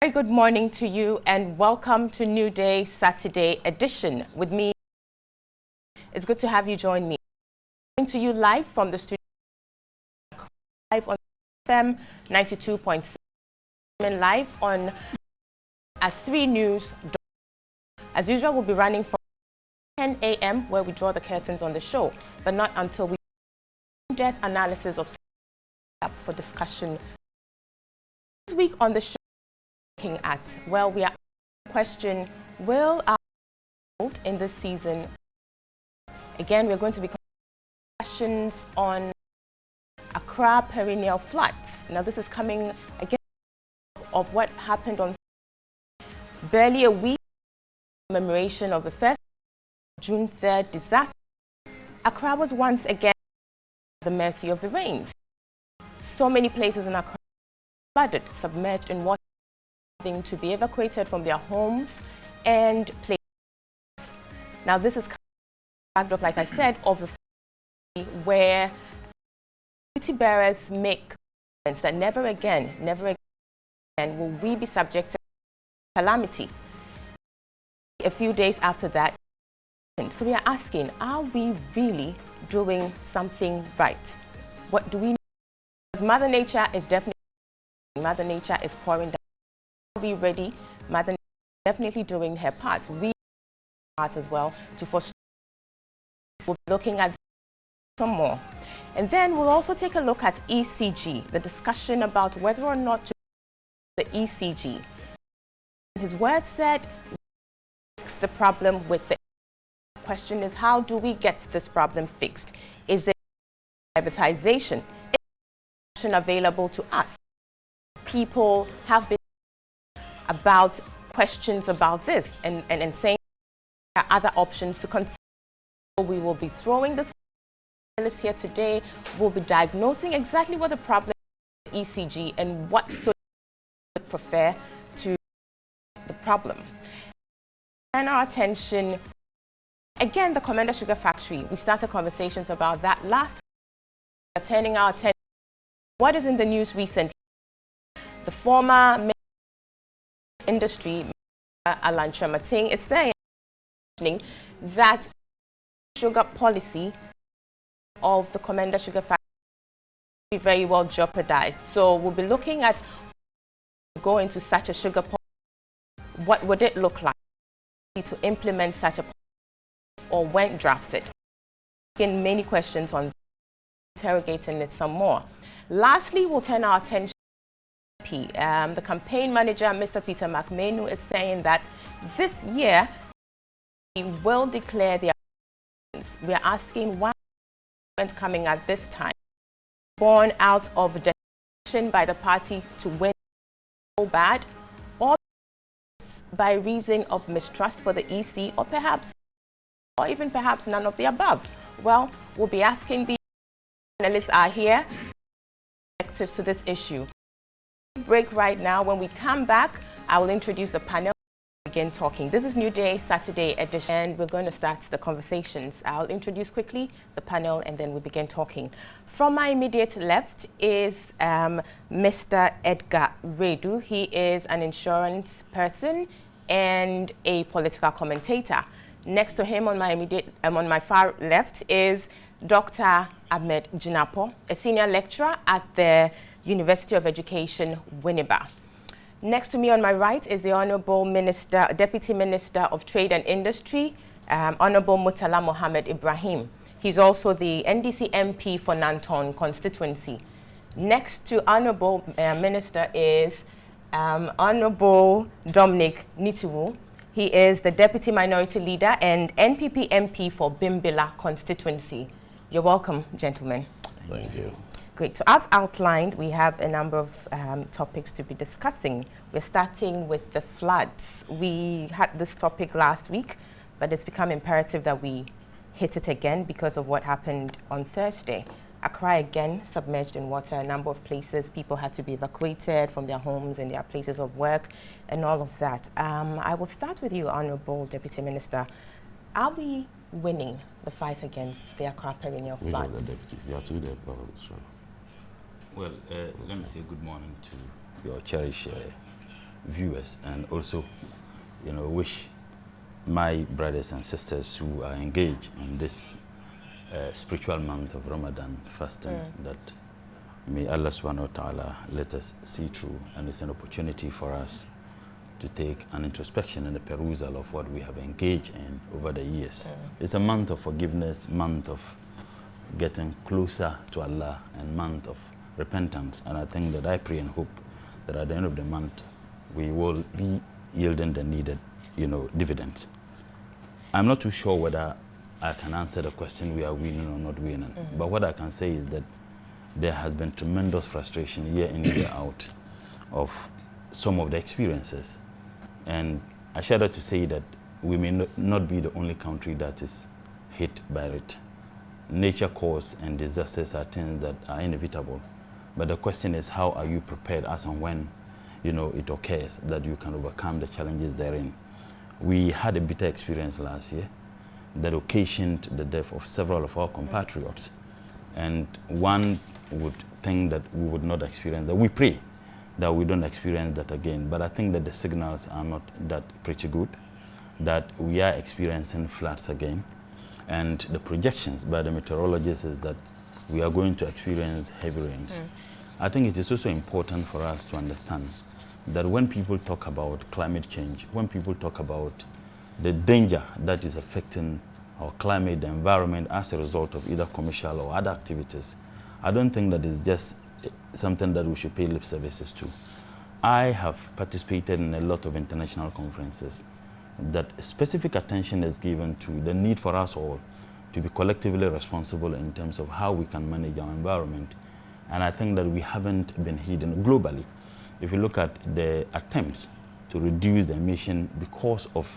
Very good morning to you and welcome to New Day Saturday edition. With me, it's good to have you join me. Coming to you live from the studio, live on FM 92.7, live on at 3 News. As usual, we'll be running from 10 a.m. where we draw the curtains on the show, but not until we in-depth analysis of up for discussion. This week on the show, looking at, well, we are question, will our vote in this season? Again, we're going to be questions on Accra perennial floods. Now, this is coming again of what happened on barely a week commemoration of the first June 3rd disaster. Accra was once again at the mercy of the rains. So many places in Accra flooded, submerged in water, having to be evacuated from their homes and places. Now, this is backed up, like I said, of the where duty bearers make comments that never again will we be subject to calamity. A few days after that, so we are asking, are we really doing something right? What do we know? Because Mother Nature is pouring down. Are we ready? Mother Nature is definitely doing her part. We part as well to foster. We'll be looking at some more. And then we'll also take a look at ECG, the discussion about whether or not to the ECG. His word said, fix the problem with the question is, how do we get this problem fixed? Is it privatization? Is it available to us? People have been about questions about this and saying there are other options to consider. We will be throwing this list here today. We'll be diagnosing exactly what the problem is with ECG and what solution we would prefer to the problem. And our attention, again, the Commander Sugar Factory. We started conversations about that last week. We're turning our attention to what is in the news recently. The former industry, Alan Chamating, is saying that sugar policy of the Commander Sugar Factory will be very well jeopardized. So we'll be looking at going to such a sugar policy. What would it look like to implement such a policy, or when drafted? Again, many questions on interrogating it some more. Lastly, we'll turn our attention to the campaign manager, Mr. Peter McMenu, is saying that this year he will declare the elections. We are asking why coming at this time, born out of the decision by the party to win so bad, or by reason of mistrust for the EC, or even perhaps none of the above. Well, we'll be asking. The panelists are here to this issue. Break right now. When we come back, I will introduce the panel. Begin talking. This is New Day Saturday edition, and we're going to start the conversations. I'll introduce quickly the panel and then we begin talking. From my immediate left is Mr. Edgar Redu. He is an insurance person and a political commentator. Next to him on my far left is Dr. Ahmed Jinapo, a senior lecturer at the University of Education, Winneba. Next to me on my right is the Honorable Deputy Minister of Trade and Industry, Honorable Murtala Mohammed Ibrahim. He's also the NDC MP for Nanton constituency. Next to Honorable Minister is Honorable Dominic Nitiwu. He is the Deputy Minority Leader and NPP MP for Bimbilla constituency. You're welcome, gentlemen. Thank you. Great. So as outlined, we have a number of topics to be discussing. We're starting with the floods. We had this topic last week, but it's become imperative that we hit it again because of what happened on Thursday. Accra again submerged in water. A number of places, people had to be evacuated from their homes and their places of work and all of that. I will start with you, Honorable Deputy Minister. Are we winning the fight against the Accra perennial floods? Well, let me say good morning to your cherished viewers, and also, you know, wish my brothers and sisters who are engaged in this spiritual month of Ramadan fasting that may Allah subhanahu wa ta'ala let us see through, and it's an opportunity for us to take an introspection and a perusal of what we have engaged in over the years. It's a month of forgiveness, month of getting closer to Allah, and month of repentance. And I think that I pray and hope that at the end of the month we will be yielding the needed, you know, dividends. I'm not too sure whether I can answer the question we are winning or not winning, but what I can say is that there has been tremendous frustration year in, year out of some of the experiences. And I share that to say that we may not be the only country that is hit by it. Nature cause and disasters are things that are inevitable. But the question is, how are you prepared as and when, you know, it occurs, that you can overcome the challenges therein. We had a bitter experience last year that occasioned the death of several of our compatriots. And one would think that we would not experience that. We pray that we don't experience that again. But I think that the signals are not that pretty good, that we are experiencing floods again. And the projections by the meteorologists is that we are going to experience heavy rains. I think it is also important for us to understand that when people talk about climate change, when people talk about the danger that is affecting our climate, the environment as a result of either commercial or other activities, I don't think that is just something that we should pay lip services to. I have participated in a lot of international conferences that specific attention is given to the need for us all to be collectively responsible in terms of how we can manage our environment. And I think that we haven't been hidden globally. If you look at the attempts to reduce the emission because of,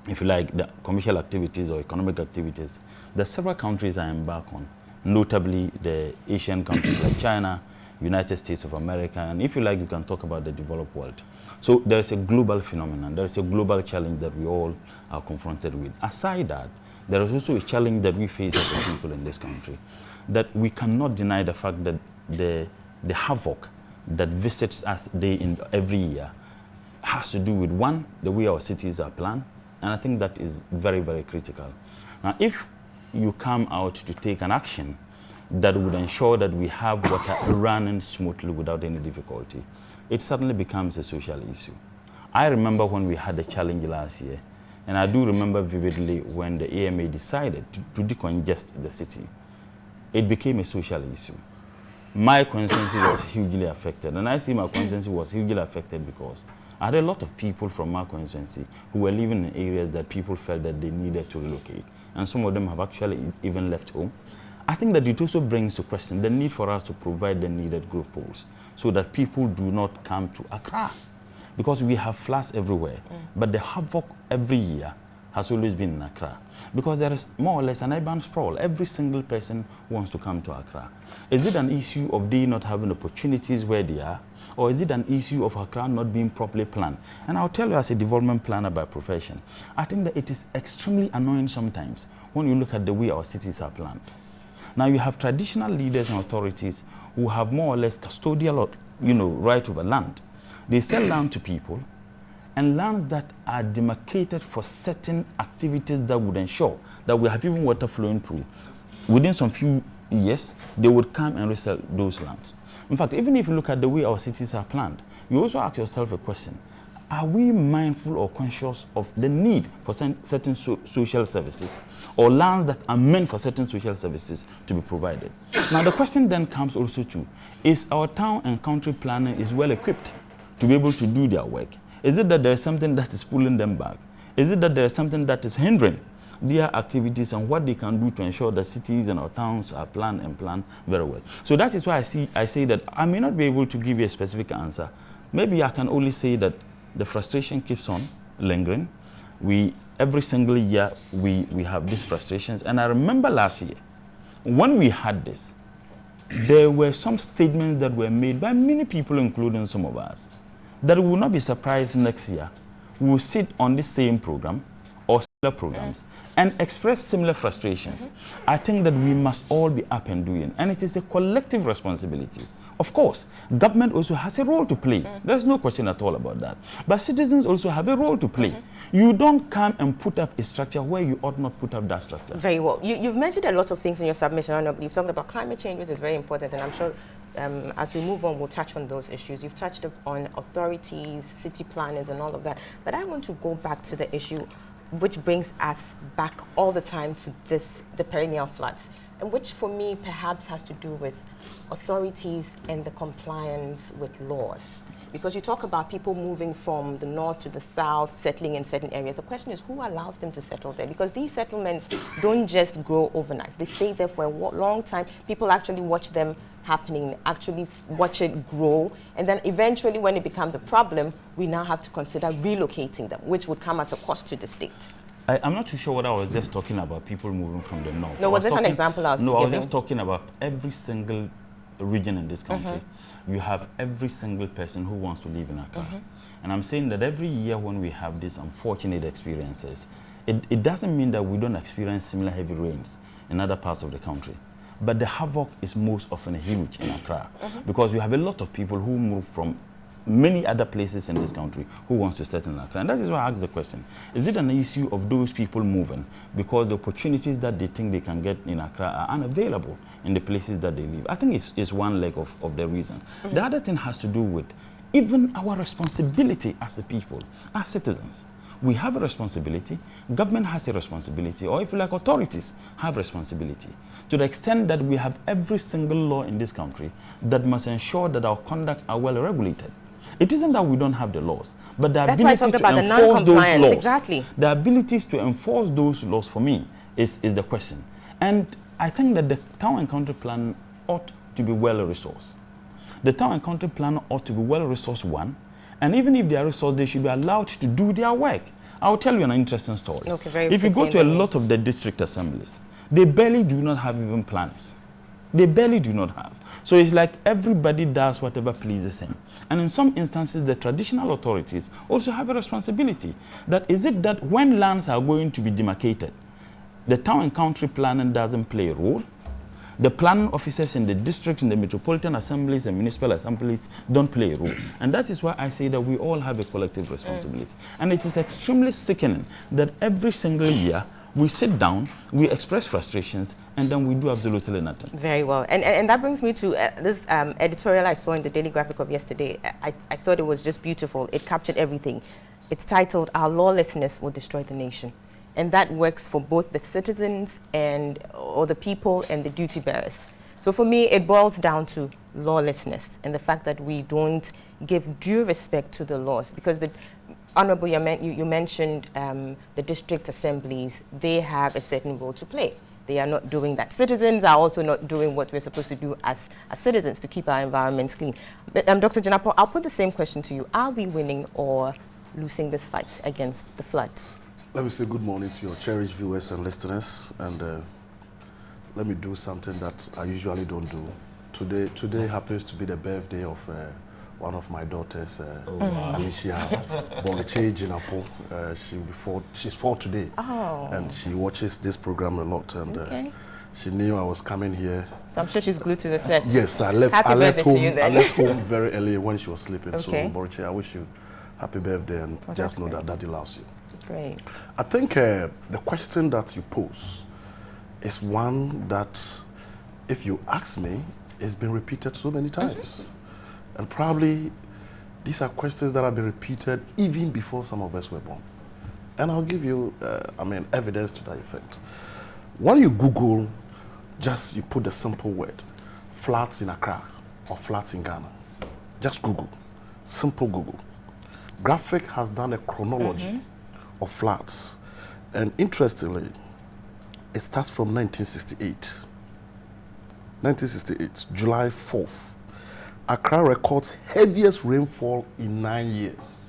if you like, the commercial activities or economic activities, there are several countries I embark on, notably the Asian countries like China, United States of America, and if you like, you can talk about the developed world. So there is a global phenomenon, there is a global challenge that we all are confronted with. Aside that, there is also a challenge that we face as a people in this country, that we cannot deny the fact that the havoc that visits us every year has to do with, one, the way our cities are planned, and I think that is very, very critical. Now, if you come out to take an action that would ensure that we have water running smoothly without any difficulty, it suddenly becomes a social issue. I remember when we had a challenge last year, and I do remember vividly when the AMA decided to decongest the city. It became a social issue. My constituency was hugely affected, and I see my constituency was hugely affected because I had a lot of people from my constituency who were living in areas that people felt that they needed to relocate, and some of them have actually even left home. I think that it also brings to question the need for us to provide the needed growth poles so that people do not come to Accra, because we have floods everywhere, but the havoc every year has always been in Accra, because there is more or less an urban sprawl. Every single person wants to come to Accra. Is it an issue of they not having opportunities where they are, or is it an issue of Accra not being properly planned? And I'll tell you, as a development planner by profession, I think that it is extremely annoying sometimes when you look at the way our cities are planned. Now you have traditional leaders and authorities who have more or less custodial, right over land. They sell land to people, and lands that are demarcated for certain activities that would ensure that we have even water flowing through. Within some few years, they would come and resell those lands. In fact, even if you look at the way our cities are planned, you also ask yourself a question: are we mindful or conscious of the need for certain social services, or lands that are meant for certain social services to be provided? Now the question then comes also to, is our town and country planning is well equipped to be able to do their work? Is it that there is something that is pulling them back? Is it that there is something that is hindering their activities and what they can do to ensure that cities and our towns are planned and planned very well? So that is why I say that I may not be able to give you a specific answer. Maybe I can only say that the frustration keeps on lingering. Every single year we have these frustrations. And I remember last year, when we had this, there were some statements that were made by many people, including some of us, that we will not be surprised next year we will sit on the same program or similar programs and express similar frustrations. I think that we must all be up and doing, and it is a collective responsibility. Of course, government also has a role to play. There's no question at all about that. But citizens also have a role to play. You don't come and put up a structure where you ought not put up that structure. Very well. You've mentioned a lot of things in your submission, Honorable. You've talked about climate change, which is very important, and I'm sure as we move on, we'll touch on those issues. You've touched on authorities, city planners, and all of that. But I want to go back to the issue which brings us back all the time to the perennial floods, and which for me perhaps has to do with authorities and the compliance with laws. Because you talk about people moving from the north to the south, settling in certain areas. The question is, who allows them to settle there? Because these settlements don't just grow overnight. They stay there for a long time. People actually watch them happening, actually watch it grow. And then eventually when it becomes a problem, we now have to consider relocating them, which would come at a cost to the state. I'm not too sure what I was just talking about, people moving from the north. No, was this an example I was giving? I was just talking about every single region in this country. You have every single person who wants to live in Accra. And I'm saying that every year when we have these unfortunate experiences, it doesn't mean that we don't experience similar heavy rains in other parts of the country. But the havoc is most often huge in Accra because we have a lot of people who move from many other places in this country who wants to settle in Accra. And that is why I asked the question, is it an issue of those people moving because the opportunities that they think they can get in Accra are unavailable in the places that they live? I think it's one leg of the reason. The other thing has to do with even our responsibility as a people, as citizens. We have a responsibility, government has a responsibility, or if you like, authorities have responsibility. To the extent that we have every single law in this country that must ensure that our conducts are well regulated. It isn't that we don't have the laws, but the ability to enforce those laws. Exactly. The abilities to enforce those laws for me is the question. And I think that the town and country plan ought to be well resourced. The town and country plan ought to be well resourced, one, and even if they are resourced, they should be allowed to do their work. I'll tell you an interesting story. Okay, very if you go to a lot of the district assemblies, they barely do not have even planners. They barely do not have. So it's like everybody does whatever pleases him. And in some instances, the traditional authorities also have a responsibility. That is it that when lands are going to be demarcated, the town and country planning doesn't play a role. The planning officers in the districts, in the metropolitan assemblies, and municipal assemblies don't play a role. And that is why I say that we all have a collective responsibility. And it is extremely sickening that every single year we sit down, we express frustrations, and then we do absolutely nothing. Very well. And that brings me to this editorial I saw in the Daily Graphic of yesterday. I thought it was just beautiful. It captured everything. It's titled, "Our Lawlessness Will Destroy the Nation." And that works for both the citizens or the people and the duty bearers. So for me, it boils down to lawlessness and the fact that we don't give due respect to the laws. Because the Honorable, you mentioned the district assemblies, they have a certain role to play. They are not doing that. Citizens are also not doing what we're supposed to do as citizens to keep our environments clean. But, Dr. Janapo, I'll put the same question to you. Are we winning or losing this fight against the floods? Let me say good morning to your cherished viewers and listeners, and let me do something that I usually don't do. Today happens to be the birthday of one of my daughters, Alicia, born in Apo. She's 4 today, and she watches this program a lot, and she knew I was coming here. So I'm sure she's glued to the set. Yes, I left home very early when she was sleeping. Okay. So Boriche, I wish you happy birthday, and just know that Daddy loves you. Great. I think the question that you pose is one that, if you ask me, it's been repeated so many times. And probably these are questions that have been repeated even before some of us were born. And I'll give you, evidence to that effect. When you Google, you put the simple word, floods in Accra or floods in Ghana. Just Google, simple Google. Graphic has done a chronology of floods. And interestingly, it starts from 1968. 1968, July 4th. Accra records heaviest rainfall in 9 years.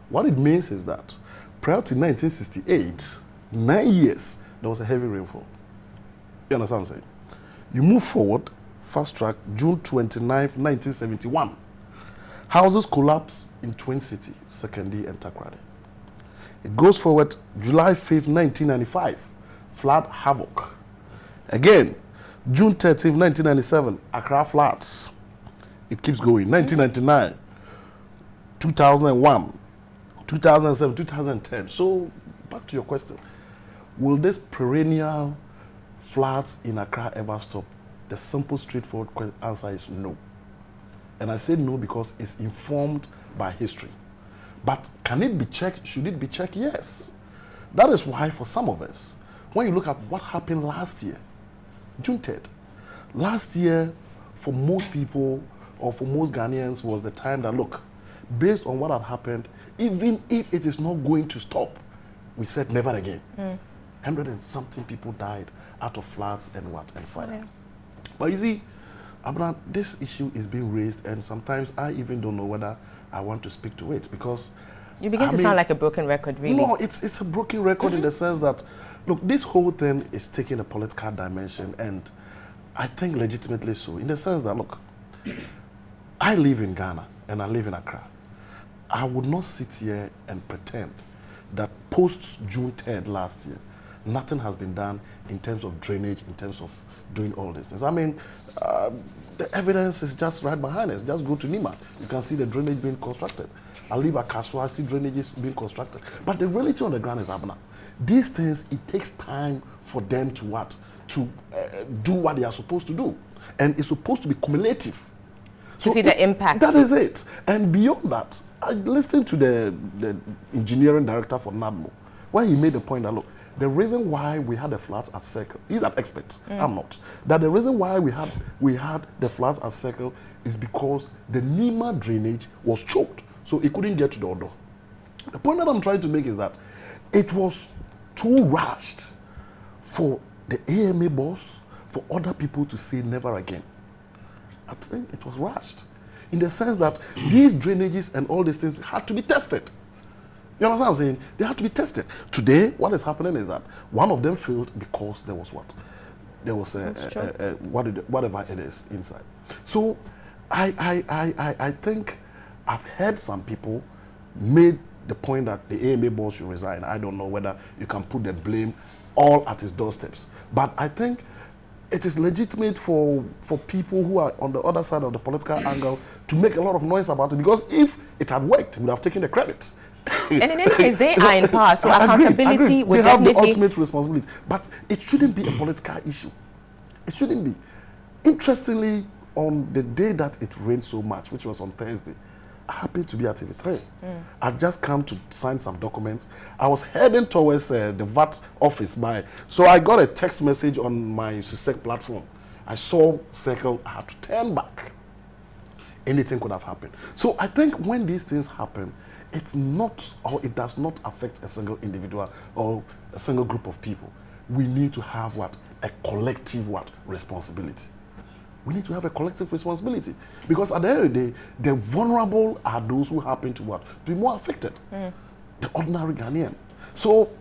What it means is that prior to 1968, 9 years, there was a heavy rainfall. You understand what I'm saying? You move forward, fast track, June 29th, 1971. Houses collapse in Twin City, Sekondi and Takoradi. It goes forward, July 5th, 1995, flood havoc. Again, June 13th, 1997, Accra floods. it keeps going. 1999, 2001, 2007, 2010. So back to your question. Will this perennial floods in Accra ever stop? The simple, straightforward answer is no. And I say no because it's informed by history. But can it be checked? Should it be checked? Yes. That is why for some of us, when you look at what happened last year, June 3rd, last year for most people or for most Ghanaians was the time that, look, based on what had happened, even if it is not going to stop, we said never again. 100 and something people died out of floods and what? And fire. Okay. But you see, Abra, this issue is being raised, and sometimes I even don't know whether I want to speak to it, because you begin to sound like a broken record, really. No, it's a broken record in the sense that, look, this whole thing is taking a political dimension, and I think legitimately so, in the sense that, look, I live in Ghana and I live in Accra. I would not sit here and pretend that post June 3rd last year, nothing has been done in terms of drainage, in terms of doing all these things. I mean, the evidence is just right behind us. Just go to Nima. You can see the drainage being constructed. I live at Kaswa, I see drainages being constructed. But the reality on the ground is, Abna, these things, it takes time for them to what? To do what they are supposed to do. And it's supposed to be cumulative. To see the impact. That is it. And beyond that, I listened to the engineering director for NADMO, where he made the point that, look, the reason why we had the floods at Circle, he's an expert, I'm not, that the reason why we had the floods at Circle is because the Nima drainage was choked, so it couldn't get to the Odo. The point that I'm trying to make is that it was too rushed for the AMA boss, for other people to say never again. I think it was rushed, in the sense that these drainages and all these things had to be tested. You understand what I'm saying? They had to be tested. Today, what is happening is that one of them failed because there was what? There was whatever it is inside. So I think I've heard some people made the point that the AMA boss should resign. I don't know whether you can put the blame all at his doorsteps. But I think it is legitimate for people who are on the other side of the political angle to make a lot of noise about it, because if it had worked, we would have taken the credit. And in any case, they are in power, so accountability would definitely... They have the ultimate responsibility. But it shouldn't be a political issue. It shouldn't be. Interestingly, on the day that it rained so much, which was on Thursday, I happened to be at TV3. I'd just come to sign some documents. I was heading towards the VAT office so I got a text message on my Susek platform. I saw Circle, I had to turn back. Anything could have happened. So I think when these things happen, it's not, or it does not affect a single individual or a single group of people. We need to have what? A collective what? Responsibility. We need to have a collective responsibility, because at the end of the day, the vulnerable are those who happen to what? To be more affected. The ordinary Ghanaian. So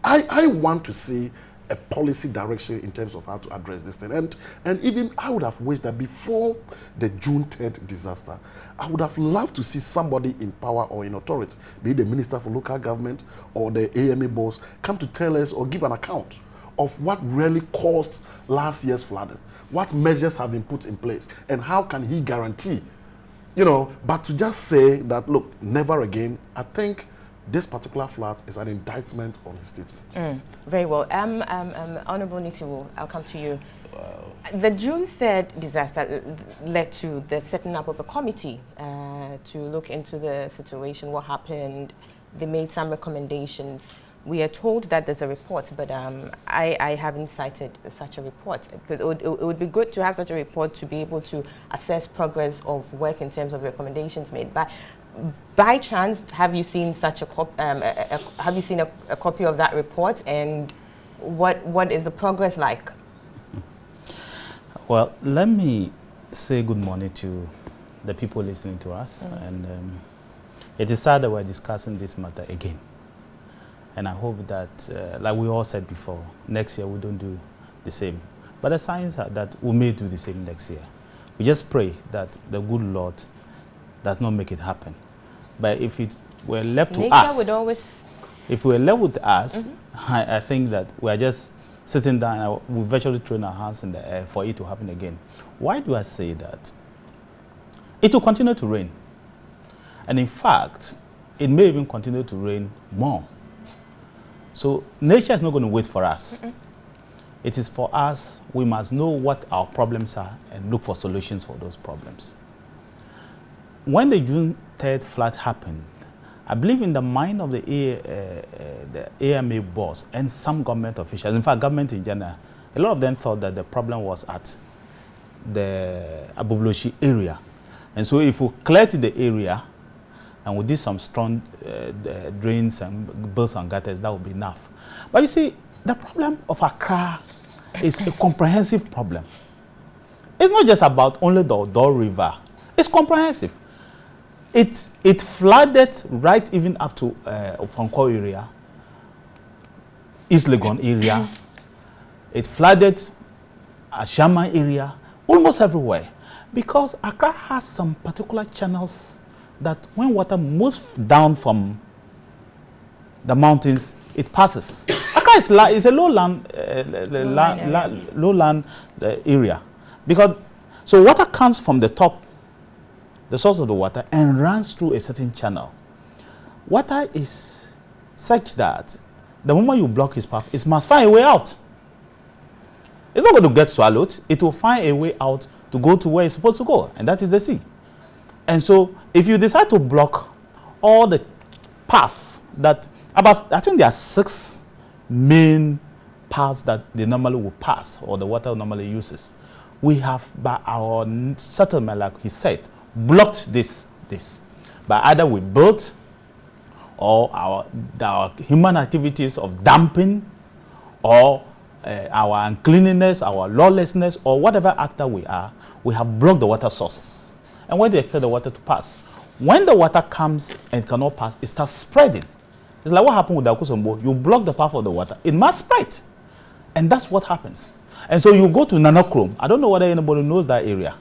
I want to see a policy direction in terms of how to address this thing. And even I would have wished that before the June 3rd disaster, I would have loved to see somebody in power or in authority, be it the Minister for Local Government or the AMA boss, come to tell us or give an account of what really caused last year's flooding, what measures have been put in place, and how can he guarantee, but to just say that, look, never again, I think this particular flood is an indictment on his statement. Very well. Honorable Nitiwo, I'll come to you. Wow. The June 3rd disaster led to the setting up of a committee to look into the situation, what happened. They made some recommendations. We are told that there's a report, but I haven't cited such a report, because it would be good to have such a report to be able to assess progress of work in terms of recommendations made. But by chance, have you seen such a copy of that report, and what is the progress like? Well, let me say good morning to the people listening to us, and it is sad that we're discussing this matter again. And I hope that, like we all said before, next year we don't do the same. But the signs are that we may do the same next year. We just pray that the good Lord does not make it happen. But if it were left to us, would always... if we were left with us, I think that we are just sitting down and we're virtually throwing our hands in the air for it to happen again. Why do I say that? it will continue to rain. And in fact, it may even continue to rain more. So nature is not going to wait for us. It is for us, we must know what our problems are and look for solutions for those problems. When the June 3rd flood happened, I believe in the mind of the AMA boss and some government officials, in fact, government in general, a lot of them thought that the problem was at the Abubloshi area. And so if we cleared the area and we did some strong drains and built some gutters, that would be enough. But you see, the problem of Accra is a comprehensive problem. It's not just about only the Odo River. It's comprehensive. It flooded right even up to Ofanko area, East Legon area. It flooded Ashama area, almost everywhere. Because Accra has some particular channels that when water moves down from the mountains, it passes. Accra is a lowland area. Because, so water comes from the top, the source of the water, and runs through a certain channel. Water is such that the moment you block his path, it must find a way out. It's not going to get swallowed. It will find a way out to go to where it's supposed to go, and that is the sea. And so if you decide to block all the paths that, I think there are 6 main paths that they normally will pass, or the water normally uses. We have, by our settlement, like he said, blocked this. But either we built, or our human activities of dumping, or our uncleanliness, our lawlessness, or whatever actor we are, we have blocked the water sources. And where do you expect the water to pass? When the water comes and cannot pass, it starts spreading. It's like what happened with the Akusombo. You block the path of the water, it must spread. And that's what happens. And so you go to Nanokrom. I don't know whether anybody knows that area.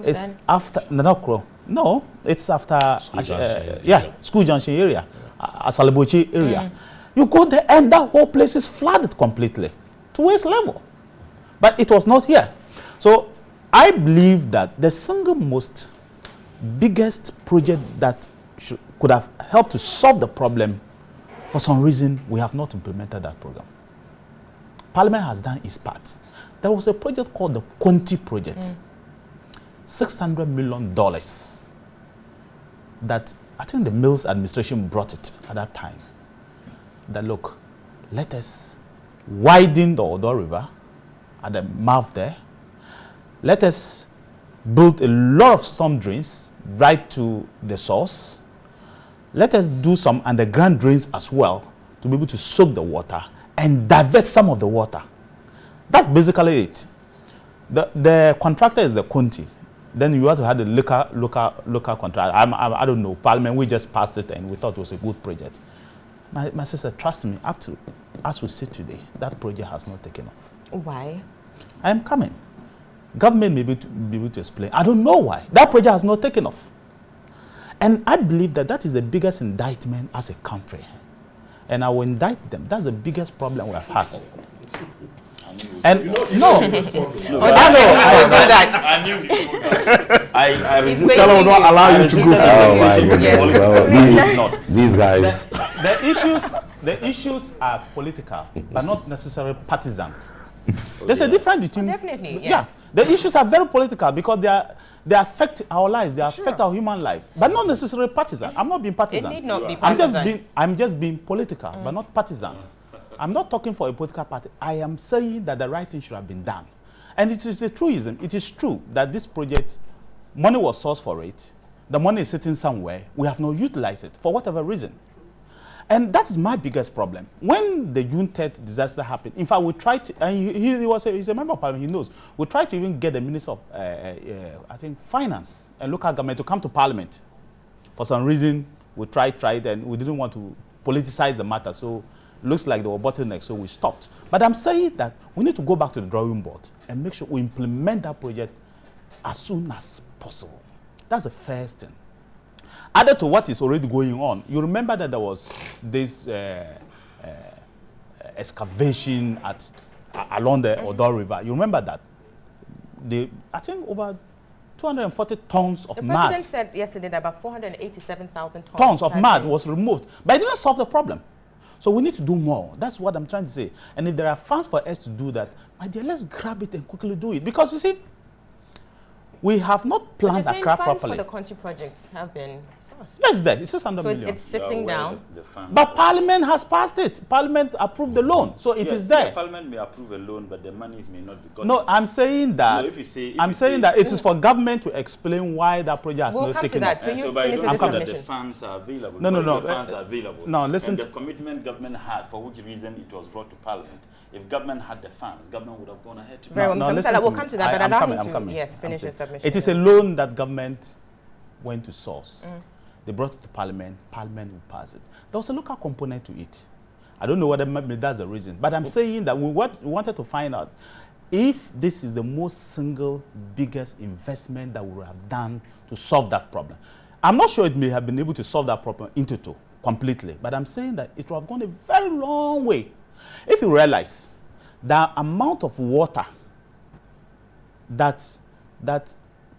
It's after Nanokrom. No, it's after School Junction area, Asalibochi area. You go there and that whole place is flooded completely to waist level. But it was not here. So I believe that the single most biggest project that could have helped to solve the problem, for some reason, we have not implemented that program. Parliament has done its part. There was a project called the Conti Project, $600 million that I think the Mills administration brought it at that time. That look, let us widen the Odo River at the mouth there. Let us build a lot of storm drains right to the source. Let us do some underground drains as well to be able to soak the water and divert some of the water. That's basically it. The contractor is the Conti. Then you have to have the local contract. I don't know, Parliament, we just passed it and we thought it was a good project. My sister, trust me, up to as we sit today, that project has not taken off. Why? I am coming. Government may be able to explain. I don't know why. That project has not taken off. And I believe that that is the biggest indictment as a country. And I will indict them. That's the biggest problem we have had. And no, I knew I resisted. Stella will not allow you to go. Oh my these guys. The issues are political, but not necessarily partisan. There's a difference between. Definitely, yes. Yeah, the issues are very political because they affect our lives, they affect our human life, but not necessarily partisan. I'm not being partisan. It need not be partisan. I'm just being political, but not partisan. I'm not talking for a political party. I am saying that the right thing should have been done. And it is a truism. It is true that this project, money was sourced for it. The money is sitting somewhere. We have not utilized it for whatever reason. And that's my biggest problem. When the June 3rd disaster happened, in fact, we tried to, and he's a member of Parliament, he knows, we tried to even get the Minister of, I think, Finance and local government to come to Parliament. For some reason, we tried, and we didn't want to politicize the matter, so looks like there were bottlenecks, so we stopped. But I'm saying that we need to go back to the drawing board and make sure we implement that project as soon as possible. That's the first thing. Added to what is already going on, you remember that there was this excavation along the Odo River. You remember that? I think over 240 tons of The mud. president said yesterday that about 487,000 tons of mud was removed, but it didn't solve the problem. So we need to do more. That's what I'm trying to say. And if there are funds for us to do that, my dear, let's grab it and quickly do it. Because you see, we have not planned Accra properly. Funds for the country projects have been sourced. Yes, there. It's 600 so million. it's sitting down. But Parliament has passed it. Parliament approved the loan, so it is there. Yeah, Parliament may approve a loan, but the monies may not be gotten. No, I'm saying that. No, I'm saying that it is for government to explain why that project has not taken off. So you so by finish don't the say that the submission. funds are available. No. The funds are available. No, listen. And the commitment government had, for which reason it was brought to Parliament. If government had the funds, government would have gone ahead to Very well, no, Mr. We'll come to that, but allow him I'm coming. Yes, finish your submission. It is a loan that government went to source. They brought it to Parliament. Parliament will pass it. There was a local component to it. I don't know whether maybe that's the reason, but I'm saying that we wanted to find out if this is the most single biggest investment that we would have done to solve that problem. I'm not sure it may have been able to solve that problem completely, but I'm saying that it would have gone a very long way. If you realize the amount of water that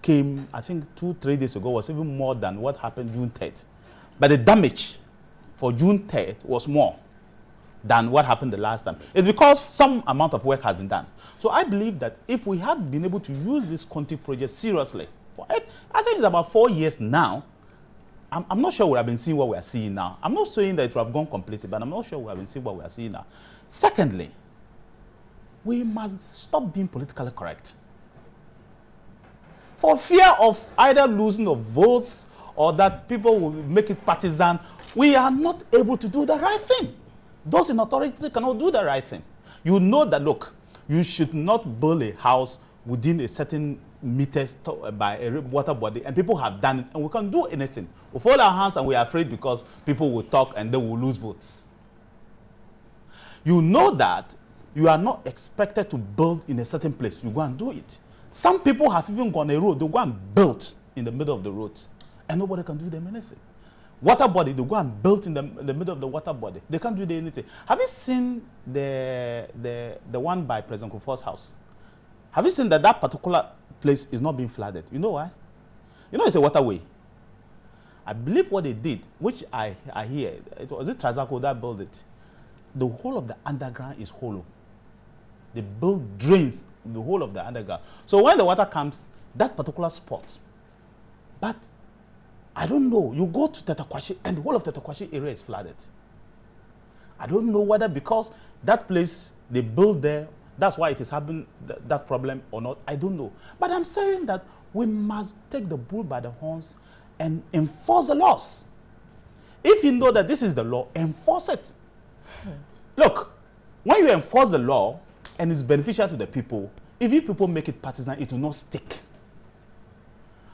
came, I think 2-3 days ago, was even more than what happened June 3rd. But the damage for June 3rd was more than what happened the last time. It's because some amount of work has been done. So I believe that if we had been able to use this Conti project seriously, for it, I think it's about 4 years now, I'm not sure we have been seeing what we are seeing now. I'm not saying that it will have gone completely, but I'm not sure we have been seeing what we are seeing now. Secondly, we must stop being politically correct. For fear of either losing the votes or that people will make it partisan, we are not able to do the right thing. Those in authority cannot do the right thing. You know that, look, you should not build a house within a certain meters by a water body, and people have done it, and we can't do anything. We fold our hands and we are afraid because people will talk and they will lose votes. You know that you are not expected to build in a certain place. You go and do it. Some people have even gone a road. They go and build in the middle of the road, and nobody can do them anything. Water body, they go and build in the middle of the water body. They can't do anything. Have you seen the one by President Kufuor's house? Have you seen that particular place is not being flooded? You know why? You know it's a waterway. I believe what they did, which I hear, was it Trazaco that built it? The whole of the underground is hollow. They build drains in the whole of the underground. So when the water comes, that particular spot, but I don't know, you go to Tetakwashi and the whole of Tetakwashi area is flooded. I don't know whether because that place they built there, that's why it is having that problem or not. I don't know. But I'm saying that we must take the bull by the horns and enforce the laws. If you know that this is the law, enforce it. Look, when you enforce the law and it's beneficial to the people, if you people make it partisan, it will not stick.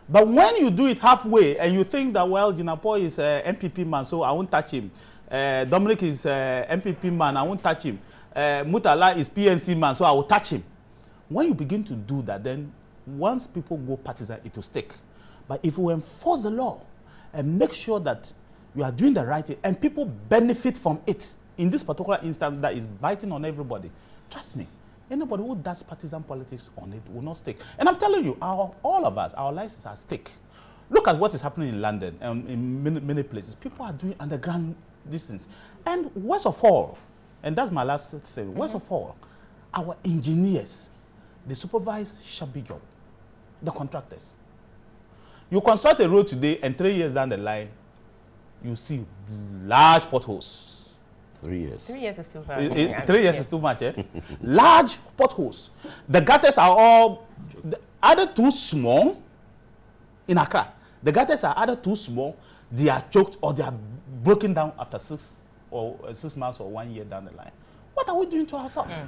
But when you do it halfway and you think that, well, Jinapo is an MPP man, so I won't touch him. Dominic is an MPP man, I won't touch him. Mutala is PNC man, so I will touch him. When you begin to do that, then once people go partisan, it will stick. But if you enforce the law and make sure that you are doing the right thing and people benefit from it, in this particular instance that is biting on everybody, trust me, anybody who does partisan politics on it will not stick. And I'm telling you, all of us, our lives are at stake. Look at what is happening in London and in many places. People are doing underground distance. And worst of all, and that's my last thing, worst of all, our engineers, they supervise shabby job, the contractors. You construct a road today and 3 years down the line, you see large potholes. 3 years. 3 years is too far. 3 years is too much, eh? Large potholes. The gutters are all either too small in Accra. The gutters are either too small, they are choked, or they are broken down after 6 months or 1 year down the line. What are we doing to ourselves?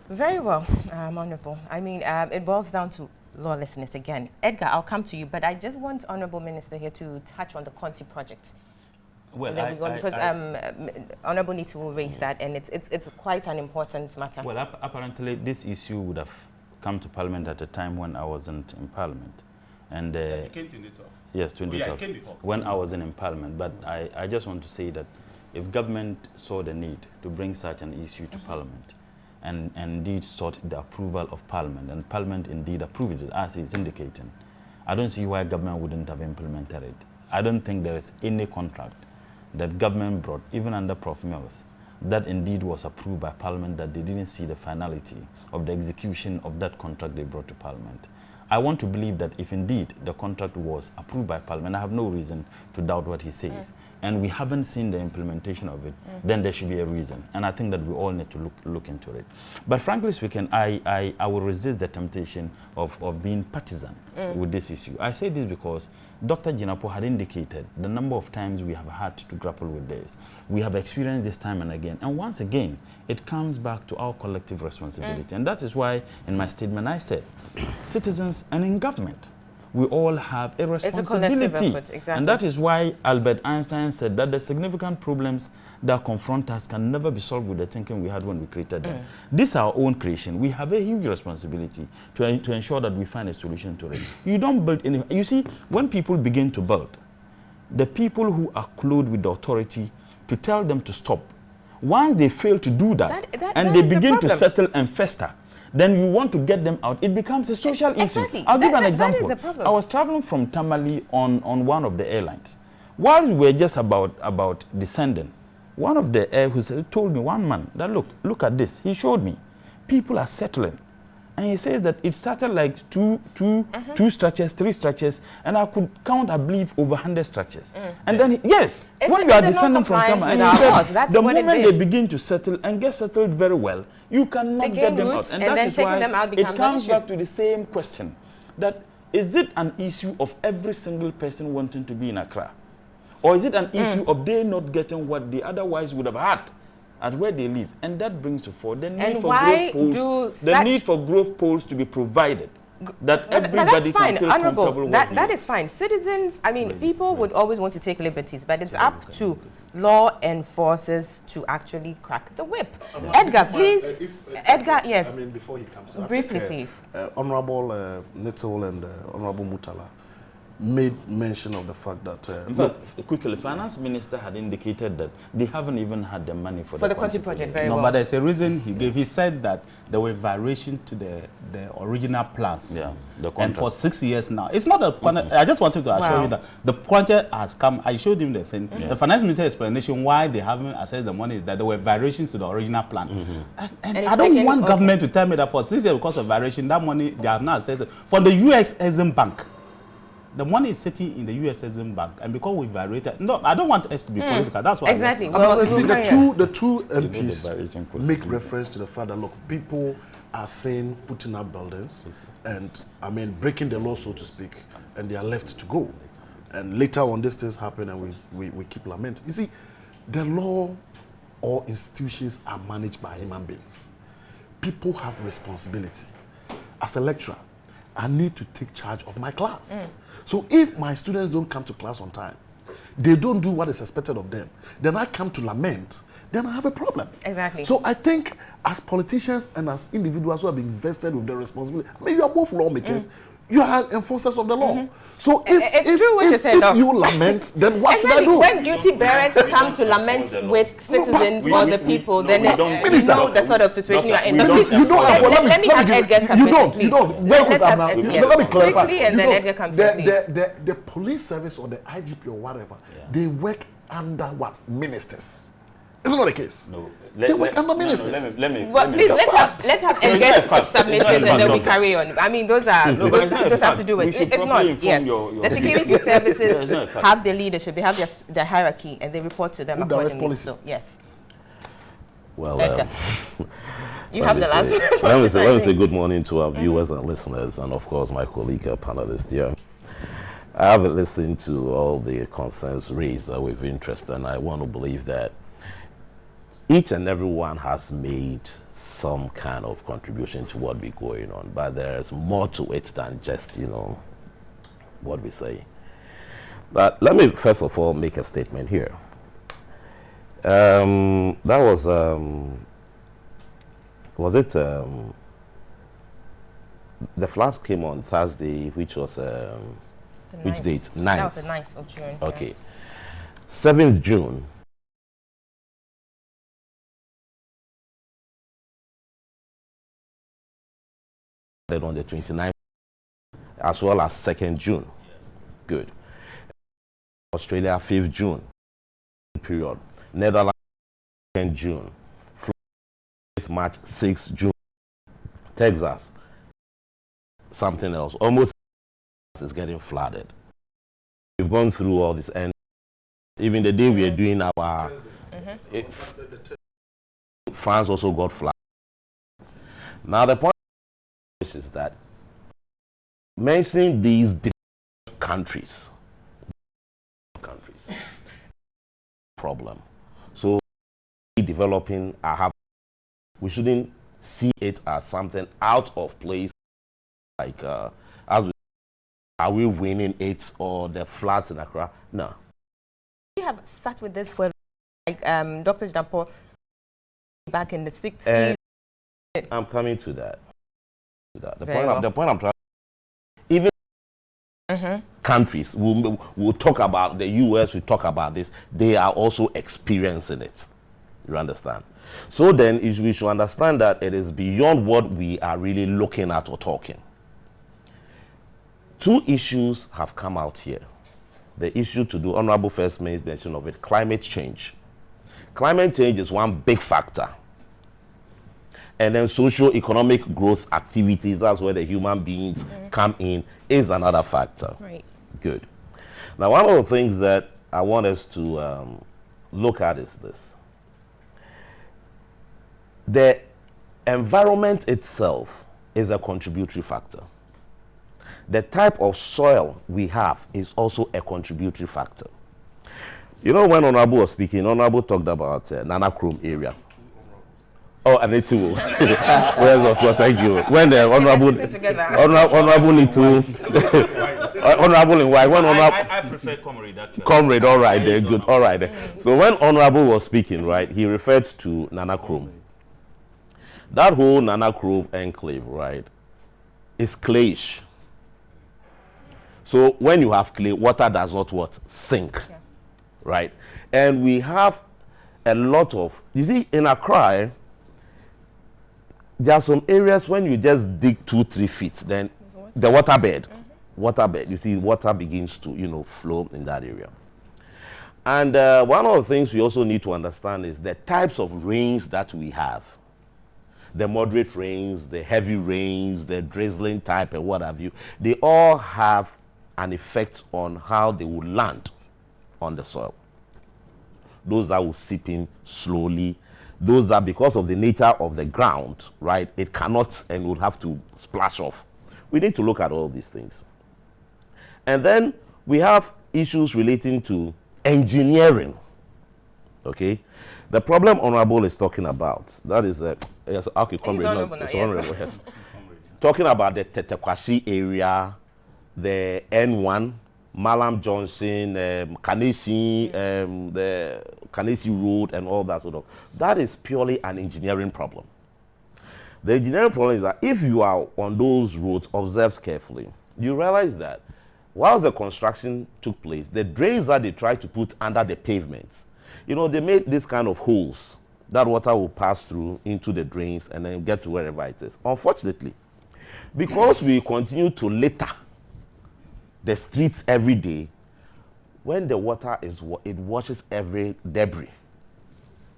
Very well, Honorable. I mean, it boils down to lawlessness again. Edgar, I'll come to you, but I just want Honorable Minister here to touch on the Conti project. Well, because Honorable needs to raise that, and it's quite an important matter. Well, apparently this issue would have come to Parliament at a time when I wasn't in Parliament. And You came to it off. yes, 2012, came before. when I wasn't in Parliament. But I just want to say that if government saw the need to bring such an issue to Parliament, and indeed sought the approval of Parliament, and Parliament indeed approved it, as he's indicating, I don't see why government wouldn't have implemented it. I don't think there is any contract that government brought, even under Prof. Mills, that indeed was approved by Parliament, that they didn't see the finality of the execution of that contract they brought to Parliament. I want to believe that if indeed the contract was approved by Parliament, I have no reason to doubt what he says, and we haven't seen the implementation of it, then there should be a reason. And I think that we all need to look into it. But frankly speaking, I will resist the temptation of being partisan with this issue. I say this because Dr. Jinapo had indicated the number of times we have had to grapple with this. We have experienced this time and again. And once again, it comes back to our collective responsibility. And that is why in my statement I said, citizens and in government, we all have a responsibility. It's a collective effort, exactly. And that is why Albert Einstein said that the significant problems that confront us can never be solved with the thinking we had when we created them. This is our own creation. We have a huge responsibility to ensure that we find a solution to it. You don't build any... You see, when people begin to build, the people who are clothed with the authority to tell them to stop, once they fail to do that, and they begin to settle and fester, then you want to get them out. It becomes a social issue. I'll give an example. I was traveling from Tamale on one of the airlines. While we were just about descending, one of the air who told me, one man, that look at this. He showed me. People are settling. And he says that it started like two structures, 3 structures, and I could count, I believe, over 100 structures. And then, when you are descending from Tamale, and he said, the moment they begin to settle and get settled very well, you cannot get them out. And that is why it comes back to the same question, that is it an issue of every single person wanting to be in Accra? Or is it an issue of they not getting what they otherwise would have had at where they live? And that brings to fore the need for growth polls, the need for growth polls to be provided, that everybody can feel comfortable with. That is fine. Citizens, I mean, people would always want to take liberties, but it's up to law enforcers to actually crack the whip. Edgar, please. Edgar, yes. I mean, before he comes up. Briefly, please. Honorable Nittle and Honorable Mutala made mention of the fact that... quickly, the finance minister had indicated that they haven't even had the money for the Conti project. Very well. But there's a reason he gave. He said that there were variations to the original plans. Yeah, and for 6 years now. It's not a... I just wanted to assure you that the project has come. I showed him the thing. The finance minister explanation why they haven't accessed the money is that there were variations to the original plan. And I don't want government to tell me that for 6 years, because of variation, that money, they have not accessed it. For the US Exim Bank, the money is sitting in the US Exim Bank, and because we variated, no, I don't want us to be political. That's why. Exactly. Well, see, the two MPs make reference to the fact that, look, people are saying putting up buildings and, I mean, breaking the law, so to speak, and they are left to go. And later on, these things happen, and we keep lamenting. You see, the law or institutions are managed by human beings. People have responsibility. As a lecturer, I need to take charge of my class. So if my students don't come to class on time, they don't do what is expected of them, then I come to lament, then I have a problem. Exactly. So I think as politicians and as individuals who have been invested with their responsibility, I mean, you are both lawmakers, you are enforcers of the law. So if you lament, then what should I do? When duty bearers come to lament with citizens or the people, then you know the sort of situation you are in. You don't have. Let me have Edgar submit, please. You don't. Let me clarify. And then Edgar comes in, please. The police service or the IGP or whatever, they work under what? Ministers. Isn't that the case? No. They work under ministers. Please, let's have Edgar's submissions and then we carry on. I mean, those have to do with it. It's not. Yes. The security services have their leadership, they have their hierarchy, and they report to them accordingly. So, yes. Well, you have the last word. Let me say good morning to our viewers and listeners, and of course my colleague panelist here. I haven't listened to all the concerns raised with interest, and I want to believe that each and every one has made some kind of contribution to what we're going on, but there's more to it than just, what we say. But let me first of all make a statement here. That was the floods came on Thursday, which was, which date? 9th. That was the 9th of June. Okay. 7th June. on the 29th, as well as 2nd June. Good. Australia, 5th June. Period. Netherlands, 2nd June. Florida, 5th March, 6th June. Texas, something else. Almost is getting flooded. We've gone through all this, and even the day we are doing our France also got flooded. Now the point is that mentioning these countries problem. So developing we shouldn't see it as something out of place, like are we winning it or the floods in Accra? No. We have sat with this for like Dr. Jampo back in the 60s. I'm coming to that. The point I'm trying, even countries, we'll talk about the US, we talk about this, they are also experiencing it. You understand? So then we should understand that it is beyond what we are really looking at or talking. Two issues have come out here. The issue to do, Honorable First Minister's mention of it, climate change. Climate change is one big factor. And then socio-economic growth activities, that's where the human beings come in, is another factor. Right. Good. Now, one of the things that I want us to look at is this. The environment itself is a contributory factor. The type of soil we have is also a contributory factor. You know, when Honorable was speaking, Honorable talked about Nana Krom area. Oh, and it's well, of course, thank you. When the Honorable Honorable in white, I prefer comrade actually. Comrade, all right, there, good, all right. So when Honorable was speaking, right, he referred to Nana Krom. That whole Nana Krom enclave, right, is clayish. So when you have clay, water does not what? Sink, right? And we have a lot of, you see, in Accra, there are some areas when you just dig 2-3 feet, then the waterbed, you see, water begins to, you know, flow in that area. And one of the things we also need to understand is the types of rains that we have. The moderate rains, the heavy rains, the drizzling type, and what have you, they all have an effect on how they will land on the soil. Those that will seep in slowly, those that because of the nature of the ground, right, it cannot and will have to splash off. We need to look at all these things. And then we have issues relating to engineering, okay? The problem Honorable is talking about, that is, yes, okay, comrade, yes. Talking about the Tetekwasi area, the N1, Malam Johnson, Kanesi, the Kanesi Road, and all that sort of. That is purely an engineering problem. The engineering problem is that if you are on those roads, observed carefully, you realize that whilst the construction took place, the drains that they tried to put under the pavements, you know, they made this kind of holes that water will pass through into the drains and then get to wherever it is. Unfortunately, because we continue to litter the streets every day, when the water is, it washes every debris,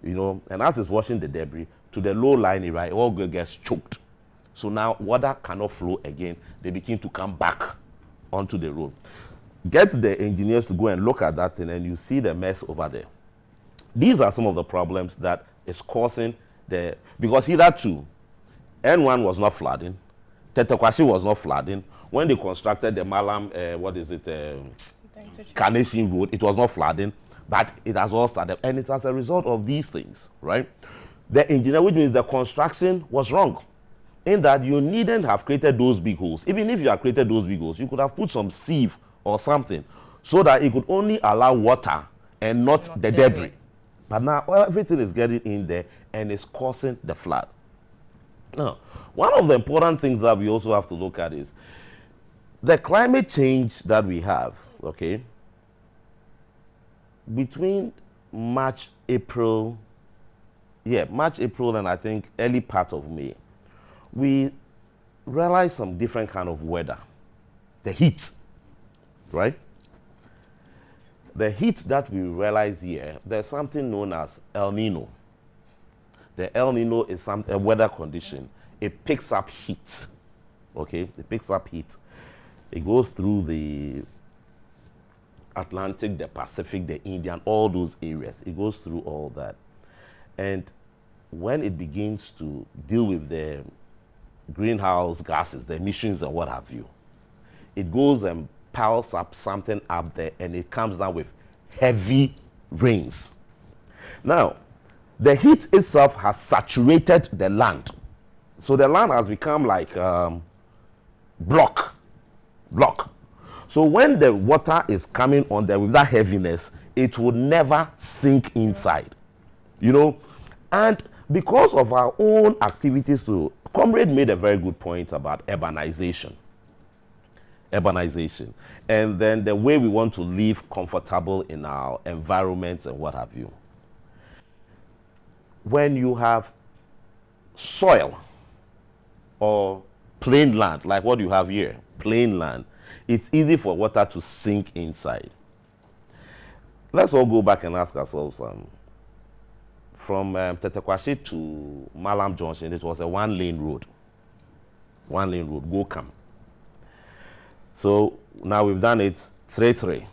you know, and as it's washing the debris to the low line area, it all gets choked. So now water cannot flow again. They begin to come back onto the road. Get the engineers to go and look at that thing, and you see the mess over there. These are some of the problems that is causing the, because hitherto, N1 was not flooding, Tetekwasi was not flooding. When they constructed the Malam, Carnation Road, it was not flooding, but it has all started. And it's as a result of these things, right? The engineer, which means the construction was wrong, in that you needn't have created those big holes. Even if you had created those big holes, you could have put some sieve or something so that it could only allow water and not the debris. But now everything is getting in there and it's causing the flood. Now, one of the important things that we also have to look at is the climate change that we have, okay, between March, April, and I think early part of May, we realized some different kind of weather. The heat, right? The heat that we realize here, there's something known as El Nino. The El Nino is a weather condition. It picks up heat, okay? It picks up heat. It goes through the Atlantic, the Pacific, the Indian, all those areas. It goes through all that. And when it begins to deal with the greenhouse gases, the emissions and what have you, it goes and piles up something up there, and it comes down with heavy rains. Now, the heat itself has saturated the land. So the land has become like block. So when the water is coming on there with that heaviness, it would never sink inside, you know. And because of our own activities, too, Comrade made a very good point about urbanization. And then the way we want to live comfortable in our environments and what have you. When you have soil or plain land, like what you have here, plain land, it's easy for water to sink inside. Let's all go back and ask ourselves, from Tetekwashi to Malam Junction, it was a one-lane road. Go come. So now we've done it 3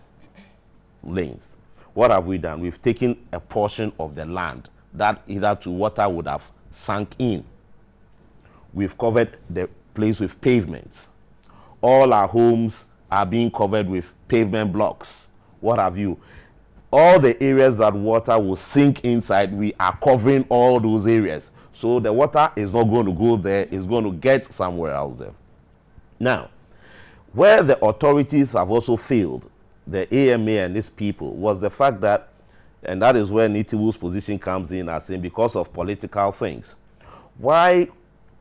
lanes. What have we done? We've taken a portion of the land that either water would have sunk in. We've covered the place with pavements. All our homes are being covered with pavement blocks. What have you? All the areas that water will sink inside, we are covering all those areas. So the water is not going to go there, it's going to get somewhere else there. Now, where the authorities have also failed, the AMA and its people, was the fact that, and that is where Nitiwu's position comes in, as saying because of political things. Why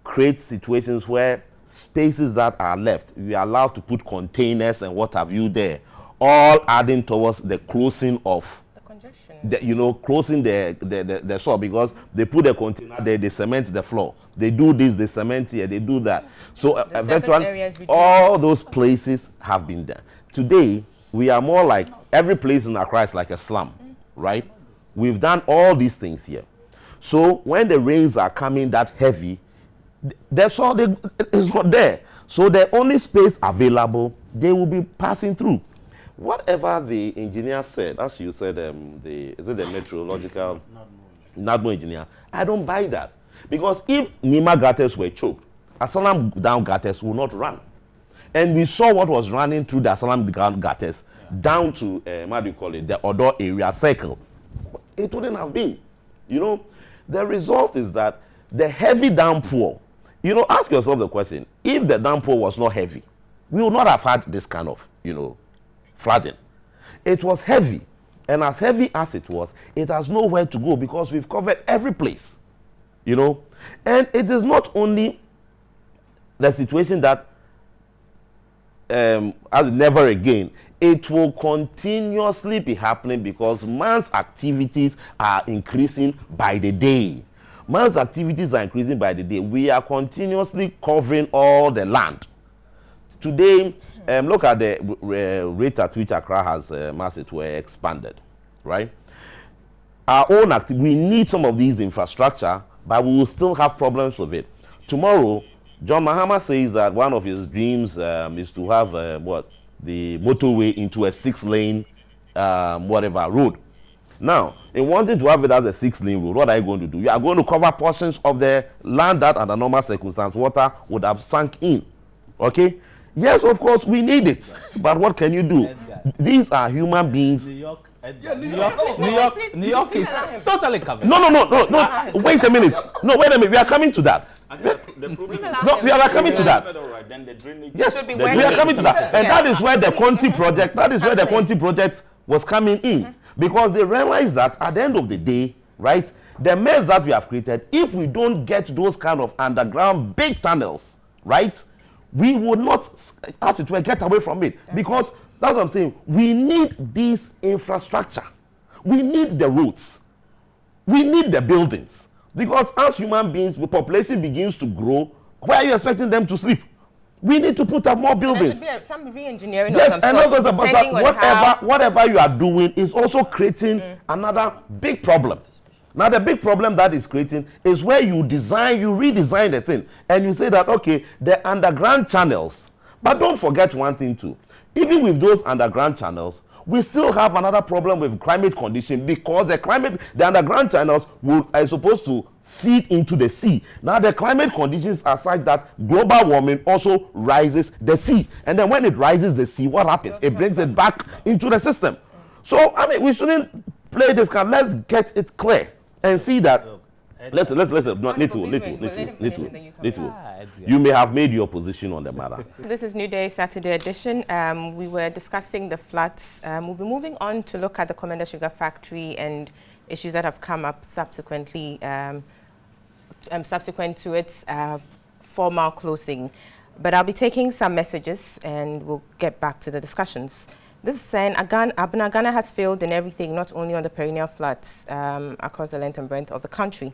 create situations where spaces that are left, we are allowed to put containers and what have you there, all adding towards the closing of the congestion. Closing the soil, because they put the container there, they cement the floor. They do this, they cement here, they do that. So eventually, all those places have been done. Today, we are more like, every place in Accra is like a slum, right? We've done all these things here. So when the rains are coming that heavy, the soil is not there. So the only space available, they will be passing through. Whatever the engineer said, as you said, is it the meteorological NADMO engineer? I don't buy that. Because if Nima gutters were choked, Asalam down gutters will not run. And we saw what was running through the Asalam down gutters down to, the Odo area circle. It wouldn't have been. The result is that the heavy downpour, ask yourself the question, if the downpour was not heavy, we would not have had this kind of, flooding. It was heavy, and as heavy as it was, it has nowhere to go because we've covered every place, And it is not only the situation that never again, it will continuously be happening because man's activities are increasing by the day. Man's activities are increasing by the day. We are continuously covering all the land. Today, look at the rate at which Accra has expanded, right? Our own we need some of these infrastructure, but we will still have problems with it. Tomorrow, John Mahama says that one of his dreams is to have the motorway into a 6-lane road. Now, in wanting to have it as a 6-lane road, what are you going to do? You are going to cover portions of the land that under normal circumstances water would have sunk in. Okay? Yes, of course, we need it. But what can you do? These are human beings. New York is totally covered. No. Wait a minute. We are coming to that. We are coming to that. Yes, we are coming to that. And that is where the Conti project, was coming in. Because they realized that at the end of the day, right, the mess that we have created, if we don't get those kind of underground big tunnels, right, we would not, as it were, get away from it. Because that's what I'm saying. We need this infrastructure. We need the roads. We need the buildings. Because as human beings, the population begins to grow, Where are you expecting them to sleep? We need to put up more buildings. There should be some re-engineering Yes, of some and sort, also depending on how... whatever you are doing is also creating another big problem. Now, the big problem that is creating is where you redesign the thing, and you say that, okay, the underground channels. But don't forget one thing too. Even with those underground channels, we still have another problem with climate condition, because the underground channels are supposed to feed into the sea. Now the climate conditions are such that global warming also rises the sea, and then when it rises the sea, what happens? It brings it back into the system. So I mean, we shouldn't play this card. Let's get it clear and see that. Listen. You may have made your position on the matter. This is NewDay Saturday edition. We were discussing the floods. We'll be moving on to look at the Commander Sugar Factory and issues that have come up subsequently, subsequent to its formal closing. But I'll be taking some messages and we'll get back to the discussions. This is saying Ghana has failed in everything, not only on the perennial floods across the length and breadth of the country.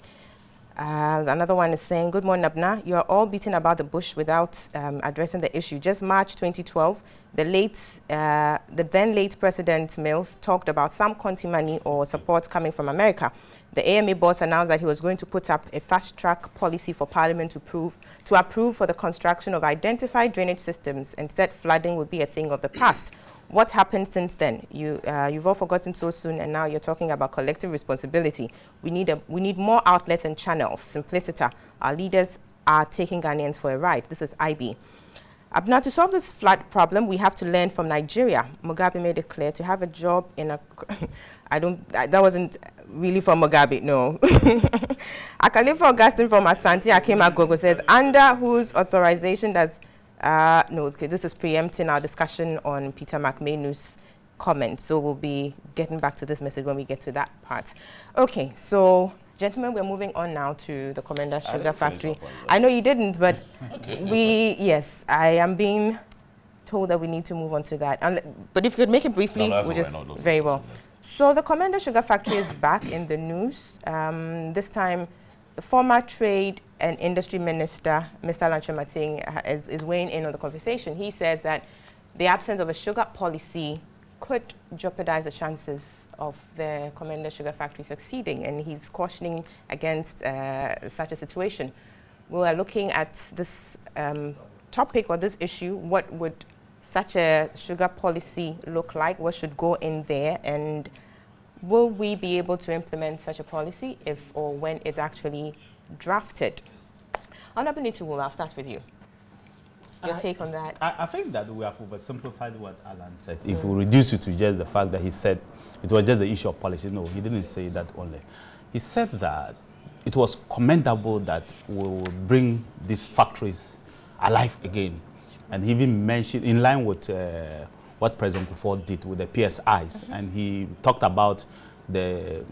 Another one is saying, good morning, Abna. You are all beating about the bush without addressing the issue. Just March 2012, the then late President Mills talked about some Conti money or support coming from America. The AMA boss announced that he was going to put up a fast-track policy for Parliament to approve for the construction of identified drainage systems, and said flooding would be a thing of the past. What happened since then? You've all forgotten so soon, and now you're talking about collective responsibility. We need more outlets and channels. Simpliciter. Our leaders are taking Ghanaians for a ride. This is IB. Now, to solve this flood problem, we have to learn from Nigeria. Mugabe made it clear to have a job in a... that wasn't really from Mugabe, no. Akalifa Augustine from Asante Akema Gogo says, under whose authorization does... no, okay, this is preempting our discussion on Peter McManu's comment. So we'll be getting back to this message when we get to that part. Okay, so... Gentlemen, we're moving on now to the Commander Sugar Factory. I know you didn't, but yes, I am being told that we need to move on to that. But if you could make it briefly, which is very well. So the Commander Sugar Factory is back in the news. This time, the former Trade and Industry Minister, Mr. Lanche Mating, is weighing in on the conversation. He says that the absence of a sugar policy could jeopardize the chances of the Commander Sugar Factory succeeding, and he's cautioning against such a situation. We are looking at this topic or this issue. What would such a sugar policy look like? What should go in there? And will we be able to implement such a policy if or when it's actually drafted? Honorable Nichiwu, I'll start with you. Your take on that? I think that we have oversimplified what Alan said. If we reduce it to just the fact that he said it was just the issue of policy, no, he didn't say that only. He said that it was commendable that we will bring these factories alive again. And he even mentioned, in line with what President Kufuor did with the PSIs, and he talked about the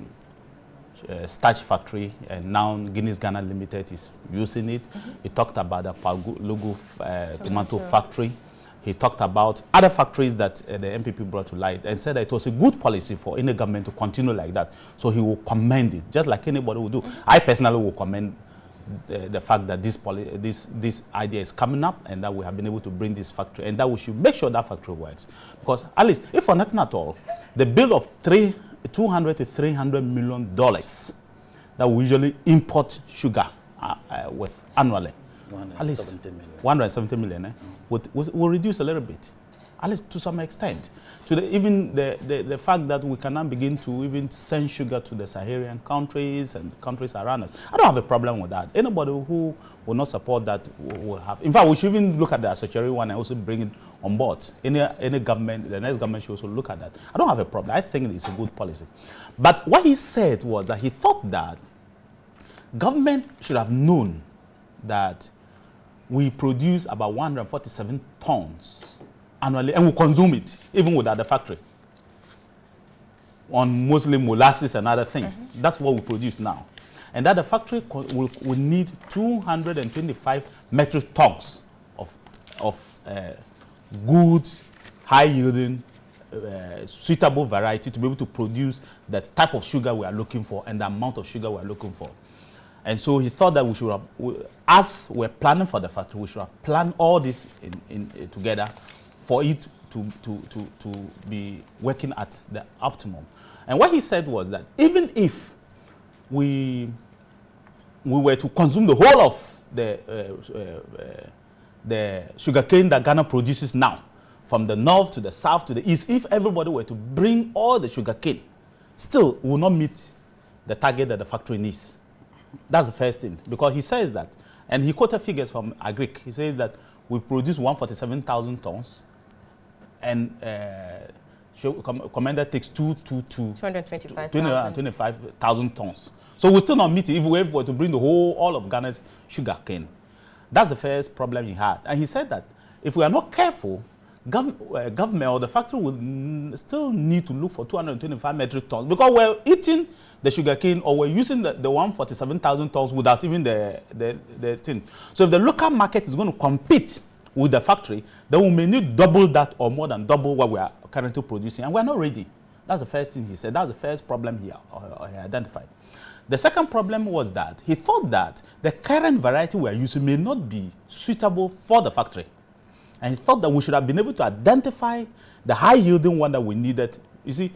starch factory, and now Guinness Ghana Limited is using it. He talked about the Palugu tomato factory. He talked about other factories that the MPP brought to light, and said that it was a good policy for any government to continue like that. So he will commend it, just like anybody will do. I personally will commend the fact that this idea is coming up, and that we have been able to bring this factory, and that we should make sure that factory works. Because at least, if for nothing at all, the bill of $200 to $300 million that we usually import sugar with annually, at least 170 million, will reduce a little bit, at least to some extent. Even the fact that we can now begin to even send sugar to the Saharan countries and countries around us. I don't have a problem with that. Anybody who will not support that will have. In fact, we should even look at the Asocieri one and also bring it on board. Any government, the next government should also look at that. I don't have a problem. I think it's a good policy. But what he said was that he thought that government should have known that we produce about 147 tons annually, and we consume it, even without the factory, on mostly molasses and other things. That's what we produce now. And that the factory will need 225 metric tons of good, high-yielding, suitable variety to be able to produce the type of sugar we are looking for and the amount of sugar we are looking for. And so he thought that we should have, as we're planning for the factory, we should have planned all this together for it to be working at the optimum. And what he said was that even if we were to consume the whole of the sugarcane that Ghana produces now, from the north to the south to the east, if everybody were to bring all the sugarcane, still will not meet the target that the factory needs. That's the first thing, because he says that, and he quoted figures from Agric. He says that we produce 147,000 tons, and Commander takes 225,000 tons. So we still not meet it if we were to bring the all of Ghana's sugarcane. That's the first problem he had, and he said that if we are not careful, government or the factory will still need to look for 225 metric tons, because we're eating the sugarcane, or we're using the 147,000 tons without even the thing. So if the local market is going to compete with the factory, then we may need double that or more than double what we are currently producing, and we're not ready. That's the first thing he said. That's the first problem he identified. The second problem was that he thought that the current variety we are using may not be suitable for the factory. And he thought that we should have been able to identify the high-yielding one that we needed. You see,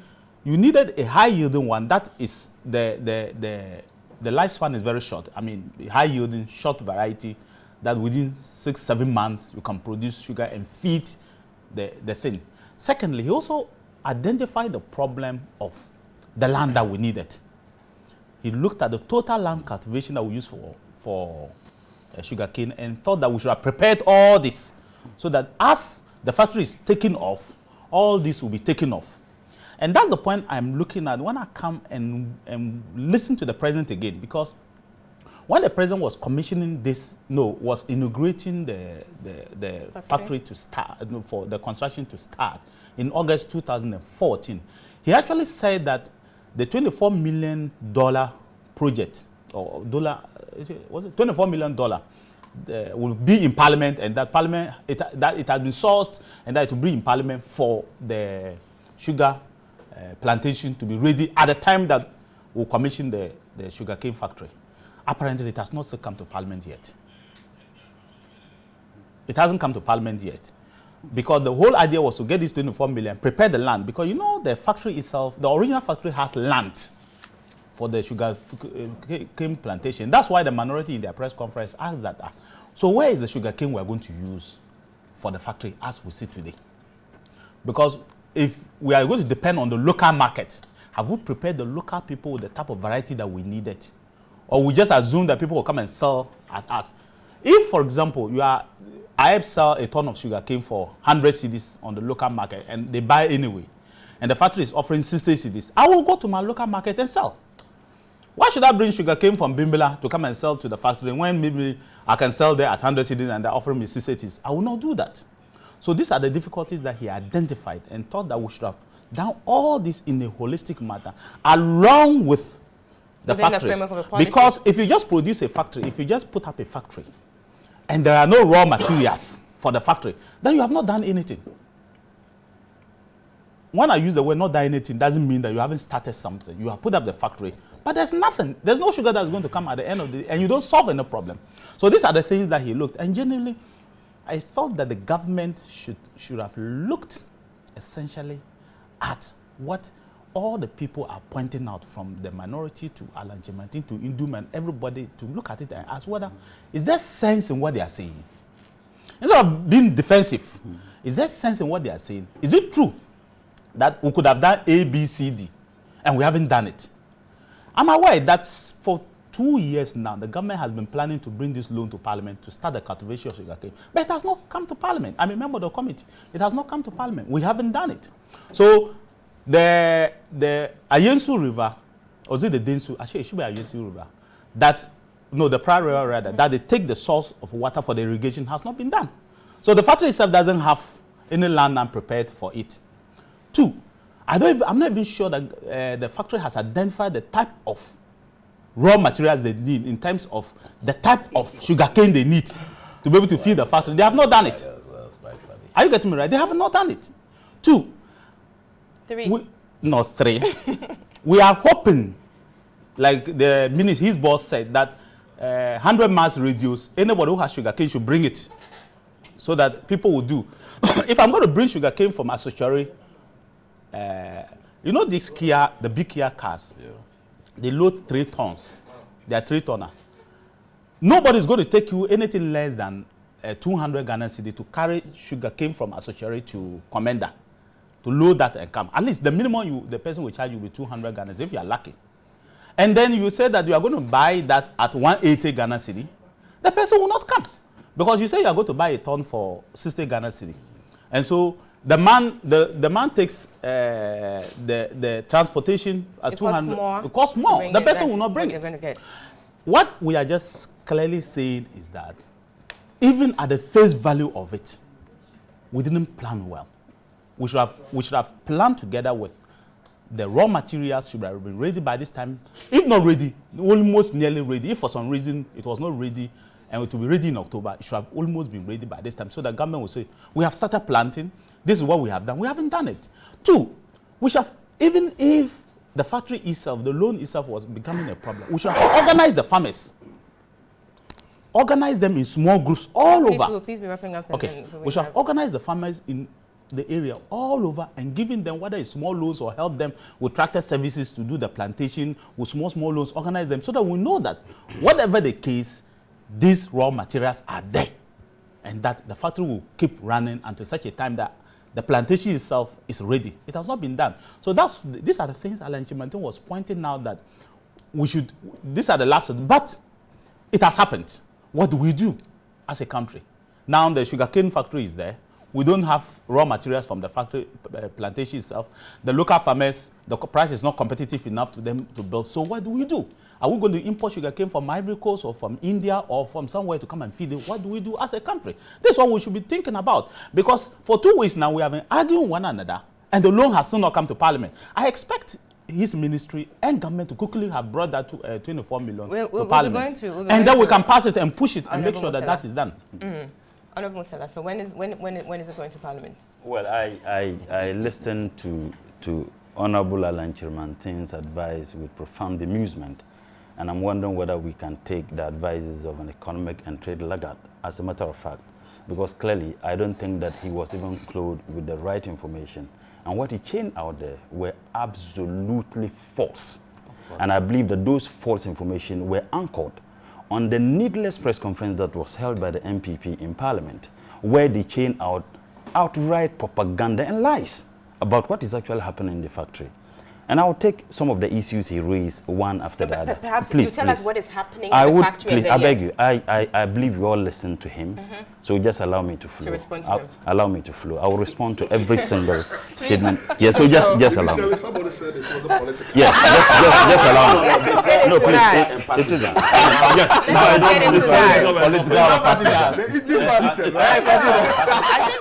you needed a high-yielding one that is the lifespan is very short. I mean, high-yielding, short variety that within 6-7 months you can produce sugar and feed the thing. Secondly, he also identified the problem of the land that we needed. He looked at the total land cultivation that we use for sugarcane and thought that we should have prepared all this, so that as the factory is taking off, all this will be taken off. And that's the point I'm looking at when I come and listen to the president again, because when the president was commissioning this, was inaugurating the factory to start, for the construction to start in August 2014, he actually said that the $24 million project, or was it $24 million, will be in Parliament, and that Parliament, it has been sourced, and that it will be in Parliament for the sugar plantation to be ready at the time that we'll commission the sugarcane factory. Apparently, it has not still come to Parliament yet. It hasn't come to Parliament yet, because the whole idea was to get this 24 million, prepare the land, because you know the factory itself, the original factory has land for the sugarcane plantation. That's why the minority in their press conference asked that. So where is the sugarcane we are going to use for the factory as we see today? Because if we are going to depend on the local market, have we prepared the local people with the type of variety that we needed? Or we just assume that people will come and sell at us? If, for example, I sell a ton of sugarcane for 100 cedis on the local market, and they buy anyway, and the factory is offering 60 cedis, I will go to my local market and sell. Why should I bring sugarcane from Bimbala to come and sell to the factory when maybe I can sell there at 100 cedis and they're offering me 60 cedis? I will not do that. So these are the difficulties that he identified and thought that we should have done all this in a holistic manner, along with the factory. Because if you just produce a factory, if you just put up a factory, and there are no raw materials for the factory, then you have not done anything. When I use the word not done anything, doesn't mean that you haven't started something. You have put up the factory, but there's nothing. There's no sugar that's going to come at the end of the day, and you don't solve any problem. So these are the things that he looked. And generally, I thought that the government should have looked essentially at what all the people are pointing out, from the minority to Alan Jemantin to Indum and everybody, to look at it and ask whether, is there sense in what they are saying? Instead of being defensive, is there sense in what they are saying? Is it true that we could have done A, B, C, D, and we haven't done it? I'm aware that for 2 years now, the government has been planning to bring this loan to Parliament to start the cultivation of sugarcane, but it has not come to Parliament. I'm a member of the committee. It has not come to Parliament. We haven't done it. So the Ayensu River, or is it the Densu? Actually, it should be Ayensu River. The prior river rather, that they take the source of water for the irrigation has not been done. So the factory itself doesn't have any land prepared for it. 2, I'm not even sure that the factory has identified the type of raw materials they need in terms of the type of sugarcane they need to be able to feed the factory. They have not done it. Are you getting me right? They have not done it. 2, 3. Not 3. We are hoping, like his boss said, that 100 miles radius, anybody who has sugarcane should bring it so that people will do. If I'm going to bring sugarcane from Asochori, you know this Kia, the big Kia cars, they load 3 tons. They are 3 tonner. Nobody's going to take you anything less than 200 Ghana cedi to carry sugarcane from Asochori to Commander, to load that and come. At least the minimum the person will charge you with 200 Ghana if you are lucky. And then you say that you are going to buy that at 180 Ghana cedi, the person will not come. Because you say you are going to buy a ton for 60 Ghana cedi. And so the man takes the transportation at 200. It costs more. The person will not bring it. What we are just clearly saying is that even at the face value of it, we didn't plan well. We should have planned together with the raw materials should have been ready by this time. If not ready, almost nearly ready. If for some reason it was not ready and it will be ready in October, it should have almost been ready by this time. So the government will say, we have started planting. This is what we have done. We haven't done it. 2, we should have, even if the factory itself, the loan itself was becoming a problem, we should have organized the farmers. Organize them in small groups all over. Please be wrapping up. Okay, we should have organized the farmers in the area all over and giving them whether it's small loans or help them with tractor services to do the plantation with small loans, organize them so that we know that whatever the case, these raw materials are there and that the factory will keep running until such a time that the plantation itself is ready. It has not been done. So these are the things Alan Chimantin was pointing out that we should, these are the lapses, but it has happened. What do we do as a country? Now the sugarcane factory is there. We don't have raw materials from the factory plantation itself. The local farmers, the price is not competitive enough to them to build. So what do we do? Are we going to import sugarcane from Ivory Coast or from India or from somewhere to come and feed it? What do we do as a country? This is what we should be thinking about. Because for 2 weeks now, we have been arguing one another, and the loan has still not come to Parliament. I expect his ministry and government to quickly have brought that to 24 million to Parliament. And then we can pass it and push it and make sure that that is done. Honorable Mutala, so when is it going to Parliament? Well, I listened to Honorable Alan Chimantin's advice with profound amusement, and I'm wondering whether we can take the advices of an economic and trade laggard as a matter of fact, because clearly I don't think that he was even clothed with the right information, and what he chained out there were absolutely false. And I believe that those false information were anchored on the needless press conference that was held by the MPP in Parliament, where they chain out outright propaganda and lies about what is actually happening in the factory. And I'll take some of the issues he raised one after the other. Perhaps please, you tell us what is happening in the factory. Please, I beg you. I believe you all listen to him. So just allow me to flow. To respond to him. Allow me to flow. I will respond to every single statement. Yes, so just allow me. Somebody said it was a political. Yes, just allow me. No, please. It isn't. Yes.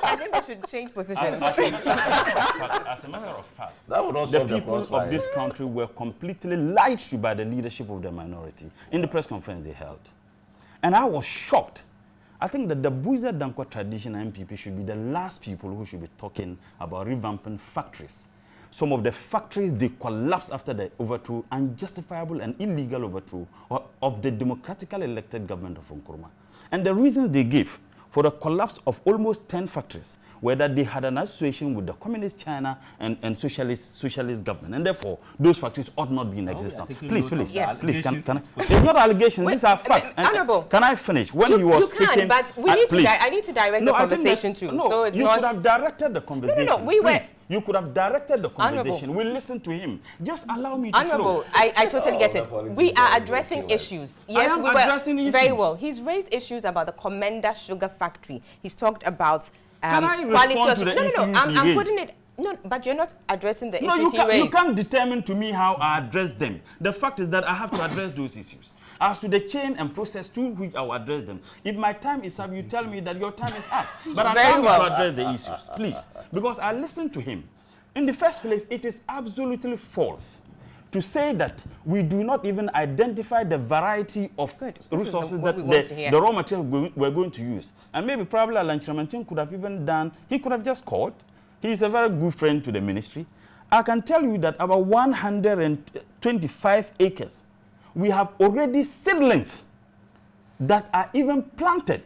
I think they should change positions. As a matter of fact, the people of this country were completely lied to by the leadership of the minority in the press conference they held. And I was shocked. I think that the Buiza Dankwa tradition MPP should be the last people who should be talking about revamping factories. Some of the factories, they collapsed after the overthrow, unjustifiable and illegal overthrow of the democratically elected government of Nkrumah. And the reasons they gave for the collapse of almost 10 factories were that they had an association with the communist China and socialist government, and therefore those factories ought not be in existence. Please, yes. Please, can I? They're not allegations; these are facts. Honorable, can I finish? When you were speaking, but we need to. I need to direct the conversation too. No, so it's you not... should have directed the conversation. No, we were. You could have directed the conversation. Honorable. We listened to him. Just allow me to flow. I totally get it. We are addressing issues. Yes, I am addressing issues. Very well. He's raised issues about the Commander Sugar Factory. He's talked about can I respond to the issues I'm putting it. No, but you're not addressing the issues he raised. You can't determine to me how I address them. The fact is that I have to address those issues. As to the chain and process to which I will address them. If my time is up, you tell me that your time is up. But allow me to address the issues, please. Because I listened to him. In the first place, it is absolutely false to say that we do not even identify the variety of resources that the raw material we're going to use. And maybe probably Alan Chimantin could have even done, he could have just called. He is a very good friend to the ministry. I can tell you that about 125 acres, we have already seedlings that are even planted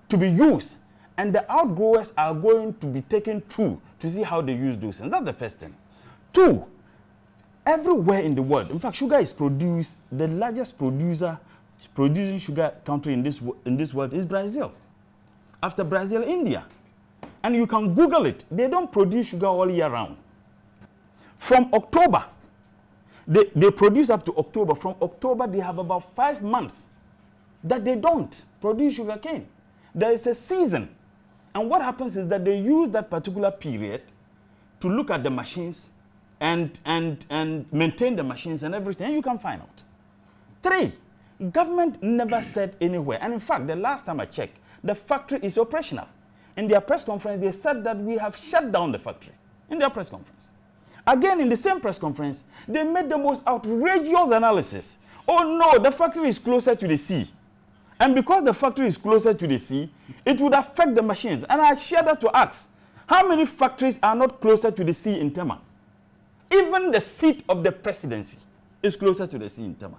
to be used, and the outgrowers are going to be taken through to see how they use those. And that's the first thing. Two, everywhere in the world, in fact, sugar is produced, the largest producing sugar country in this world is Brazil. After Brazil, India. And you can Google it. They don't produce sugar all year round. From October, they produce up to October. From October, they have about 5 months that they don't produce sugar cane. There is a season. And what happens is that they use that particular period to look at the machines and maintain the machines and everything. You can find out. 3, government never said anywhere. And in fact, the last time I checked, the factory is operational. In their press conference, they said that we have shut down the factory. In their press conference. Again, in the same press conference, they made the most outrageous analysis. Oh no, the factory is closer to the sea. And because the factory is closer to the sea, it would affect the machines. And I shared that to ask, how many factories are not closer to the sea in Tema? Even the seat of the presidency is closer to the sea in Tema.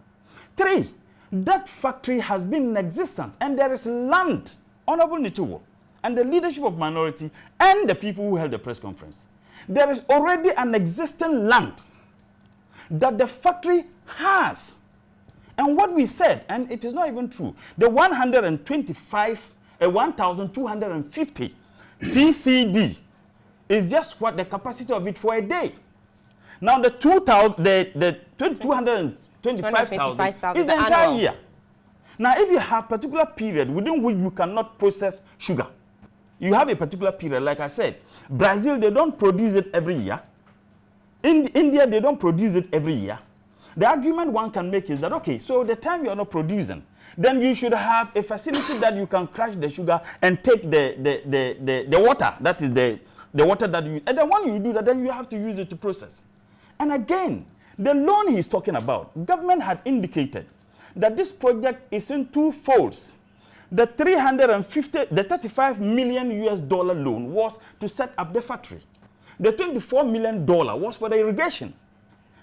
3, that factory has been in existence, and there is land, Honorable Nituwo, and the leadership of minority, and the people who held the press conference. There is already an existing land that the factory has. And what we said, and it is not even true, the 1,250 TCD is just what the capacity of it for a day. Now the 225,000 is the entire year. Now if you have a particular period within which you cannot process sugar, you have a particular period, like I said, Brazil, they don't produce it every year. In India, they don't produce it every year. The argument one can make is that, okay, so the time you are not producing, then you should have a facility that you can crush the sugar and take the water, that is the water that you, and then when you do that, then you have to use it to process. And again, the loan he's talking about, government had indicated that this project is in 2 folds. The 35 million US dollar loan was to set up the factory. The $24 million was for the irrigation.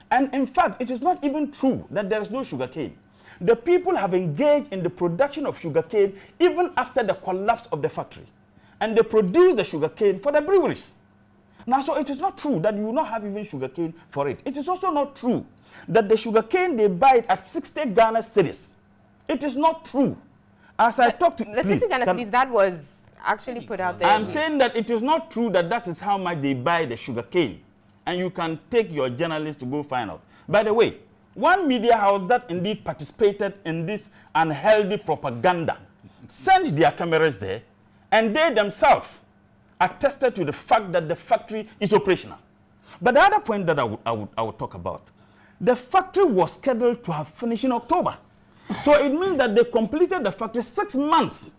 And in fact, it is not even true that there is no sugar cane. The people have engaged in the production of sugar cane even after the collapse of the factory. And they produce the sugar cane for the breweries. Now, so it is not true that you will not have even sugar cane for it. It is also not true that the sugar cane, they buy it at 60 Ghana cedis. It is not true. As I talked to the 60 Ghana cedis, that was actually put out there. I'm saying that it is not true that that is how much they buy the sugar cane. And you can take your journalists to go find out. By the way, one media house that indeed participated in this unhealthy propaganda sent their cameras there, and they themselves attested to the fact that the factory is operational. But the other point that I would talk about, the factory was scheduled to have finished in October. So it means that they completed the factory 6 months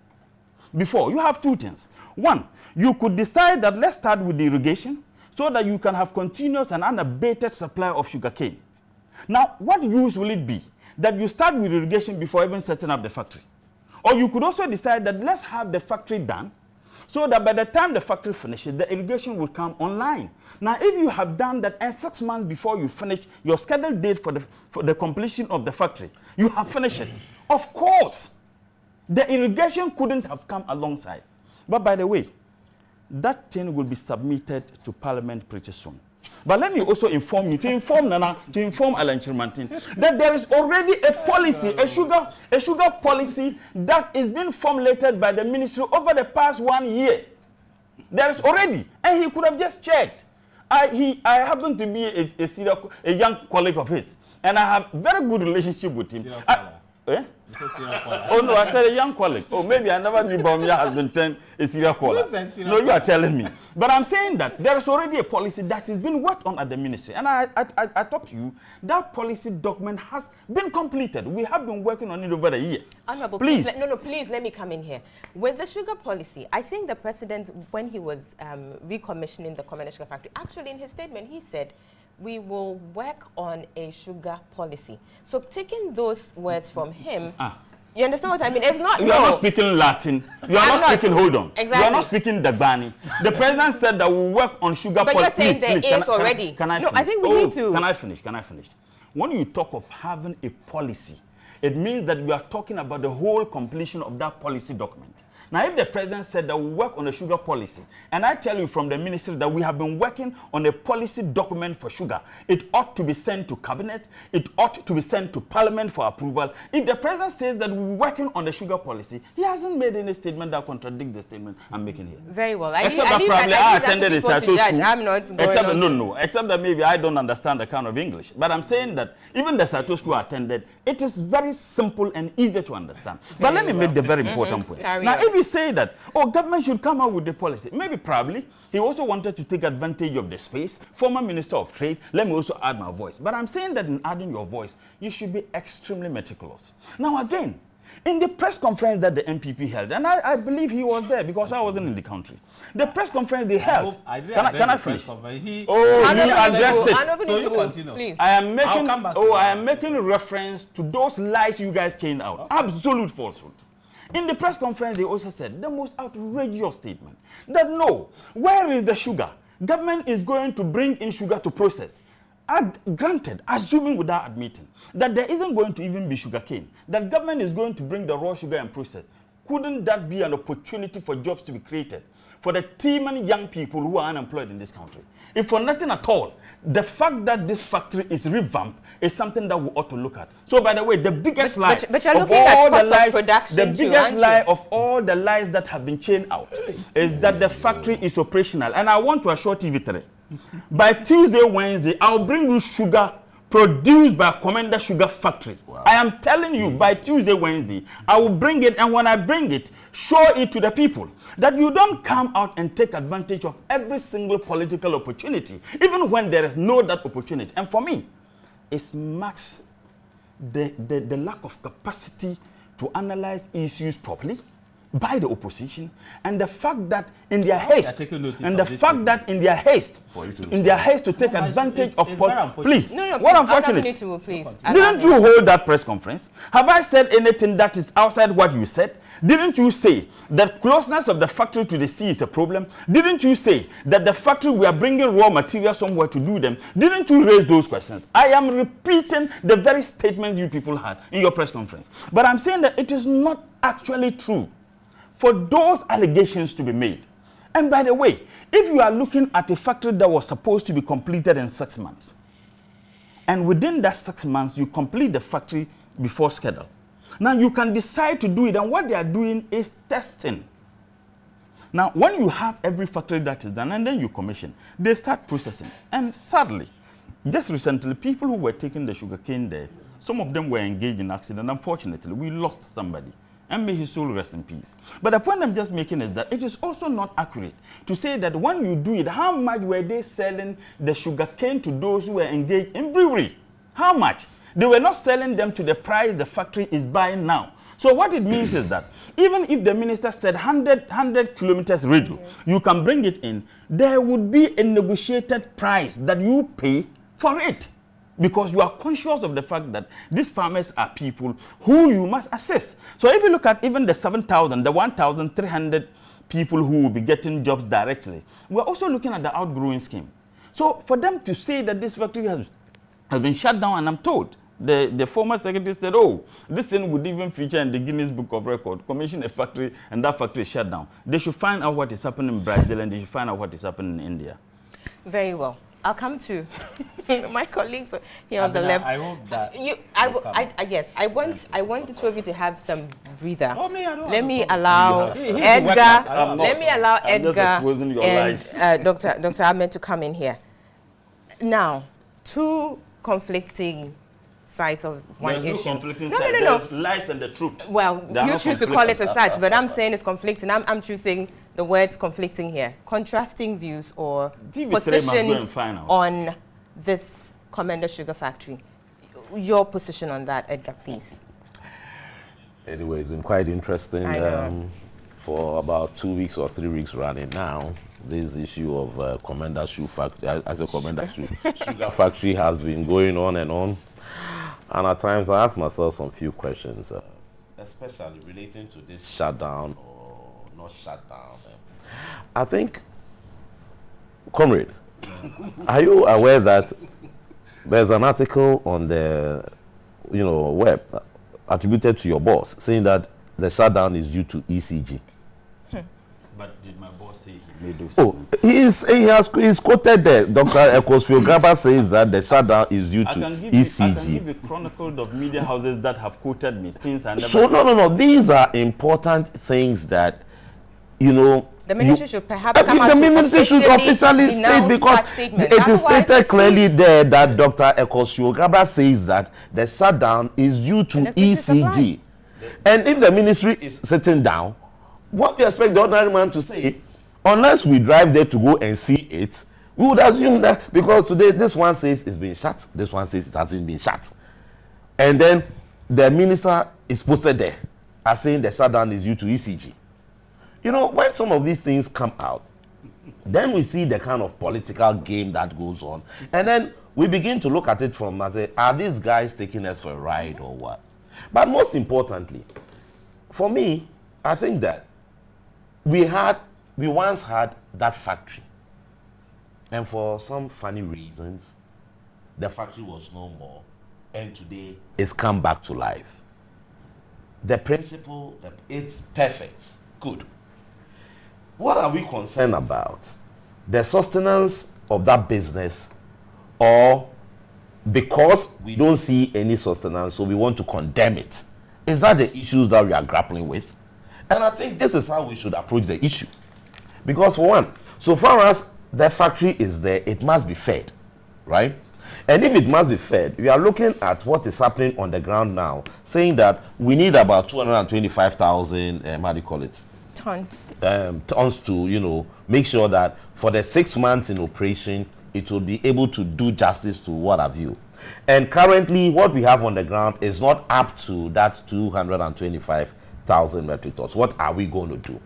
before. You have 2 things. One, you could decide that let's start with the irrigation so that you can have continuous and unabated supply of sugar cane. Now, what use will it be that you start with irrigation before even setting up the factory? Or you could also decide that let's have the factory done so that by the time the factory finishes, the irrigation will come online. Now, if you have done that and 6 months before you finish your scheduled date for the completion of the factory, you have finished it. Of course, the irrigation couldn't have come alongside. But by the way, that thing will be submitted to Parliament pretty soon. But let me also inform you, to inform Nana, to inform Alan Chirmantin, that there is already a policy, a sugar policy that is being formulated by the ministry over the past 1 year. There is already, and he could have just checked. I happen to be a young colleague of his, and I have very good relationship with him. Oh no, I said a young colleague. Oh, maybe I never knew Bawumia has been turned a serial caller. No, you are telling me. But I'm saying that there is already a policy that has been worked on at the ministry. And I talked to you, that policy document has been completed. We have been working on it over the year. Honorable, please let me come in here. With the sugar policy, I think the president, when he was recommissioning the Communist Sugar Factory, actually in his statement, he said, we will work on a sugar policy. So taking those words from him, you understand what I mean? It's not. You are not speaking Latin. You are not speaking. Hold on. Exactly. You are not speaking Dagbani. The president said that we'll work on sugar policy. But you're saying there is already. Can I no, finish? I think we need to. Can I finish? When you talk of having a policy, it means that we are talking about the whole completion of that policy document. Now, if the president said that we work on a sugar policy, and I tell you from the ministry that we have been working on a policy document for sugar, it ought to be sent to cabinet, it ought to be sent to parliament for approval. If the president says that we're working on the sugar policy, he hasn't made any statement that contradicts the statement I'm making here. Very well. Except that probably I attended a Sato school. I'm not going except, on no, except that maybe I don't understand the kind of English. But I'm saying that even the Sato school I attended, it is very simple and easy to understand. But let me make the very important point. Now, if you say that, oh, government should come out with the policy, maybe probably he also wanted to take advantage of the space. Former Minister of Trade, let me also add my voice. But I'm saying that in adding your voice, you should be extremely meticulous. Now, again, in the press conference that the MPP held, and I believe he was there because I wasn't in the country. The press conference they held. Can I finish? He addressed it. So you continue. Please. I am making reference to those lies you guys came out. Okay. Absolute falsehood. In the press conference, they also said the most outrageous statement that no, where is the sugar? Government is going to bring in sugar to process. Granted, assuming without admitting that there isn't going to even be sugar cane, that government is going to bring the raw sugar and process. Couldn't that be an opportunity for jobs to be created for the teeming young people who are unemployed in this country? If for nothing at all, the fact that this factory is revamped is something that we ought to look at. So, by the way, the biggest lie but you're looking at cost of production the biggest lie of all the lies that have been chained out is that the factory is operational. And I want to assure TV3, by Tuesday, Wednesday, I'll bring you sugar produced by Commander Sugar Factory. Wow. I am telling you, by Tuesday, Wednesday, I will bring it, and when I bring it, show it to the people that you don't come out and take advantage of every single political opportunity, even when there is no that opportunity. And for me, it marks the lack of capacity to analyze issues properly by the opposition, and the fact that in their haste, to take advantage of please, what unfortunate, didn't you hold that press conference? Have I said anything that is outside what you said? Didn't you say that closeness of the factory to the sea is a problem? Didn't you say that the factory, we are bringing raw material somewhere to do them? Didn't you raise those questions? I am repeating the very statement you people had in your press conference. But I'm saying that it is not actually true for those allegations to be made. And by the way, if you are looking at a factory that was supposed to be completed in 6 months, and within that 6 months, you complete the factory before schedule, now you can decide to do it, and what they are doing is testing. Now, when you have every factory that is done and then you commission, they start processing. And sadly, just recently, people who were taking the sugarcane there, some of them were engaged in accident. Unfortunately, we lost somebody. And may his soul rest in peace. But the point I'm just making is that it is also not accurate to say that when you do it, how much were they selling the sugarcane to those who were engaged in brewery? How much? They were not selling them to the price the factory is buying now. So what it means is that even if the minister said 100 kilometers radius, you can bring it in, there would be a negotiated price that you pay for it. Because you are conscious of the fact that these farmers are people who you must assist. So if you look at even the 7,000, the 1,300 people who will be getting jobs directly, we're also looking at the outgrowing scheme. So for them to say that this factory has been shut down, and I'm told, the former secretary said, oh, this thing would even feature in the Guinness Book of Record, commission a factory, and that factory is shut down. They should find out what is happening in Brazil, and they should find out what is happening in India. Very well. I'll come to my colleagues here on the left. I hope that yes, I want the two of you to have some breather. Oh, me, I don't let me allow Edgar. Let me allow Edgar and Dr. Ahmed to come in here. Now, two conflicting sides of one issue. There's no conflicting sides. There's lies and the truth. Well, you choose to call it as such, but I'm saying it's conflicting. I'm choosing the words conflicting here. Contrasting views or positions on this Commander Sugar Factory. Your position on that, Edgar, please. Anyway, it's been quite interesting for about 2 weeks or 3 weeks running now. This issue of Commander Sugar Factory has been going on and on. And at times I ask myself some few questions, especially relating to this shutdown or not shutdown. I think, comrade, are you aware that there's an article on the web attributed to your boss, saying that the shutdown is due to ECG. But did my boss say he made those Oh, he's quoted there. Dr. Ekosfiograba says that the shutdown is due to ECG. I can give a chronicle of media houses that have quoted me. Things I never So, said. no. These are important things that, you know, The ministry should perhaps come out the to ministry should officially state, because it is stated clearly there that Dr. Ekosfiograba says that the shutdown is due to ECG. And if the ministry is sitting down, what do you expect the ordinary man to say? Unless we drive there to go and see it, we would assume that, because today this one says it's been shut, this one says it hasn't been shut. And then the minister is posted there as saying the shutdown is due to ECG. You know, when some of these things come out, then we see the kind of political game that goes on. And then we begin to look at it from, I say, are these guys taking us for a ride or what? But most importantly, for me, I think that we once had that factory. And for some funny reasons, the factory was no more. And today, it's come back to life. The principle, it's perfect. Good. What are we concerned about? The sustenance of that business, or because we don't see any sustenance, so we want to condemn it? Is that the issues that we are grappling with? And I think this is how we should approach the issue. Because for one, so far as the factory is there, it must be fed, right? And if it must be fed, we are looking at what is happening on the ground now, saying that we need about 225,000, how do you call it? Tons. Tons to, you know, make sure that for the 6 months in operation, it will be able to do justice to what have you. And currently, what we have on the ground is not up to that 225,000 metric tons. What are we going to do?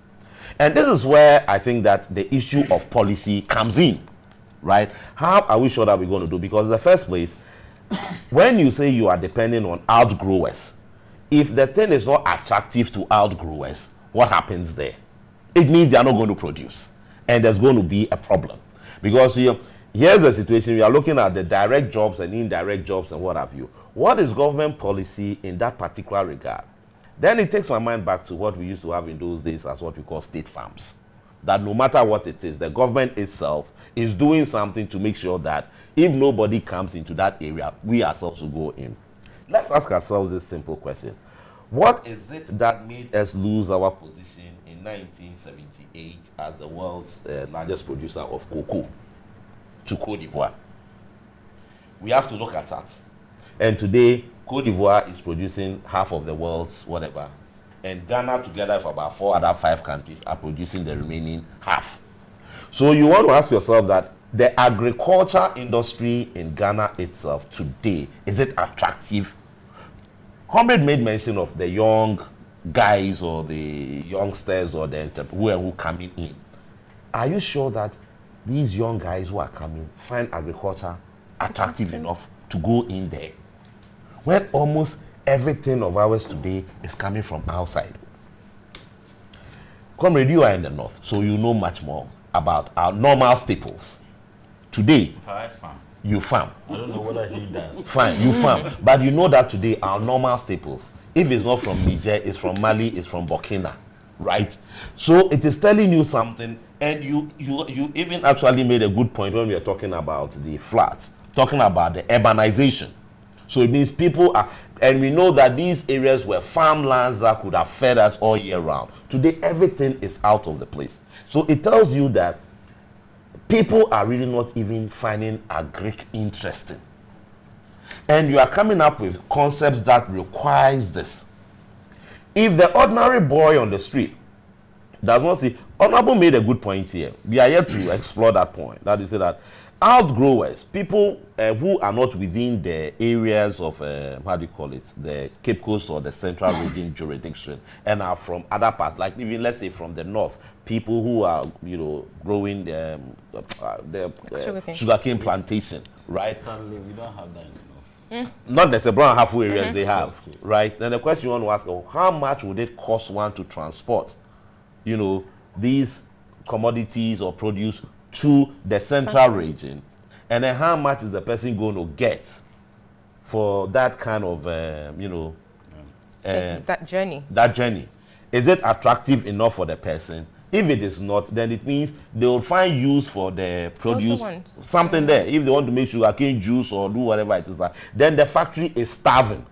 And this is where I think that the issue of policy comes in, right? How are we sure that we're going to do? Because in the first place, when you say you are depending on outgrowers, if the thing is not attractive to outgrowers, what happens there? It means they are not going to produce. And there's going to be a problem. Because here's the situation. We are looking at the direct jobs and indirect jobs and what have you. What is government policy in that particular regard? Then it takes my mind back to what we used to have in those days as what we call state farms. That no matter what it is, the government itself is doing something to make sure that if nobody comes into that area, we ourselves will go in. Let's ask ourselves this simple question. What is it that made us lose our position in 1978 as the world's largest producer of cocoa to Cote d'Ivoire? We have to look at that. And today, Cote d'Ivoire is producing half of the world's whatever. And Ghana, together with about 4 other 5 countries, are producing the remaining half. So you want to ask yourself that the agriculture industry in Ghana itself today, is it attractive? Comrade made mention of the young guys or the youngsters or the entrepreneurs who are coming in. Are you sure that these young guys who are coming find agriculture attractive enough to go in there? When almost everything of ours today is coming from outside. Comrade, you are in the north, so you know much more about our normal staples. Today, you farm. I don't know whether he does. Fine, you farm. But you know that today our normal staples, if it's not from Niger, it's from Mali, it's from Burkina, right? So it is telling you something, and you even actually made a good point when we were talking about the floods, talking about the urbanization. So it means people are, and we know that these areas were farmlands that could have fed us all year round. Today, everything is out of the place. So it tells you that people are really not even finding agric interesting. And you are coming up with concepts that requires this. If the ordinary boy on the street does not see, Honorable made a good point here. We are here to explore that point. That is, say that outgrowers, people who are not within the areas of, how do you call it, the Cape Coast or the Central Region jurisdiction, and are from other parts, like even, let's say, from the north, people who are, you know, growing the sugarcane plantation, right? Sadly, we don't have that enough. Not necessarily brown and halfway areas they have, right? Then the question you want to ask, how much would it cost one to transport, you know, these commodities or produce to the central region, and then how much is the person going to get for that kind of, you know, that journey. That journey. Is it attractive enough for the person? If it is not, then it means they will find use for the produce, something there. If they want to make sugarcane juice or do whatever it is, then the factory is starving.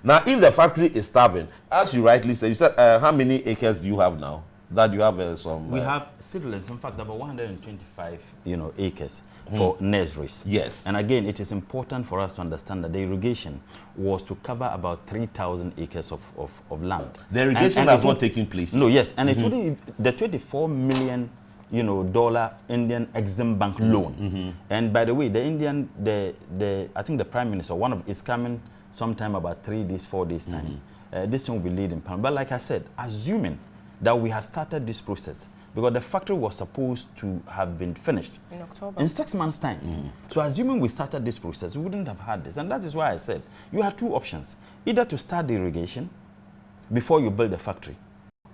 Now, if the factory is starving, as you rightly said, you said, how many acres do you have now? That you have some... we have seedlings, in fact, about 125, acres for nurseries. Yes. And again, it is important for us to understand that the irrigation was to cover about 3,000 acres of land. The irrigation has not taken place. No, yes. And it's only the $24 million, dollar Indian Exim Bank loan. And by the way, the Indian, I think the Prime Minister, is coming sometime about 3 days, 4 days time. This thing will be leading. But like I said, assuming that we had started this process, because the factory was supposed to have been finished in October. In 6 months' time. So assuming we started this process, we wouldn't have had this. And that is why I said you had two options. Either to start the irrigation before you build the factory,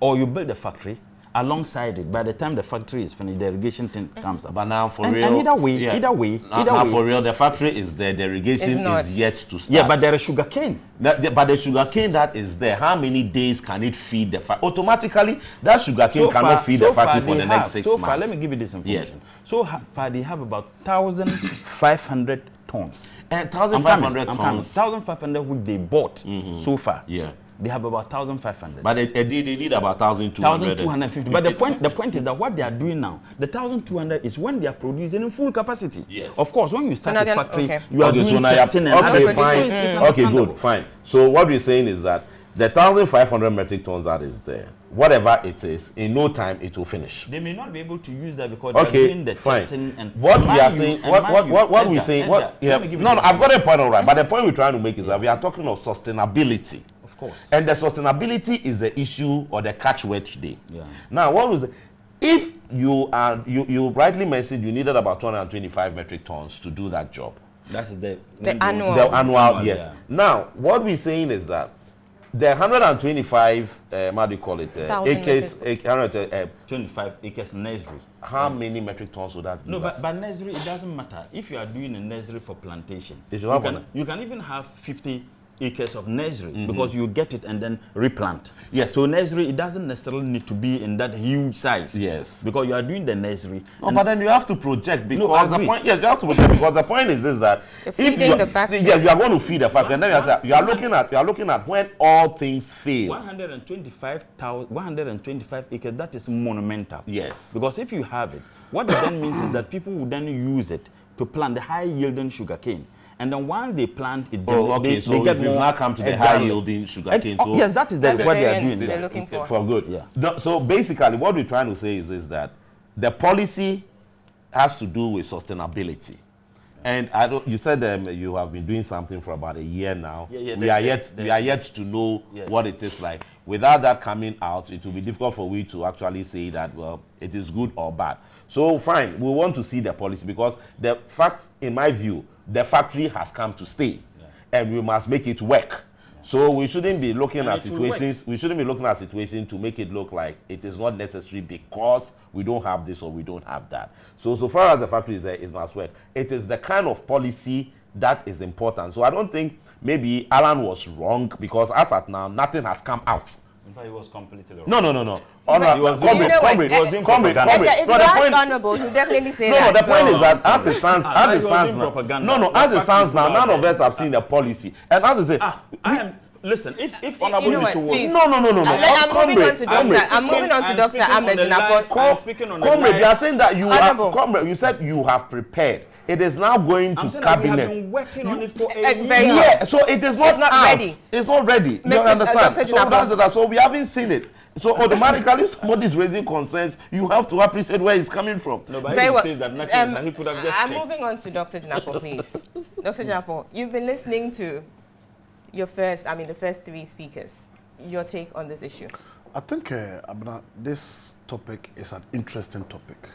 or you build the factory alongside it. By the time the factory is finished, the irrigation thing comes up. But now for real... And either way... Now for real, the factory is there, the irrigation is yet to start. Yeah, but there is sugarcane. But the sugarcane that is there, how many days can it feed the factory? Automatically, that sugarcane cannot feed the factory for the next 6 months. So far, let me give you this information. Yes. So far, they have about 1,500 tons. 1,500 tons. 1,500 which they bought so far. Yeah. They have about 1,500. But they need about 1,200. 1,250. But the point is that what they are doing now, the 1,200 is when they are producing in full capacity. Yes. Of course, when you start the factory, you are doing doing testing and okay, fine. Okay, good, fine. So what we're saying is that the 1,500 metric tons that is there, whatever it is, in no time it will finish. They may not be able to use that because they're doing the testing and what we are saying, what we're saying, no, I've got a point, all right. But the point we're trying to make is that we are talking of sustainability. Of course. And the sustainability is the issue or the catchword today. Yeah. Now, what was it? If you rightly mentioned you needed about 225 metric tons to do that job. That is the annual. The annual, yes. Yeah. Now, what we're saying is that the 125, how do you call it? Acres, 25 acres nursery. How many metric tons would that be? No, but nursery, it doesn't matter. If you are doing a nursery for plantation, you can even have 50 acres of nursery because you get it and then replant. Yes. So nursery, it doesn't necessarily need to be in that huge size. Yes. Because you are doing the nursery. Oh, but then you have to project because the point. Yes, you have to project because the point is this that if you are going to feed the factory, and then you are looking at when all things fail. 125 acres. That is monumental. Yes. Because if you have it, what it then means is that people will then use it to plant the high yielding sugarcane. And then once they plant it, they get more. Now come to the high yielding sugarcane. So yes, that is what they are doing. They're looking for. For good. Yeah. So basically, what we're trying to say is that the policy has to do with sustainability. And you said you have been doing something for about a year now. Yeah, we are yet to know what it is like. Without that coming out, it will be difficult for we to actually say that, well, it is good or bad. So fine, we want to see the policy because the fact, in my view, the factory has come to stay, and we must make it work. So we shouldn't be looking at situations. We shouldn't be looking at situations to make it look like it is not necessary because we don't have this or we don't have that. So far as the factory is there, it must work. It is the kind of policy that is important. So I don't think maybe Alan was wrong because as at now, nothing has come out. In fact, he was completely wrong. No. Comrade. If you ask honorable, he'll definitely say that. No, the point is that as it stands now, none of us have seen the policy. And as I say, listen, if honorable you know need to work. No. I'm moving on to Dr. Ahmed Napot. Comrade, you are saying that you said you have prepared. It is now going to cabinet. We have been working on it for a year. Yeah, so it is not ready. It's not ready. You understand? So we haven't seen it. So automatically, if somebody is raising concerns, you have to appreciate where it's coming from. No, but he says that nothing he could have just I'm moving on to Dr. Jinapo, please. Dr. Jinapo, you've been listening to the first 3 speakers. Your take on this issue? I think Abna, this topic is an interesting topic.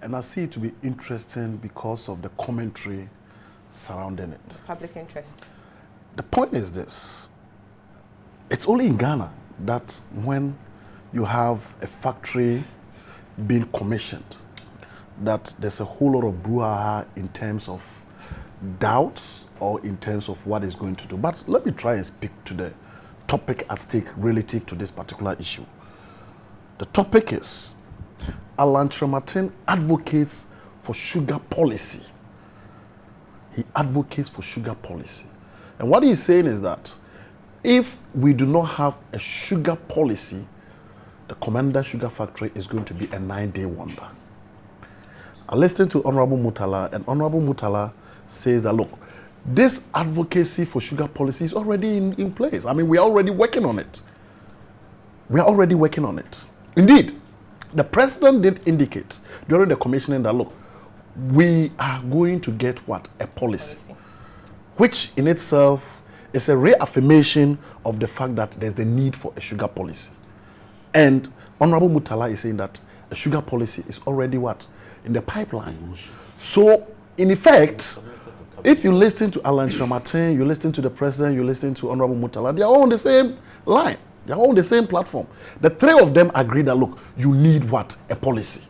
And I see it to be interesting because of the commentary surrounding it. Public interest. The point is this. It's only in Ghana that when you have a factory being commissioned, that there's a whole lot of brouhaha in terms of doubts or in terms of what it's going to do. But let me try and speak to the topic at stake relative to this particular issue. The topic is Alan Trematin advocates for sugar policy. He advocates for sugar policy. And what he's saying is that if we do not have a sugar policy, the Commander Sugar Factory is going to be a 9-day wonder. I listened to Honorable Mutala, and Honorable Mutala says that, look, this advocacy for sugar policy is already in place. I mean, we are already working on it. We are already working on it. Indeed, the president did indicate during the commissioning that, look, we are going to get what? A policy. Which in itself is a reaffirmation of the fact that there's the need for a sugar policy. And Honorable Mutala is saying that a sugar policy is already what? In the pipeline. So, in effect, if you listen to Alan Trematin, you listen to the president, you listen to Honorable Mutala, they are all on the same line. They are all on the same platform. The three of them agree that, look, you need what? A policy.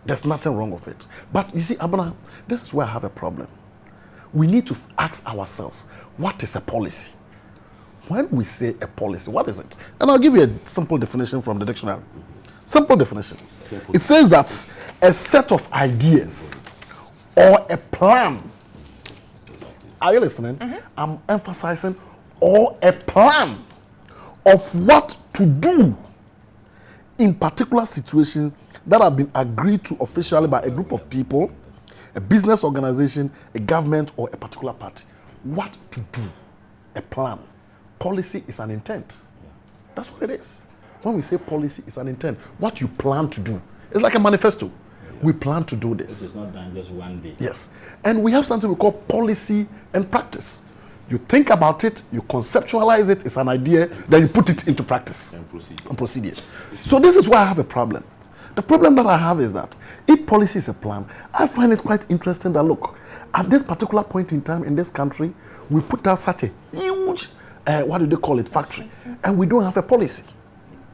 There's nothing wrong with it. But you see, Abana, this is where I have a problem. We need to ask ourselves, what is a policy? When we say a policy, what is it? And I'll give you a simple definition from the dictionary. Simple definition. It says that a set of ideas or a plan. Are you listening? I'm emphasizing or a plan of what to do in particular situations that have been agreed to officially by a group of people, a business organization, a government, or a particular party. What to do? A plan. Policy is an intent. That's what it is. When we say policy is an intent, what you plan to do. It's like a manifesto. We plan to do this. It's not done just one day. Yes. And we have something we call policy and practice. You think about it, you conceptualize it, it's an idea, then you put it into practice and procedure. So this is why I have a problem. The problem that I have is that if policy is a plan, I find it quite interesting that, look, at this particular point in time in this country, we put out such a huge, what do they call it, factory, and we don't have a policy.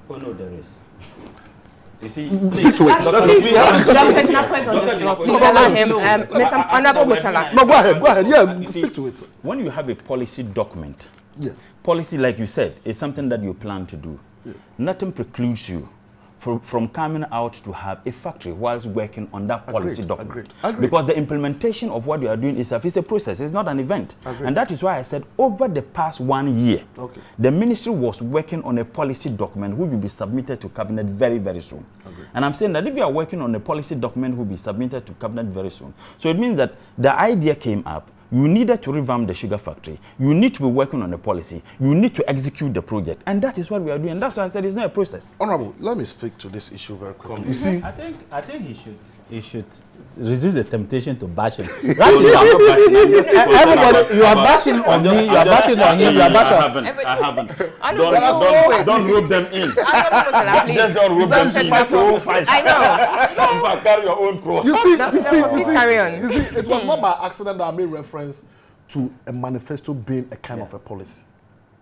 Oh, no, there is. You see, Speak to it. No, go ahead. Yeah, speak to it. When you have a policy document, Yeah. policy, like you said, is something that you plan to do. Yeah. Nothing precludes you from coming out to have a factory whilst working on that policy document. Agreed. Because the implementation of what you are doing is a process, it's not an event. Agreed. And that is why I said over the past 1 year, the ministry was working on a policy document which will be submitted to cabinet very, very soon. Agreed. And I'm saying that if you are working on a policy document which will be submitted to cabinet very soon, so it means that the idea came up. You needed to revamp the sugar factory. You need to be working on a policy. You need to execute the project. And that is what we are doing. And that's why I said it's not a process. Honorable, let me speak to this issue very quickly. You see, I think he should resist the temptation to bash him. Everybody, you are bashing on me, you are bashing on him, you are bashing on I haven't. Don't rope them in. Just don't rope them in. I know. In fact, carry your own cross. you see, Carry on. you see, it was not by accident that I made reference to a manifesto being a kind of a policy.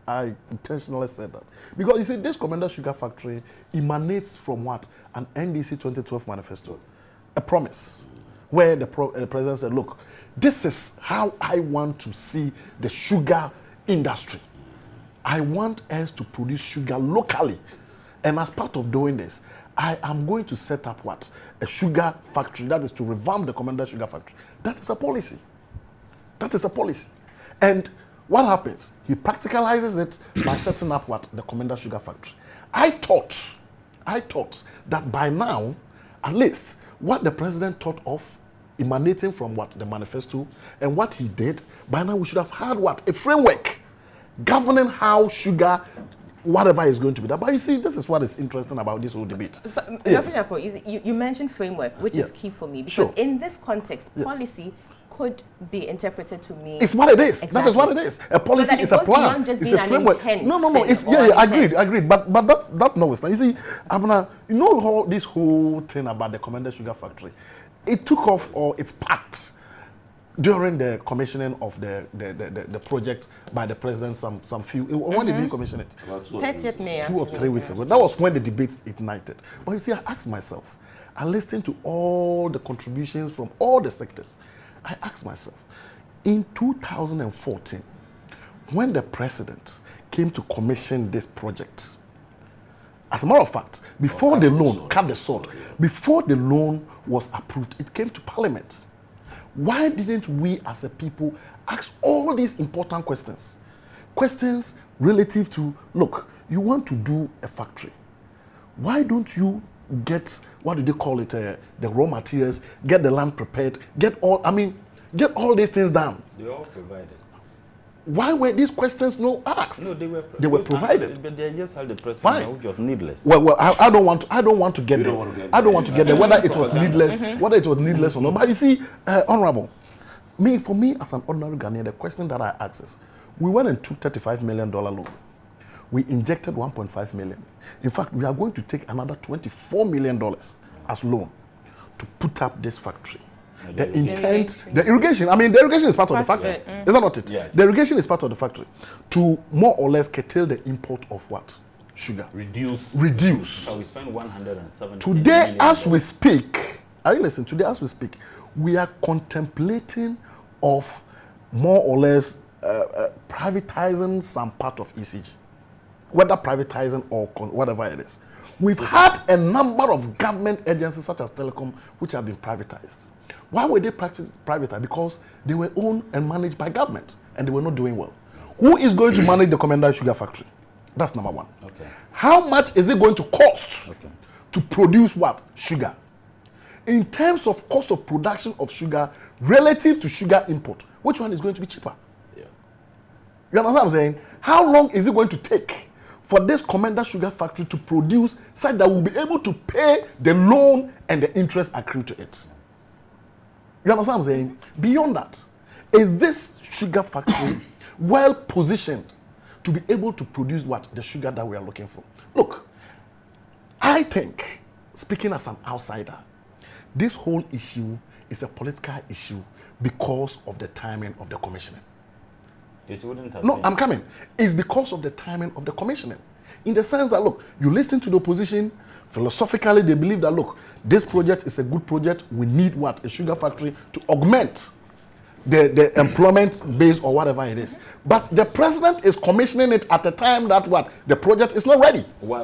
I intentionally said that. Because you see, this Commander Sugar Factory emanates from what? An NDC 2012 manifesto. A promise where the president said, look, this is how I want to see the sugar industry. I want us to produce sugar locally. And as part of doing this, I am going to set up what? A sugar factory. That is to revamp the Commander Sugar Factory. That is a policy. That is a policy. And what happens? He practicalizes it by setting up what? The Commander Sugar Factory. I thought that by now, at least, what the president thought of emanating from what? The manifesto, and what he did, by now we should have had what? A framework governing how sugar, whatever is going to be done. But you see, this is what is interesting about this whole debate. So, Yes. Dr. Japo, you mentioned framework, which is key for me, because Sure. in this context, policy could be interpreted to mean It's what it is. That is Exactly. what it is. A policy that it is a goes plan. beyond just It's being a an framework. intent No. It's or an intent. agreed. But that notwithstanding, you see, Abna, you know how this whole thing about the Commander Sugar Factory, it took off or it sparked during the commissioning of the project by the president. Some few. When did he commission it? 30th May. 2 or 3 weeks ago. That was when the debate ignited. But you see, I asked myself, I listened to all the contributions from all the sectors. I asked myself, in 2014, when the president came to commission this project, as a matter of fact, before the loan, cut the sword, before the loan was approved, it came to Parliament. Why didn't we as a people ask all these important questions? Questions relative to, look, you want to do a factory. Why don't you get, what do they call it, the raw materials, get the land prepared, get all these things done. They all provided. Why were these questions not asked? No, they were provided. Answered, but they just had the press Fine. conference, which was needless. Well, I don't want to get there. I don't want to get there, whether it was needless, or not. But you see, Honorable, for me as an ordinary Ghanaian, the question that I ask is, we went and took $35 million loan. We injected 1.5 million. In fact, we are going to take another $24 million as loan to put up this factory. The intent, the irrigation is part of the factory. Is that not it? Yeah. The irrigation is part of the factory. To more or less curtail the import of what? Sugar. Reduce. So we spent 170 Today, million as we speak, are you listening? Today, as we speak, we are contemplating of more or less privatizing some part of ECG. Whether privatizing or whatever it is. We've had a number of government agencies such as Telecom which have been privatized. Why were they privatized? Because they were owned and managed by government and they were not doing well. Who is going to manage the Commander Sugar Factory? That's number one. Okay. How much is it going to cost to produce what? Sugar. In terms of cost of production of sugar relative to sugar import, which one is going to be cheaper? Yeah. You understand what I'm saying? How long is it going to take for this Commander Sugar Factory to produce such that we'll be able to pay the loan and the interest accrued to it? You understand what I'm saying? Beyond that, is this sugar factory well positioned to be able to produce what? The sugar that we are looking for. Look, I think, speaking as an outsider, this whole issue is a political issue because of the timing of the commissioning. It wouldn't have No, been. I'm coming. It's because of the timing of the commissioning. In the sense that, look, you listen to the opposition, philosophically they believe that, look, this project is a good project. We need what? A sugar factory to augment the employment base or whatever it is. But the president is commissioning it at a time that what? The project is not ready. Why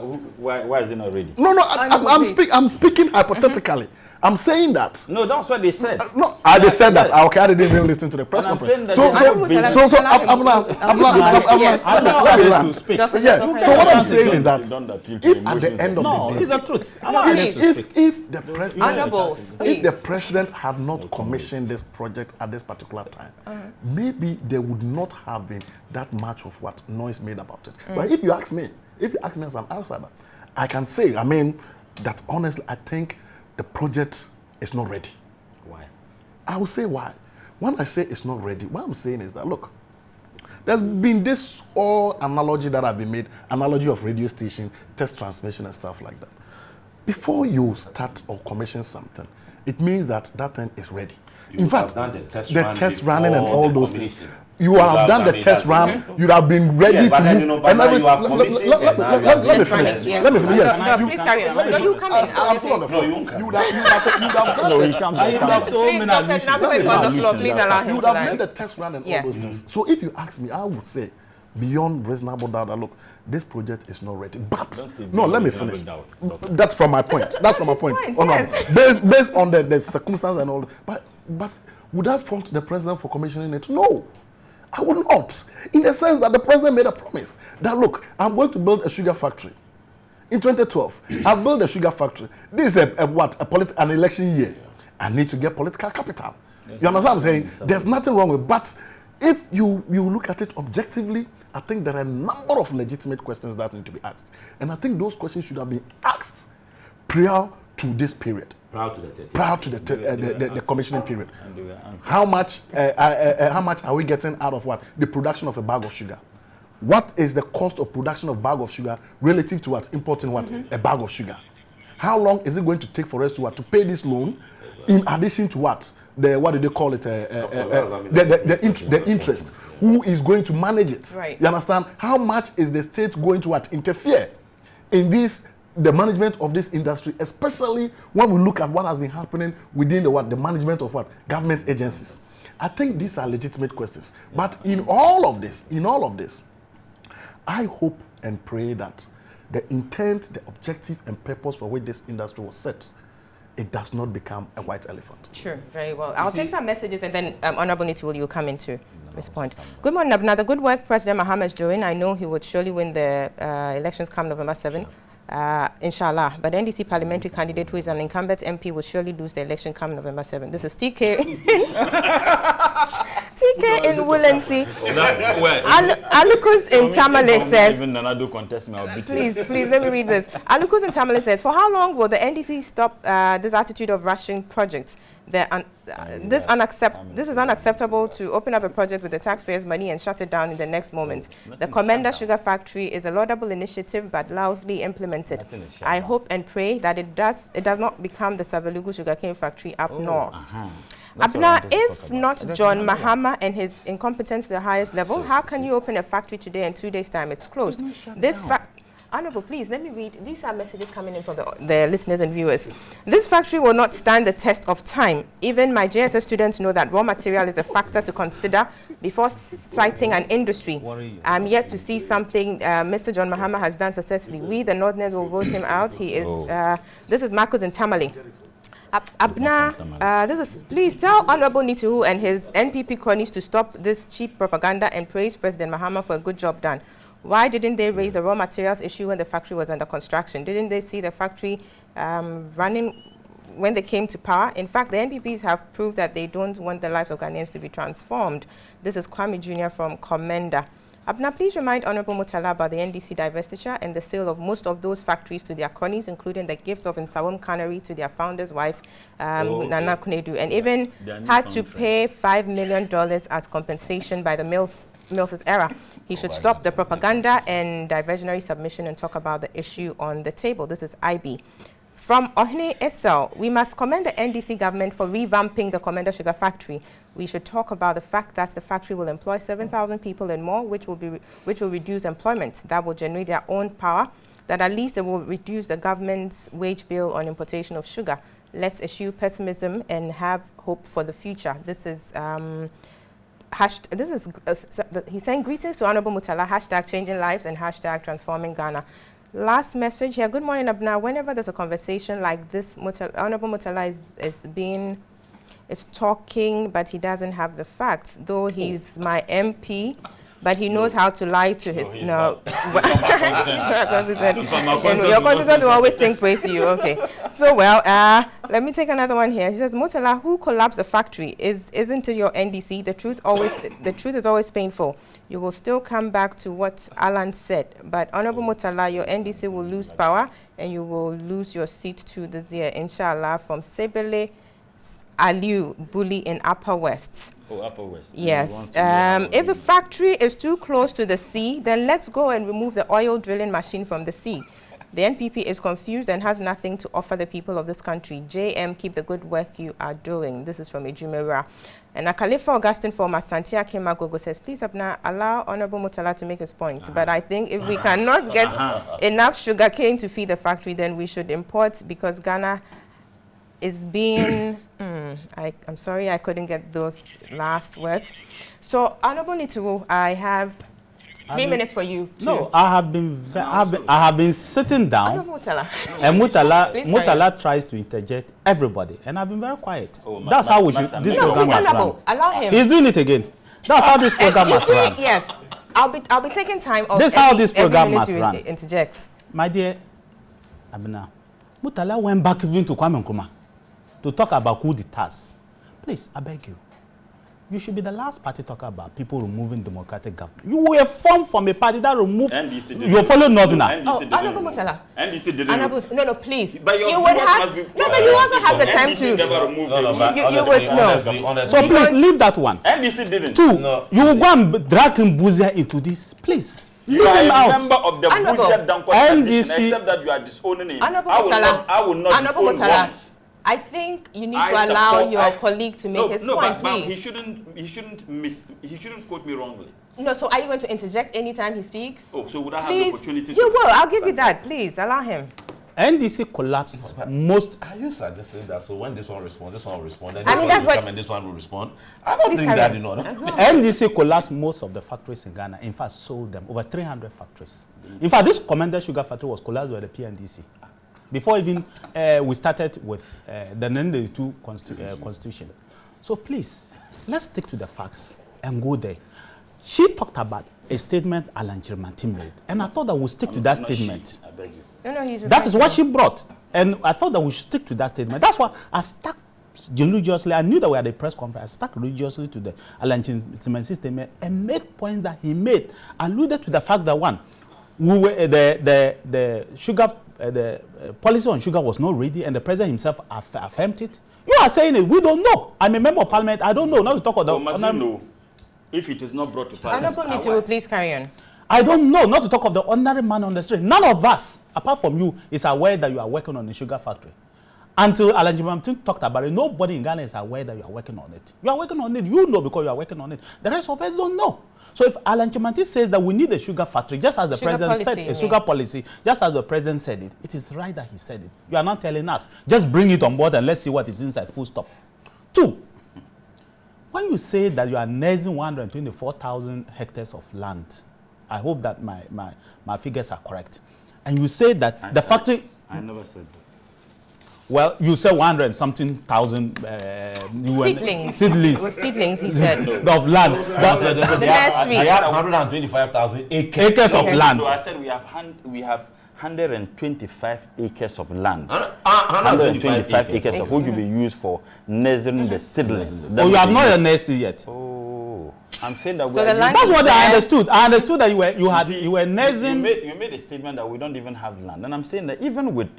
is it not ready? No, I'm speaking hypothetically. I'm saying that. No, that's what they said. No, I just said that. Okay, I didn't even listen to the press conference. So what I'm saying is that if at the end of the day, it's the truth. if the president had not commissioned this project at this particular time, maybe there would not have been that much of what noise made about it. But if you ask me as an outsider, I can say, that honestly, I think the project is not ready. Why? I will say why. When I say it's not ready, what I'm saying is that, look, there's been this all analogy that have been made, analogy of radio station, test transmission and stuff like that. Before you start or commission something, it means that that thing is ready. In fact, the test running and all those things. You have done the test run. You have been ready to move. Let me finish. Let me finish. Yes. Please carry on. You come in. I'm still on the floor. You would have made the test run and all those things. So if you ask me, I would say, beyond reasonable doubt, that look, this project is not ready. But no, let me finish. That's from my point. That's from my point. Based on the circumstance and all. But would I fault the president for commissioning it? No. I would not. In the sense that the president made a promise that, look, I'm going to build a sugar factory. In 2012, I've built a sugar factory. This is an election year. I need to get political capital. You understand what I'm saying? There's nothing wrong with it. But if you look at it objectively, I think there are a number of legitimate questions that need to be asked. And I think those questions should have been asked prior to this period. Prior to the commissioning period. How much are we getting out of what? The production of a bag of sugar. What is the cost of production of bag of sugar relative to what? Importing what? A bag of sugar. How long is it going to take for us to pay this loan in addition to what? What do they call it? The interest. Who is going to manage it? Right. You understand? How much is the state going to interfere in the management of this industry, especially when we look at what has been happening within the management of government agencies? I think these are legitimate questions. But in all of this, I hope and pray that the intent, the objective and purpose for which this industry was set, it does not become a white elephant. Sure, very well. I'll take some messages and then Honorable Niti, will you come in to respond? Good morning, Abna. The good work President Mahama is doing. I know he would surely win the elections come November 7. Inshallah. But the NDC parliamentary candidate who is an incumbent MP will surely lose the election come November 7. This is TK. TK in Woolensey. Alukus in Tamale says, please, let me read this. Alukus in Tamale says, for how long will the NDC stop this attitude of rushing projects? This is unacceptable to open up a project with the taxpayers' money and shut it down in the next moment. The Commander Sugar Factory is a laudable initiative but lousily implemented. I hope and pray that it does not become the Savelugu Sugarcane Factory up north. Abna, if not John Mahama and his incompetence to the highest level, how can you open a factory today and 2 days' time it's closed? This Honorable, please, let me read. These are messages coming in from the listeners and viewers. This factory will not stand the test of time. Even my JSS students know that raw material is a factor to consider before citing an industry. I'm yet to see something Mr. John Mahama has done successfully. We, the Northerners, will vote him out. He is. This is Marcos in Tamale. Abna, please tell Honorable Nitu and his NPP cronies to stop this cheap propaganda and praise President Mahama for a good job done. Why didn't they raise the raw materials issue when the factory was under construction? Didn't they see the factory running when they came to power? In fact, the NPPs have proved that they don't want the lives of Ghanaians to be transformed. This is Kwame Jr. from Commenda. Abna, please remind Honorable Murtala about the NDC divestiture and the sale of most of those factories to their cronies, including the gift of Nsawam Cannery to their founder's wife, Nana Kunedu, and even had to pay $5 million as compensation by the Mills's era. He should stop the propaganda and diversionary submission and talk about the issue on the table. This is IB. From Ohne Esel, we must commend the NDC government for revamping the Commander Sugar Factory. We should talk about the fact that the factory will employ 7,000 people and more, which will reduce employment. That will generate their own power. That at least it will reduce the government's wage bill on importation of sugar. Let's eschew pessimism and have hope for the future. This is he's saying greetings to Honorable Murtala, hashtag changing lives and hashtag transforming Ghana. Last message here. Good morning, Abna. Whenever there's a conversation like this, Honorable Murtala is talking, but he doesn't have the facts. Though he's my MP, but he knows how to lie to his. No. Your constituent will always sing praise to you. Okay. So, well, let me take another one here. He says, Murtala, who collapsed the factory? Isn't it your NDC? The truth is always painful. You will still come back to what Alan said. But Honorable Murtala, your NDC will lose power and you will lose your seat to this year, inshallah, from Sebele Aliu Bully in Upper West. Oh, Upper West. Yes. If the factory is too close to the sea, then let's go and remove the oil drilling machine from the sea. The NPP is confused and has nothing to offer the people of this country. JM, keep the good work you are doing. This is from Ejumera. And Akalifa Augustine for Masantia Kemagogo says, please, Abna, allow Honorable Murtala to make his point. But I think if we cannot get enough sugar cane to feed the factory, then we should import, because Ghana is being... I'm sorry, I couldn't get those last words. So, Honorable Nitu, I have 3 minutes for you. No, I have been sitting down. And Murtala tries to interject everybody, and I've been very quiet. That's how we should. This program must run. Allow him. He's doing it again. That's how this program must run. Yes, I'll be taking time. This is how this program must run. Interject. My dear Abna, Murtala went back even to Kwame Nkrumah to talk about coup d'etats. Please, I beg you. You should be the last party talking about people removing democratic government. You were formed from a party that removed. You follow Northerner. Honorable Murtala. NDC didn't. No, please. But you would have. No, but you also have the time to. You would know. So please leave that one. NDC didn't. Two, you will go and drag Mbuzia into this. Please. Leave him out. You are a member of the Mbuzia Danko tradition, except that you are disowning him. I will not disown once. I think you need to allow your colleague to make his point, but please. he shouldn't quote me wrongly. No, so are you going to interject anytime he speaks? Oh, so would I have please, the opportunity to... You will. I'll give you that. Please, allow him. NDC collapsed most. Are you suggesting that so when this one responds, this one will respond, and I mean, that's what- come and this one will respond? I don't think that, you know. NDC collapsed most of the factories in Ghana. In fact, sold them over 300 factories. In fact, this Commander Sugar factory was collapsed by the PNDC before even we started with the 1992 Constitution. So please, let's stick to the facts and go there. She talked about a statement Alan Chirmanti made, and I thought that we'll stick to that statement. I beg you. No, he's That is referring what to- she brought. And I thought that we should stick to that statement. That's why I stuck religiously. I knew that we had a press conference. I stuck religiously to the Alan Chirmanti statement and made points that he made. Alluded to the fact that one, we were, the sugar, the policy on sugar was not ready, and the president himself affirmed it. You are saying it. We don't know. I'm a member of parliament. I don't know. Now to talk about Must you know if it is not brought to Parliament? Honorable Nitu, please carry on. I don't know, not to talk of the ordinary man on the street. None of us, apart from you, is aware that you are working on a sugar factory. Until Alan Chirmanti talked about it, nobody in Ghana is aware that you are working on it. You are working on it, you know, because you are working on it. The rest of us don't know. So if Alan Chirmanti says that we need a sugar factory, just as the Sugar president said, policy, a sugar policy, just as the president said it, it is right that he said it. You are not telling us. Just bring it on board and let's see what is inside, full stop. Two, when you say that you are nursing 124,000 hectares of land, I hope that my figures are correct. And you say that the factory... I never said that. Well, you said 100-something thousand Seedlings. seedlings It was seedlings, he said. of land. The nursery. They had 125,000 acres. Acres of land. No, I said we have 125 acres of land. 125 acres of which will be used for nurturing the seedlings. Oh, you have not nursed it yet. Oh, I'm saying that So the land That's what I there. understood. I understood that you were You nursing. made a statement that we don't even have land, and I'm saying that even with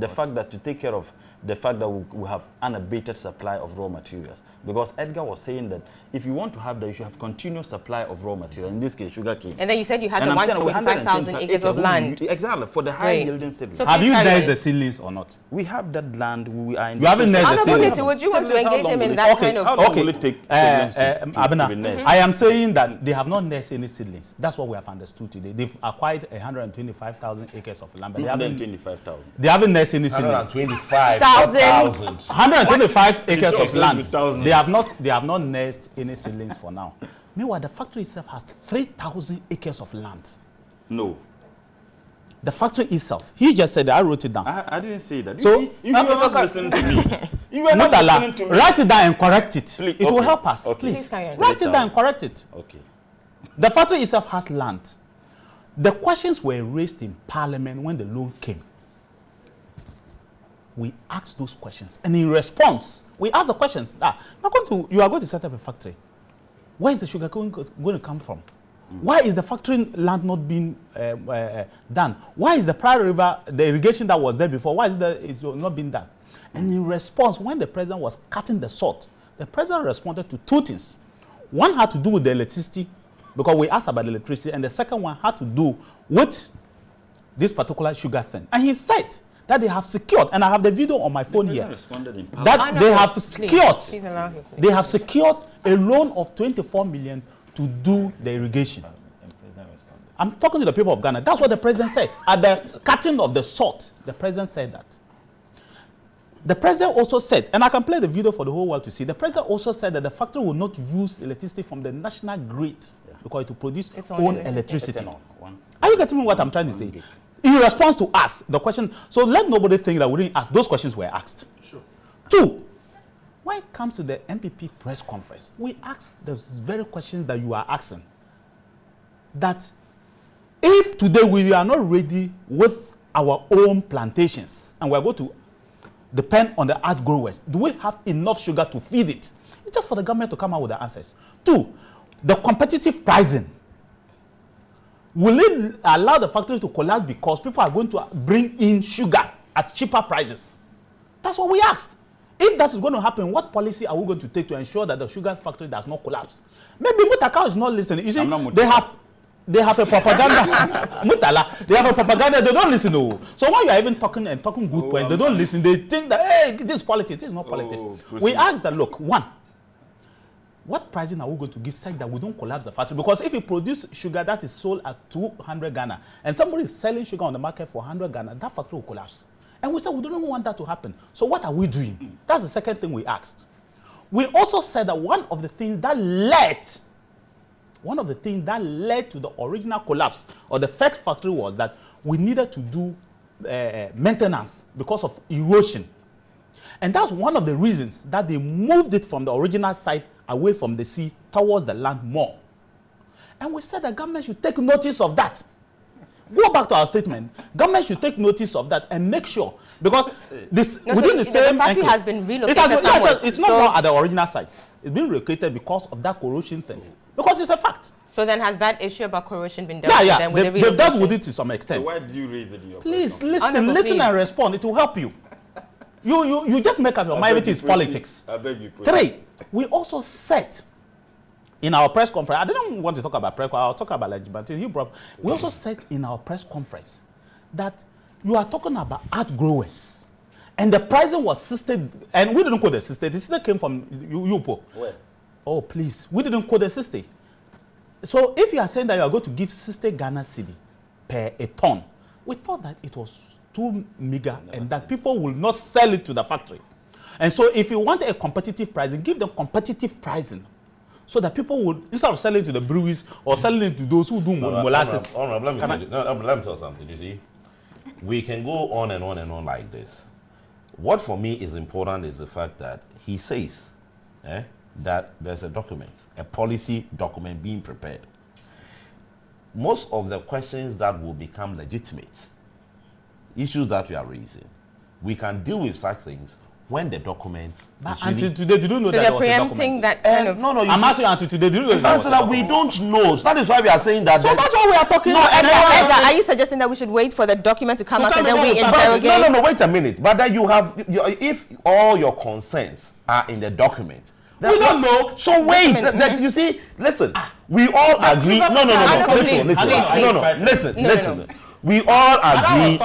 the fact that to take care of the fact that we have unabated supply of raw materials, because Edgar was saying that if you want to have that, you should have continuous supply of raw material. In this case, sugarcane. And then you said you had And the I'm saying we 125,000 acres of land. Exactly for the high yielding seedlings. So Have please you carry nursed on. the seedlings or not? We have that land. We are in You haven't nursed the Honorable seedlings. Nitu, would you want to Seedlings, how engage long him will in it that take? kind of... How long will it take seedlings to be Abena, nursed? I am saying that they have not nursed any seedlings. That's what we have understood today. They've acquired 125,000 acres of land, but they haven't 125,000. nursed any seedlings. 125,000. 125 acres of It's land. with thousands. They have not nursed any seedlings for now. Meanwhile, the factory itself has 3,000 acres of land. No, The factory itself. He just said that. I wrote it down. I didn't say that. So- you were not listening to me. You were not Mutala, listening to me. write it down and correct it. Please, It will okay, help us. okay. Please. Please carry on. Write it down and correct it. Okay. The factory itself has land. The questions were raised in Parliament when the loan came. We asked those questions, and in response, we asked the questions. You are going to set up a factory. Where is the sugar going to come from? Why is the factory land not being done? Why is the Prairie River, the irrigation that was there before, why is it not being done? And in response, when the president was cutting the salt, the president responded to two things. One had to do with the electricity, because we asked about electricity, and the second one had to do with this particular sugar thing. And he said that they have secured, and I have the video on my phone here, Responded in that Honorable, they have please, secured, please allow him. they have secured a loan of 24 million to do the irrigation. I'm talking to the people of Ghana. That's what the president said. At the cutting of the salt, the president said that. The president also said, and I can play the video for the whole world to see, the president also said that the factory will not use electricity from the national grid because it will produce Its own own electricity. One. Are you getting me what I'm trying to say? In response to us, the question, so let nobody think that we didn't ask. Those questions were asked. Sure. Two, when it comes to the MPP press conference, we asked the very questions that you are asking. That if today we are not ready with our own plantations and we are going to depend on the art growers, do we have enough sugar to feed it? It's just for the government to come out with the answers. Two, the competitive pricing. Will it allow the factory to collapse because people are going to bring in sugar at cheaper prices? That's what we asked. If that is going to happen, what policy are we going to take to ensure that the sugar factory does not collapse? Maybe Mutakao is not listening. You see, they have a propaganda. Mutala, they have a propaganda. They don't listen. Oh. So when you are even talking good points, they don't listen. They think that, hey, this is politics. This is not politics. We asked that, look, one, what pricing are we going to give such that we don't collapse the factory? Because if you produce sugar that is sold at 200 Ghana and somebody is selling sugar on the market for 100 Ghana, that factory will collapse. And we said we don't want that to happen. So what are we doing? That's the second thing we asked. We also said that one of the things that led to the original collapse of the first factory was that we needed to do maintenance because of erosion. And that's one of the reasons that they moved it from the original site away from the sea towards the land more. And we said the government should take notice of that. Go back to our statement. Government should take notice of that and make sure, because this within the same factory has been relocated. It's not more at the original site. It's been relocated because of that corrosion thing. Because it's a fact. So then has that issue about corrosion been dealt with? Yeah. They've dealt with it to some extent. So why did you raise it in your Please listen and respond. It will help you. You just make up your mind. It is politics. I beg you. 3, we also said in our press conference, I didn't want to talk about press conference, I'll talk about legislation. We also said in our press conference that you are talking about art growers. And the pricing was system, and we didn't quote the system. The system came from UPO. Where? Oh, please. We didn't quote the system. So if you are saying that you are going to give 60 Ghana cedi per a ton, we thought that it was too meager and that people will not sell it to the factory. And so if you want a competitive pricing, give them competitive pricing so that people would, instead of selling to the breweries or selling it to those who do molasses. Let me tell you something, you see. We can go on and on and on like this. What for me is important is the fact that he says that there's a document, a policy document being prepared. Most of the questions that will become legitimate, issues that we are raising, we can deal with such things when the document but until today, did you know so that they're was a preempting document? that kind of... No, I'm asking until today, did you know that was a that we document? don't know. So that is why we are saying that. So that's why we are talking. Edgar, are you suggesting that we should wait for the document to come out and then we interrogate? No, wait a minute. But then you have, if all your concerns are in the document, we don't know. So wait, you see, listen, we all agree. No, listen. We all agree.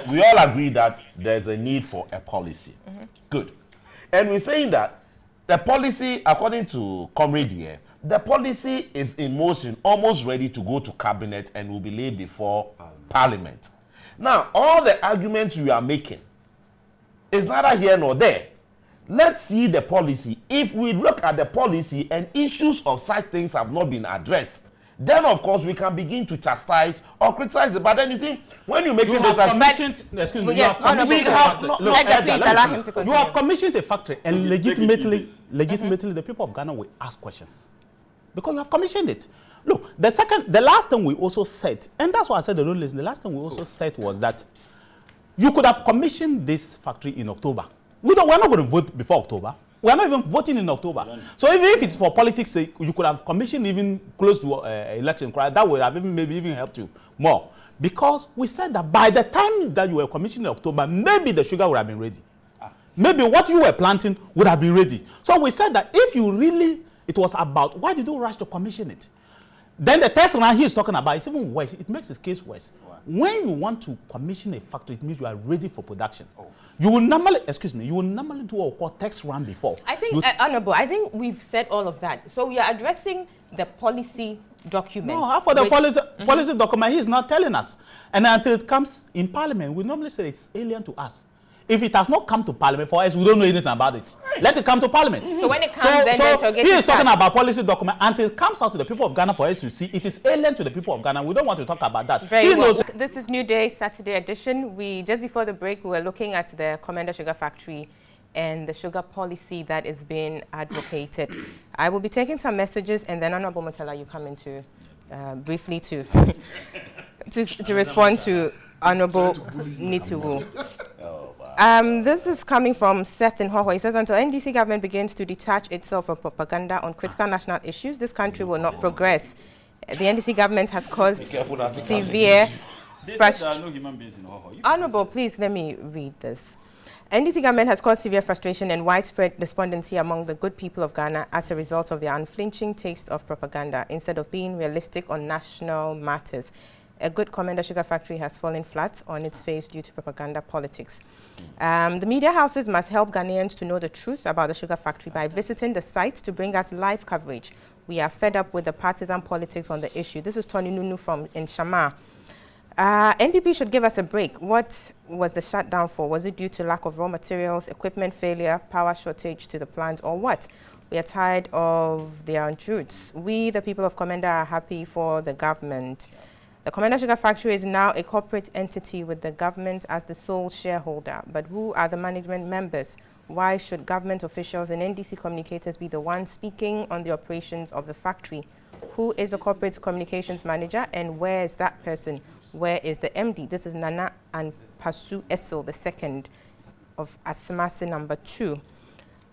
We all agree that there's a need for a policy. Good. And we're saying that the policy, according to Comrade here, the policy is in motion, almost ready to go to cabinet and will be laid before Parliament. Now, all the arguments we are making is neither here nor there. Let's see the policy. If we look at the policy and issues of such things have not been addressed, then of course we can begin to chastise or criticize it. But then you see, when you make you have commissioned, excuse me, you have commissioned a factory and legitimately the people of Ghana will ask questions because you have commissioned it. Look, the last thing we also said, and that's why I said they don't listen. The last thing we also said was that you could have commissioned this factory in October. We're not going to vote before October. We are not even voting in October. So even if it's for politics' sake, you could have commissioned even close to election. That would have maybe even helped you more. Because we said that by the time that you were commissioned in October, maybe the sugar would have been ready. Maybe what you were planting would have been ready. So we said that if you really, it was about, why did you rush to commission it? Then the test round he is talking about is even worse. It makes his case worse. Wow. When you want to commission a factory, it means you are ready for production. Oh. You will normally, do what we call test round before. I think, Honorable, I think we've said all of that. So we are addressing the policy document. No, for the policy document, he is not telling us. And until it comes in Parliament, we normally say it's alien to us. If it has not come to Parliament for us, we don't know anything about it. Let it come to Parliament. So when it comes, then he is talking about policy document until it comes out to the people of Ghana for us to see. It is alien to the people of Ghana. We don't want to talk about that. Very well. This is NewDay Saturday edition. Just before the break, we were looking at the Commander Sugar Factory and the sugar policy that is being advocated. I will be taking some messages, and then Honorable Mutala, you come into briefly to respond to Honorable Nituwu. This is coming from Seth in Hoho. He says, until NDC government begins to detach itself from propaganda on critical national issues, this country will not progress. The NDC government has caused severe frustration. Honorable, please let me read this. NDC government has caused severe frustration and widespread despondency among the good people of Ghana as a result of their unflinching taste of propaganda instead of being realistic on national matters. A good Commander Sugar Factory has fallen flat on its face due to propaganda politics. The media houses must help Ghanaians to know the truth about the sugar factory by visiting the site to bring us live coverage. We are fed up with the partisan politics on the issue. This is Tony Nunu from Shama. NPP should give us a break. What was the shutdown for? Was it due to lack of raw materials, equipment failure, power shortage to the plant, or what? We are tired of their untruths. We, the people of Commander, are happy for the government. The Commander Sugar Factory is now a corporate entity with the government as the sole shareholder. But who are the management members? Why should government officials and NDC communicators be the ones speaking on the operations of the factory? Who is the corporate communications manager, and where is that person? Where is the MD? This is Nana and Pasu Essel, the second of Asamase number 2.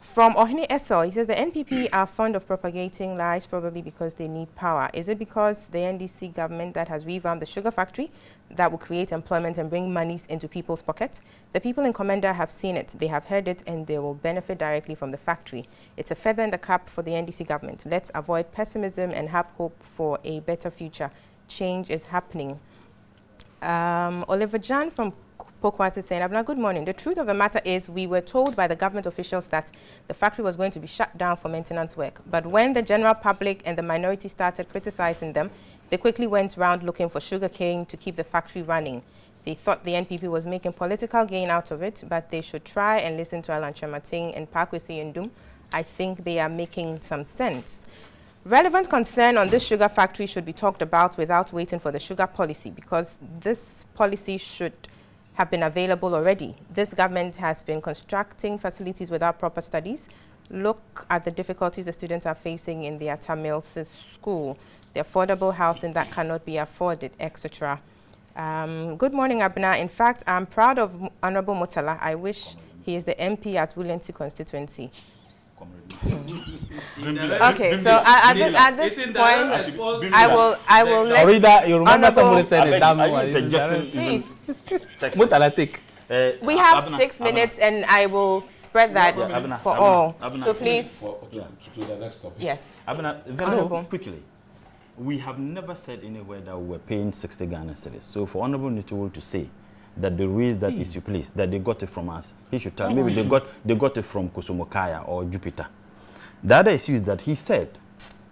From Ohini Essel, he says the NPP are fond of propagating lies probably because they need power. Is it because the NDC government that has revamped the sugar factory that will create employment and bring monies into people's pockets? The people in Commander have seen it, they have heard it, and they will benefit directly from the factory. It's a feather in the cap for the NDC government. Let's avoid pessimism and have hope for a better future. Change is happening. Oliver Jan from Pokwas is saying, Abna, good morning. The truth of the matter is we were told by the government officials that the factory was going to be shut down for maintenance work. But when the general public and the minority started criticizing them, they quickly went around looking for sugarcane to keep the factory running. They thought the NPP was making political gain out of it, but they should try and listen to Alan Chamating and Pakwesi Ndum. I think they are making some sense. Relevant concern on this sugar factory should be talked about without waiting for the sugar policy, because this policy should have been available already. This government has been constructing facilities without proper studies. Look at the difficulties the students are facing in their Tamils school, the affordable housing that cannot be afforded, etc. Good morning, Abna. In fact, I'm proud of Honorable Mutala. I wish he is the MP at Willency constituency. Okay, so at this point, I will let Rita, you remember somebody said it down. Please. Mutala, we have 6 minutes, and I will spread that for all. So please, to the next topic. Yes. Very quickly, we have never said anywhere that we were paying 60 Ghana cedis. So for Honorable Nituwul to say that the raise that is replaced, that they got it from us, he should tell. Maybe they got it from Kosomokaya or Jupiter. The other issue is that he said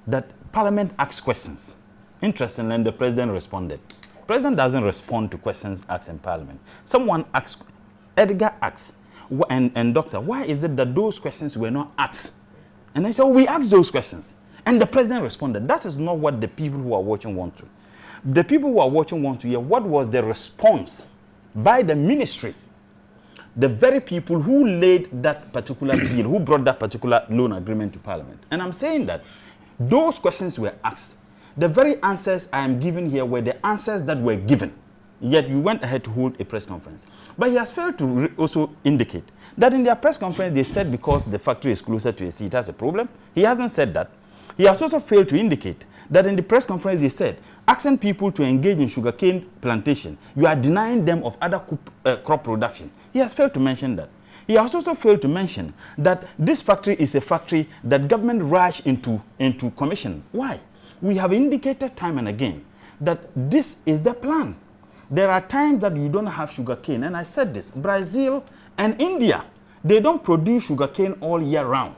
that Parliament asked questions. Interestingly, and the President responded. President doesn't respond to questions asked in Parliament. Someone asked, Edgar asked, and Doctor, why is it that those questions were not asked? And I said, we asked those questions. And the President responded. That is not what the people who are watching want to. The people who are watching want to hear what was the response by the ministry, the very people who laid that particular bill, who brought that particular loan agreement to Parliament. And I'm saying that those questions were asked. The very answers I am giving here were the answers that were given. Yet you went ahead to hold a press conference. But he has failed to also indicate that in their press conference they said because the factory is closer to a sea, it has a problem. He hasn't said that. He has also failed to indicate that in the press conference they said, asking people to engage in sugarcane plantation, you are denying them of other crop production. He has failed to mention that. He has also failed to mention that this factory is a factory that government rushed into commission. Why? We have indicated time and again that this is the plan. There are times that you don't have sugarcane, and I said this, Brazil and India, they don't produce sugarcane all year round.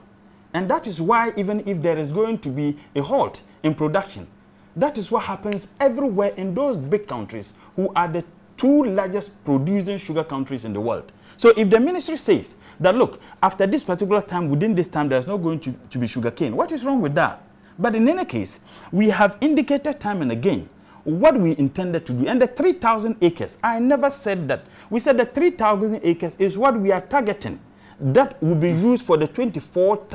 And that is why even if there is going to be a halt in production, that is what happens everywhere in those big countries who are the 2 largest producing sugar countries in the world. So if the ministry says that, look, after this particular time, within this time, there's not going to be sugarcane, what is wrong with that? But in any case, we have indicated time and again what we intended to do. And the 3,000 acres, I never said that. We said the 3,000 acres is what we are targeting. That will be used for the 24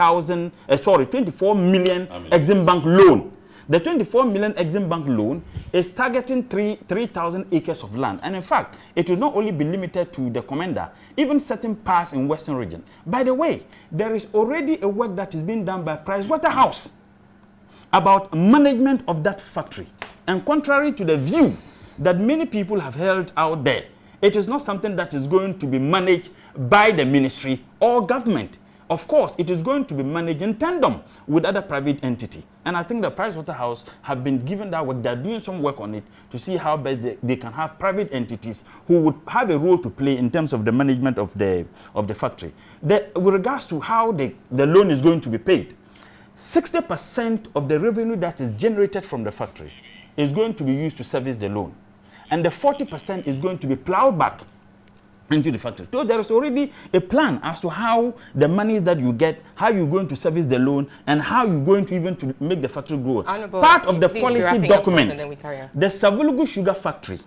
million Exim Bank loan. The 24 million Exim Bank loan is targeting 3,000 acres of land. And in fact, it will not only be limited to the Commander, even certain parts in Western region. By the way, there is already a work that is being done by Pricewaterhouse about management of that factory. And contrary to the view that many people have held out there, it is not something that is going to be managed by the ministry or government. of course, it is going to be managed in tandem with other private entity. And I think the Pricewaterhouse have been given that work. They're doing some work on it to see how best they can have private entities who would have a role to play in terms of the management of the factory. With regards to how the loan is going to be paid, 60% of the revenue that is generated from the factory is going to be used to service the loan. And the 40% is going to be plowed back into the factory. So there is already a plan as to how the money that you get, how you're going to service the loan, and how you're going to even to make the factory grow. Part of the policy document, the Savulugu Sugar Factory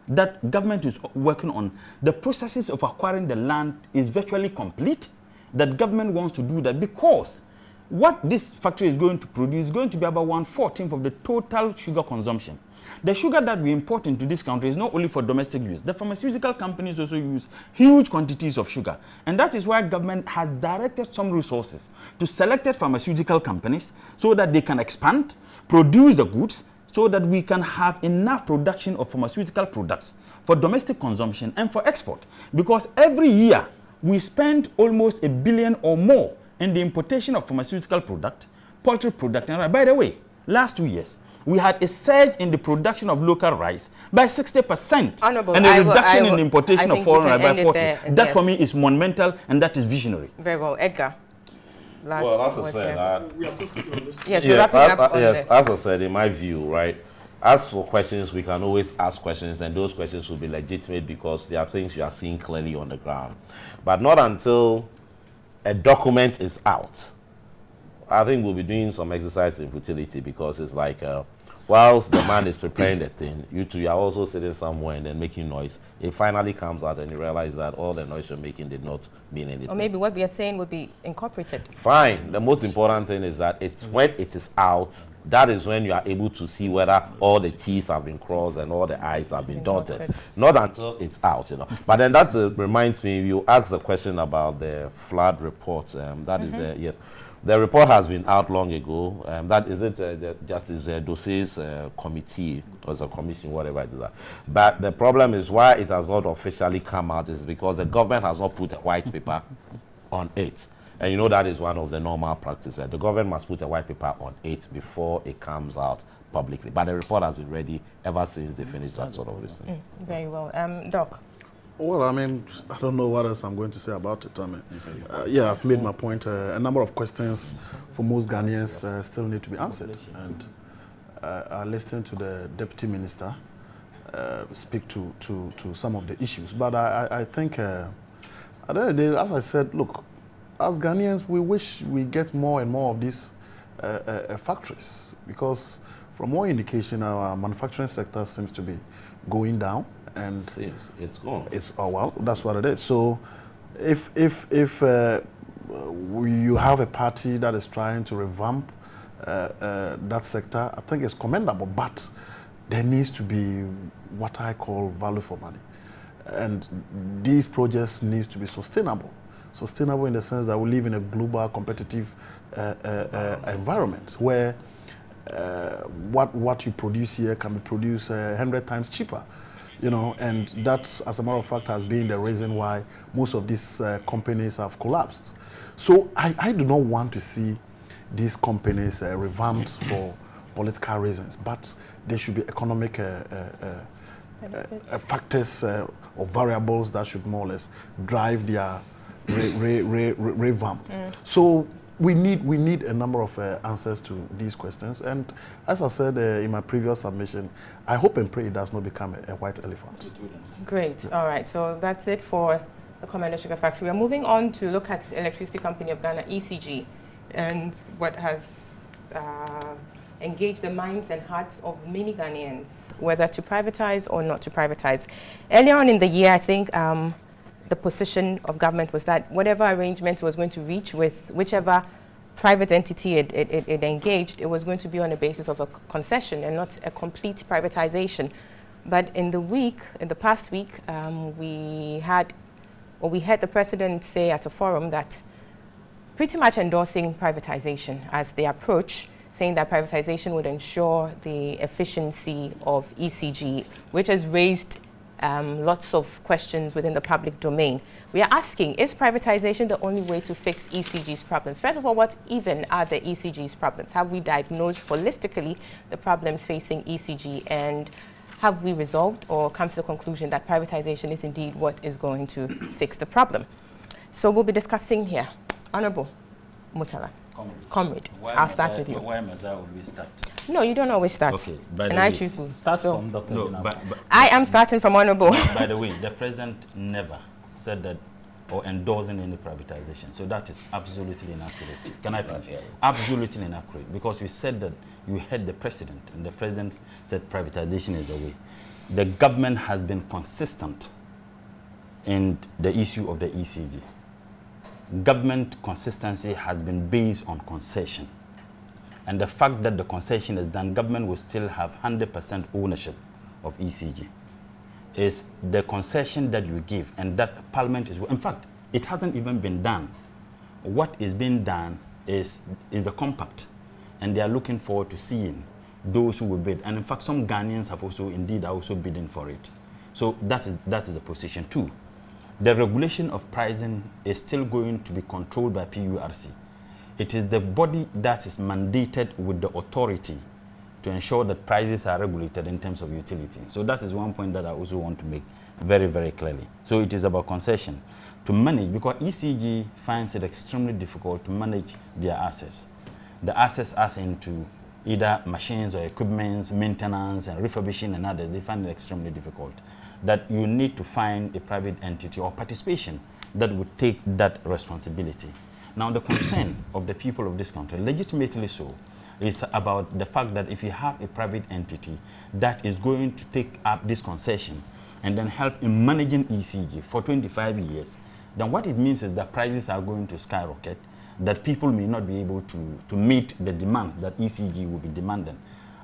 that government is working on, the processes of acquiring the land is virtually complete. That government wants to do that because what this factory is going to produce is going to be about 1/14 of the total sugar consumption. The sugar that we import into this country is not only for domestic use. The pharmaceutical companies also use huge quantities of sugar. And that is why government has directed some resources to selected pharmaceutical companies so that they can expand, produce the goods, so that we can have enough production of pharmaceutical products for domestic consumption and for export. Because every year, we spend almost $1 billion or more in the importation of pharmaceutical product, poultry product. And by the way, last 2 years, we had a surge in the production of local rice by 60% and a reduction in the importation of foreign rice by 40%. That for me is monumental and that is visionary. Very well. Edgar. Well, as I said, we are still speaking on this. Yes, we're wrapping up on this. As I said, in my view, right, as for questions, we can always ask questions, and those questions will be legitimate because they are things you are seeing clearly on the ground. But not until a document is out. I think we'll be doing some exercise in futility because it's like, whilst the man is preparing the thing, you two are also sitting somewhere and then making noise. It finally comes out and you realize that all the noise you're making did not mean anything. Or maybe what we are saying would be incorporated. Fine. The most important thing is that it's when it is out, that is when you are able to see whether all the T's have been crossed and all the I's have been dotted. Not until it's out, you know. But then that reminds me, you asked the question about the flood report. That is the, yes. The report has been out long ago. That is it, the Justice Dossier's committee or a commission, whatever it is. But the problem is why it has not officially come out is because the government has not put a white paper on it. And you know that is one of the normal practices. The government must put a white paper on it before it comes out publicly. But the report has been ready ever since they finished that sort of thing. Very well. Doc. Well, I mean, I don't know what else I'm going to say about it. I mean, yeah, I've made my point. A number of questions for most Ghanaians still need to be answered. And I listened to the Deputy Minister speak to some of the issues. But I think, at the end of the day, as I said, look, as Ghanaians, we wish we get more and more of these factories. Because from all indication, our manufacturing sector seems to be going down. And it's gone. It's well, that's what it is. So, if you have a party that is trying to revamp that sector, I think it's commendable. But there needs to be what I call value for money, and these projects need to be sustainable. Sustainable in the sense that we live in a global competitive environment where what you produce here can be produced 100 times cheaper. You know, and that, as a matter of fact, has been the reason why most of these companies have collapsed. So I do not want to see these companies revamped for political reasons, but there should be economic factors or variables that should more or less drive their revamp. So we need a number of answers to these questions. And as I said in my previous submission, I hope and pray it does not become a white elephant. Great. All right. So that's it for the Commander Sugar Factory. We're moving on to look at Electricity Company of Ghana, ECG, and what has engaged the minds and hearts of many Ghanaians, whether to privatize or not to privatize. Earlier on in the year, I think the position of government was that whatever arrangement it was going to reach with whichever private entity it engaged, it was going to be on the basis of a concession and not a complete privatization. But in the past week, we heard the president say at a forum that pretty much endorsing privatization as the approach, saying that privatization would ensure the efficiency of ECG, which has raised lots of questions within the public domain. We are asking, is privatization the only way to fix ECG's problems? First of all, what even are the ECG's problems? Have we diagnosed holistically the problems facing ECG, and have we resolved or come to the conclusion that privatization is indeed what is going to fix the problem? So we'll be discussing here. Honorable Mutala. Comrade, I'll start with you. Why must I always start? No, you don't always start. Okay, and I choose to start from Dr. No, General. but I am starting from Honorable. by the way, the president never said that or endorsing any privatization. So that is absolutely inaccurate. Can I finish? Absolutely inaccurate. Because you said that you heard the president, and the president said privatization is the way. The government has been consistent in the issue of the ECG. Government consistency has been based on concession. And the fact that the concession is done, government will still have 100% ownership of ECG. Is the concession that you give, and that Parliament is, in fact, it hasn't even been done. What is being done is the compact, and they are looking forward to seeing those who will bid. And in fact, some Ghanaians have also indeed are also bidding for it. So that is the position. Two, the regulation of pricing is still going to be controlled by PURC. It is the body that is mandated with the authority to ensure that prices are regulated in terms of utility. So that is one point that I also want to make very, very clearly. So it is about concession to manage, because ECG finds it extremely difficult to manage their assets. The assets as into either machines or equipment, maintenance and refurbishing and others, they find it extremely difficult. That you need to find a private entity or participation that would take that responsibility. Now, the concern of the people of this country, legitimately so, is about the fact that if you have a private entity that is going to take up this concession and then help in managing ECG for 25 years, then what it means is that prices are going to skyrocket, that people may not be able to meet the demands that ECG will be demanding.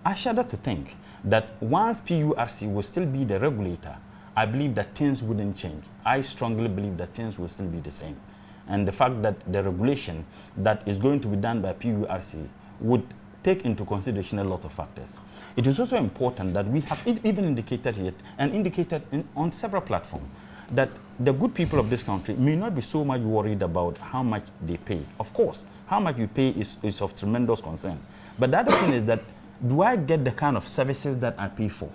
I shudder to think that once PURC will still be the regulator, I believe that things wouldn't change. I strongly believe that things will still be the same. And the fact that the regulation that is going to be done by PURC would take into consideration a lot of factors. It is also important that we have even indicated it and indicated on several platforms that the good people of this country may not be so much worried about how much they pay. Of course, how much you pay is of tremendous concern. But the other thing is that, do I get the kind of services that I pay for?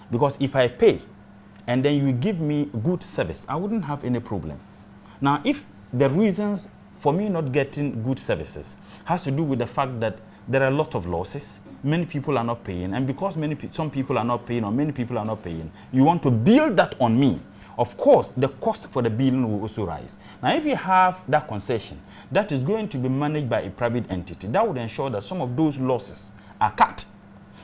Because if I pay and then you give me good service, I wouldn't have any problem. Now, if the reasons for me not getting good services has to do with the fact that there are a lot of losses, many people are not paying, and because some people are not paying or many people are not paying, you want to build that on me. Of course, the cost for the billing will also rise. Now, if you have that concession that is going to be managed by a private entity, that would ensure that some of those losses are cut.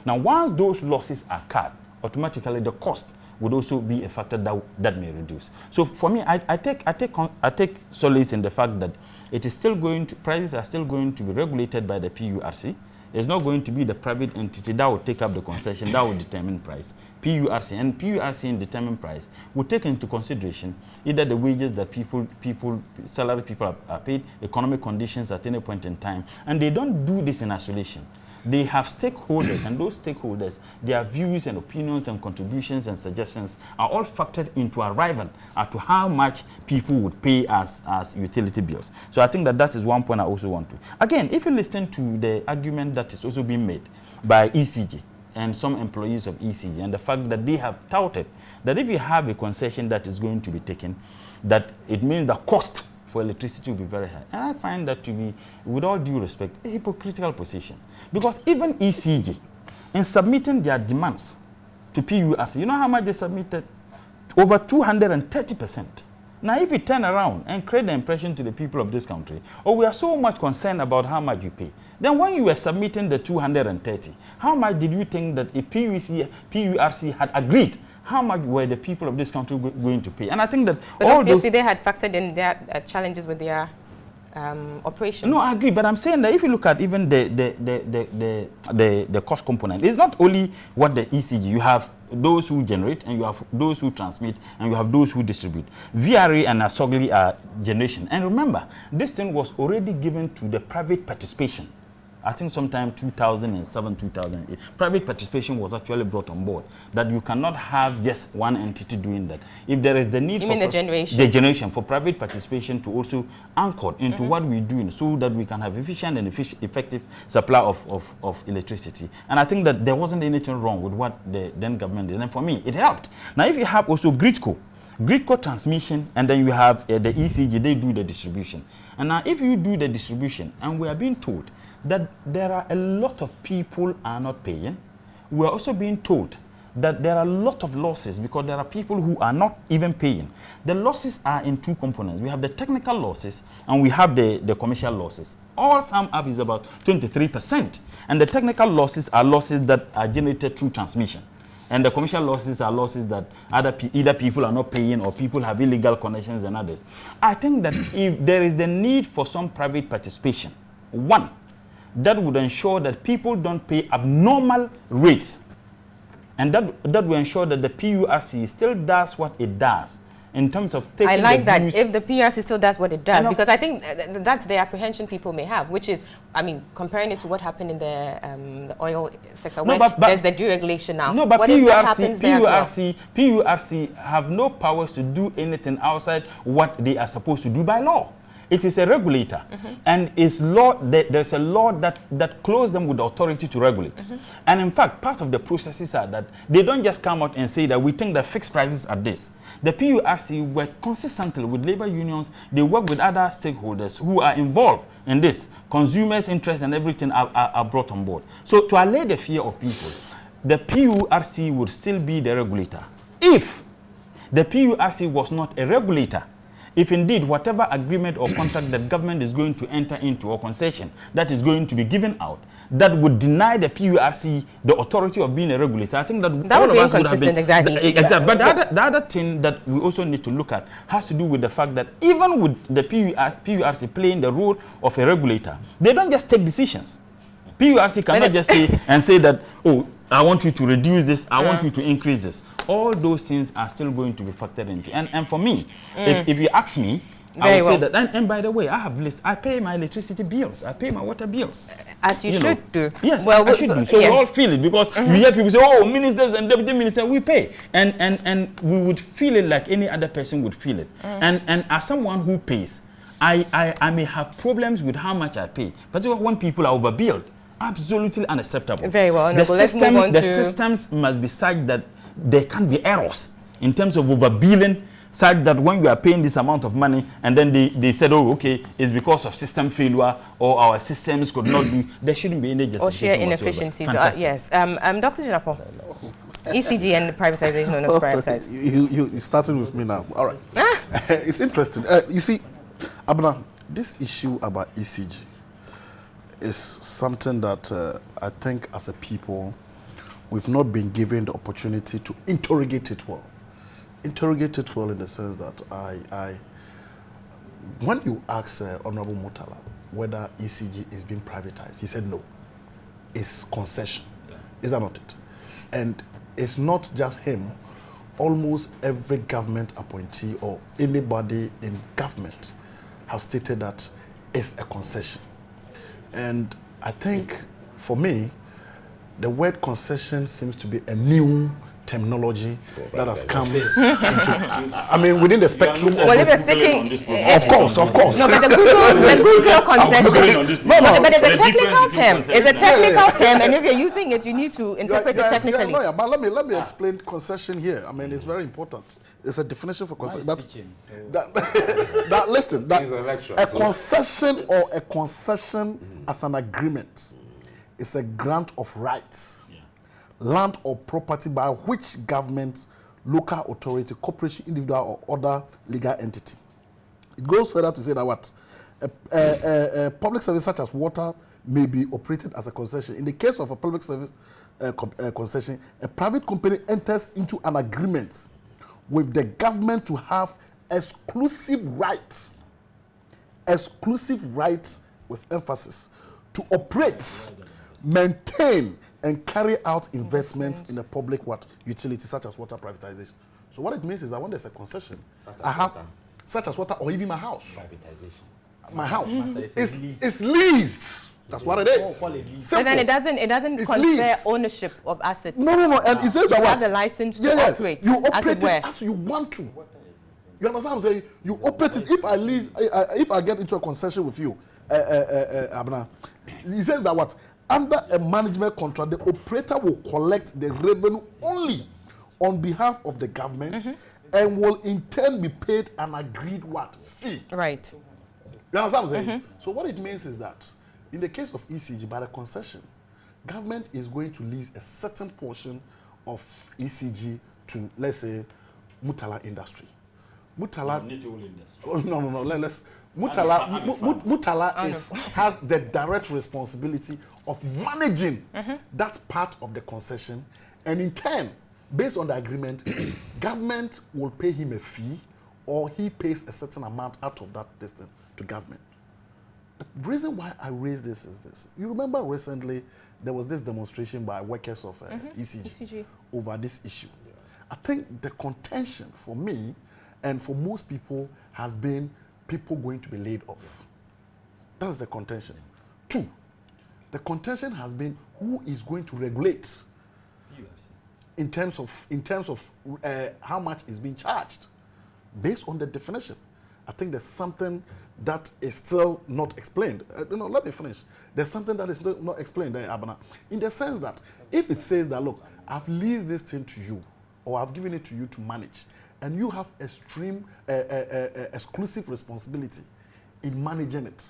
Now, once those losses are cut, automatically the cost would also be a factor that may reduce. So for me, I take solace in the fact that it is still going to, prices are still going to be regulated by the PURC. It's not going to be the private entity that will take up the concession that will determine price. PURC, and PURC in determining price will take into consideration either the wages that salary people are paid, economic conditions at any point in time, and they don't do this in isolation. They have stakeholders, and those stakeholders, their views and opinions and contributions and suggestions are all factored into arriving at to how much people would pay as utility bills. So I think that is one point I also want to. Again, if you listen to the argument that is also being made by ECG and some employees of ECG, and the fact that they have touted that if you have a concession that is going to be taken, that it means the cost for electricity will be very high. And I find that to be, with all due respect, a hypocritical position. Because even ECG, in submitting their demands to PURC, you know how much they submitted? Over 230%. Now, if you turn around and create the impression to the people of this country, oh, we are so much concerned about how much you pay, then when you were submitting the 230, how much did you think that if PURC had agreed, how much were the people of this country going to pay? And I think that but obviously they had factored in their challenges with their operations. No, I agree, but I'm saying that if you look at even the cost component, it's not only what the ECG, you have those who generate, and you have those who transmit, and you have those who distribute. VRA and Asogli are generation. And remember, this thing was already given to the private participation I think sometime 2007, 2008, private participation was actually brought on board, that you cannot have just one entity doing that. If there is the need for the generation for private participation to also anchor into what we're doing, so that we can have efficient and effective supply of electricity. And I think that there wasn't anything wrong with what the then government did. And for me, it helped. Now, if you have also gridco transmission, and then you have the ECG, they do the distribution. And now, if you do the distribution, and we are being told that there are a lot of people are not paying, we are also being told that there are a lot of losses because there are people who are not even paying. The losses are in two components. We have the technical losses and we have the commercial losses. All sum up is about 23%. And the technical losses are losses that are generated through transmission. And the commercial losses are losses that either people are not paying or people have illegal connections and others. I think that if there is the need for some private participation, one, that would ensure that people don't pay abnormal rates. And that will ensure that the PURC still does what it does in terms of taking I like that, if the PRC still does what it does, because I think that's the apprehension people may have, which is, I mean, comparing it to what happened in the oil sector, where there's the deregulation now. No, but PURC have no powers to do anything outside what they are supposed to do by law. It is a regulator, and it's law. There's a law that clothes them with the authority to regulate. And in fact, part of the processes are that they don't just come out and say that we think the fixed prices are this. The PURC work consistently with labor unions. They work with other stakeholders who are involved in this. Consumers' interests and everything are brought on board. So to allay the fear of people, the PURC would still be the regulator. If the PURC was not a regulator, if indeed whatever agreement or contract that government is going to enter into or concession that is going to be given out, that would deny the PURC the authority of being a regulator, I think that all would of us would have been exactly. Exactly. But the other thing that we also need to look at has to do with the fact that even with the PURC playing the role of a regulator, they don't just take decisions. PURC cannot just say that, oh, I want you to reduce this, I want you to increase this. All those things are still going to be factored into. And for me, if you ask me, I would say that, and by the way, I have list. I pay my electricity bills. I pay my water bills. As you should do. Yes, well, I should do. So we all feel it because we hear people say, oh, ministers and deputy ministers, we pay. And we would feel it like any other person would feel it. And as someone who pays, I may have problems with how much I pay. Particularly when people are overbilled. Absolutely unacceptable. Very well. The systems must be such that there can't be errors in terms of overbilling, such that when you are paying this amount of money and then they said, oh, okay, it's because of system failure or our systems could not do, there shouldn't be any justification or sheer inefficiencies. Yes. Dr. Jinapo, ECG and privatization or not privatized. You're starting with me now. All right. It's interesting. You see, Abna, this issue about ECG is something that I think as a people, we've not been given the opportunity to interrogate it well. Interrogate it well in the sense that when you ask Honorable Murtala whether ECG is being privatized, he said no. It's concession. Yeah. Is that not it? And it's not just him. Almost every government appointee or anybody in government have stated that it's a concession. And I think, for me, the word concession seems to be a new terminology that has come into, I mean, within the spectrum of of course. No, but the Google concession. But it's a technical term. It's a technical term, and if you're using it, you need to interpret it technically. Yeah, but let me explain concession here. I mean, it's very important. It's a definition for concession. Listen, a concession or a concession as an agreement is a grant of rights, land or property by which government, local authority, corporation, individual, or other legal entity. It goes further to say that what a public service such as water may be operated as a concession. In the case of a public service concession, a private company enters into an agreement with the government to have exclusive right with emphasis to operate, maintain, and carry out investments in the public utility, such as water privatization. So what it means is that when there's a concession, such as water, or even my house. Privatization. My house. It's leased. That's what it is. But then it doesn't It's confer leased. ownership of assets. No. And it says that You what? have the license to operate. You as operate it were. it as you want to. You understand what I'm saying? You operate it. If I lease, if I get into a concession with you, Abna, he says that what? Under a management contract, the operator will collect the revenue only on behalf of the government and will in turn be paid an agreed what? Fee. Right. You understand what I'm saying? So what it means is that in the case of ECG, by the concession, government is going to lease a certain portion of ECG to, let's say, Mutala industry. Mutala. No. Let's. Mutala has the direct responsibility of managing that part of the concession, and in turn, based on the agreement, government will pay him a fee, or he pays a certain amount out of that distance to government. The reason why I raise this is this. You remember recently there was this demonstration by workers of ECG over this issue. Yeah. I think the contention for me and for most people has been people going to be laid off. That's the contention. 2, the contention has been who is going to regulate in terms of how much is being charged based on the definition. I think there's something that is still not explained. Let me finish. There's something that is not explained there, Abana, in the sense that if it says that, look, I've leased this thing to you, or I've given it to you to manage, and you have extreme exclusive responsibility in managing it,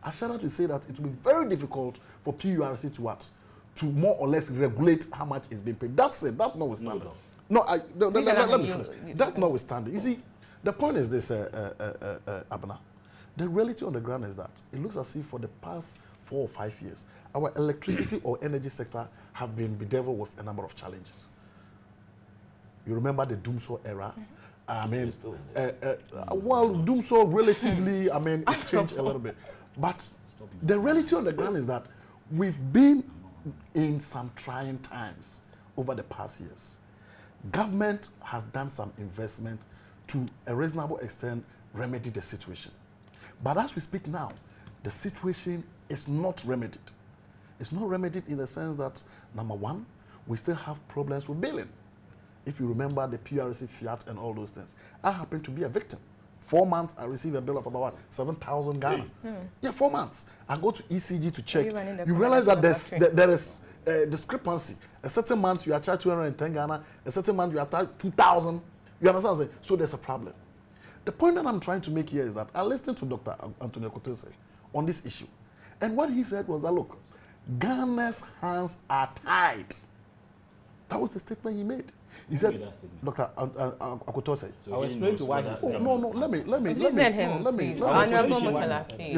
I shall have to say that it will be very difficult for PURC to what? To more or less regulate how much is being paid. That's it. That notwithstanding. Let me finish. That notwithstanding. You see, the point is this, Abana. The reality on the ground is that it looks as if for the past 4 or 5 years, our electricity or energy sector have been bedeviled with a number of challenges. You remember the Doomsaw era? I mean, Doomsaw relatively, I mean, it's changed a little bit. But the reality on the ground is that we've been in some trying times over the past years. Government has done some investment to a reasonable extent remedy the situation. But as we speak now, the situation is not remedied. It's not remedied in the sense that, number one, we still have problems with billing. If you remember the PRC fiat and all those things, I happen to be a victim. 4 months, I received a bill of about 7,000 Ghana. Yeah, 4 months. I go to ECG to check. You realize that there is a discrepancy. A certain month you are charged 210 Ghana, a certain month you are charged 2,000. You understand what I'm saying? So there's a problem. The point that I'm trying to make here is that I listened to Dr. Antonio Kotese on this issue. And what he said was that, look, Ghana's hands are tied. That was the statement he made. He said, Dr. Akotose. So I'll explain to why he said. No, let me. He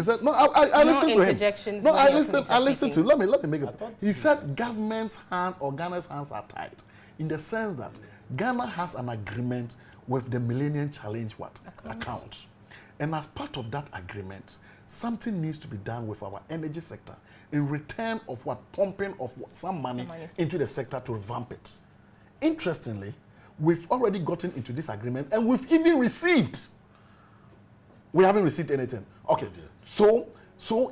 said, no, I listened to him. No, I listened to him. Let me make it. He said Ghana's hands are tied, in the sense that Ghana has an agreement with the Millennium Challenge account. And as part of that agreement, something needs to be done with our energy sector in return of pumping of some money into the sector to revamp it. Interestingly, we've already gotten into this agreement and we've even received. We haven't received anything. Okay. So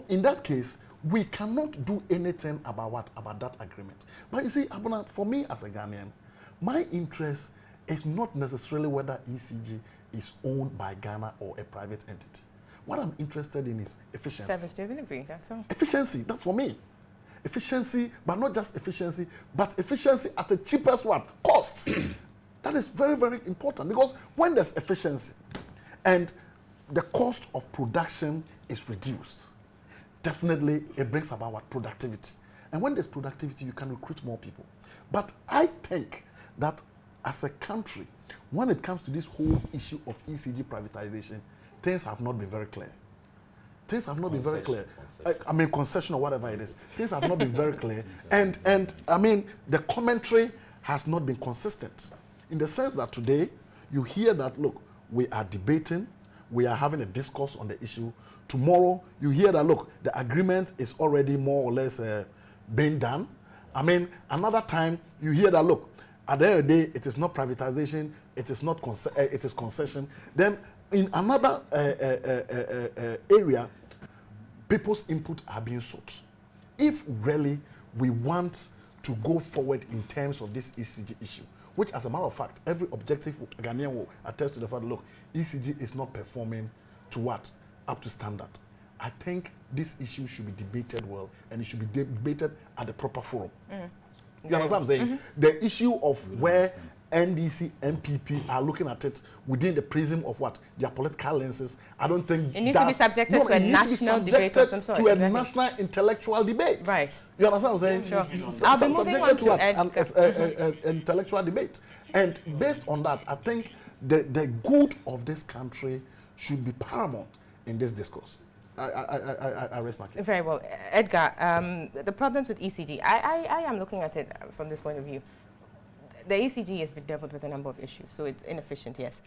in that case, we cannot do anything about that agreement. But you see, Abuna, for me as a Ghanaian, my interest is not necessarily whether ECG is owned by Ghana or a private entity. What I'm interested in is efficiency. Service delivery, that's all. Efficiency, that's for me. Efficiency, but not just efficiency, but efficiency at the cheapest one, costs. That is very, very important, because when there's efficiency and the cost of production is reduced, definitely it brings about what? Productivity. And when there's productivity, you can recruit more people. But I think that as a country, when it comes to this whole issue of ECG privatization, things have not been very clear. Things have not been very clear. I mean, concession or whatever it is. Things have not been very clear. And I mean, the commentary has not been consistent. In the sense that today, you hear that, look, we are debating, we are having a discourse on the issue. Tomorrow, you hear that, look, the agreement is already more or less being done. I mean, another time, you hear that, look, at the end of the day, it is not privatization, it is not it is concession. Then, in another area, people's input are being sought. if really we want to go forward in terms of this ECG issue, which as a matter of fact, every objective Ghanaian will attest to the fact, look, ECG is not performing to what? Up to standard. I think this issue should be debated well, and it should be debated at the proper forum. You understand what I'm saying? The issue of where NDC, MPP are looking at it within the prism of what? Their political lenses. I don't think it needs to be subjected to a national debate of some sort. To a national intellectual debate. Right. You understand what I'm saying? Sure. I'll be moving on to an intellectual debate. And based on that, I think the good of this country should be paramount in this discourse. I rest my case. Very well. Edgar, the problems with ECG, I am looking at it from this point of view. The ECG has been dealt with a number of issues, so it's inefficient, yes.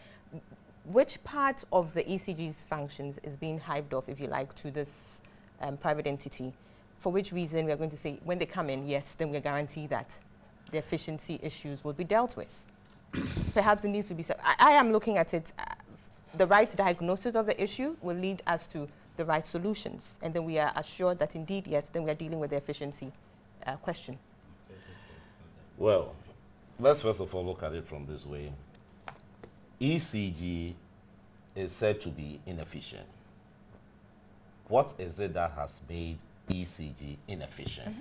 Which part of the ECG's functions is being hived off, if you like, to this private entity? For which reason we are going to say, when they come in, yes, then we guarantee that the efficiency issues will be dealt with. Perhaps it needs to be said. I am looking at it, the right diagnosis of the issue will lead us to the right solutions. And then we are assured that indeed, yes, then we are dealing with the efficiency question. Well, let's first of all look at it from this way. ECG is said to be inefficient. What is it that has made ECG inefficient?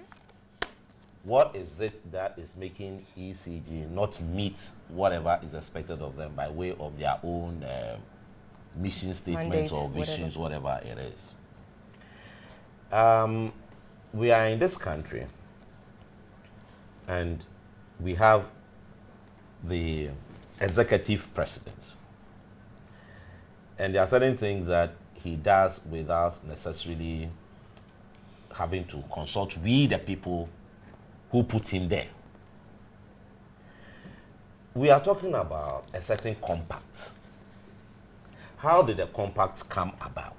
What is it that is making ECG not meet whatever is expected of them by way of their own mission statements Mandates, or visions, whatever it is? We are in this country and we have the executive president. And there are certain things that he does without necessarily having to consult with the people who put him there. We are talking about a certain compact. How did the compact come about?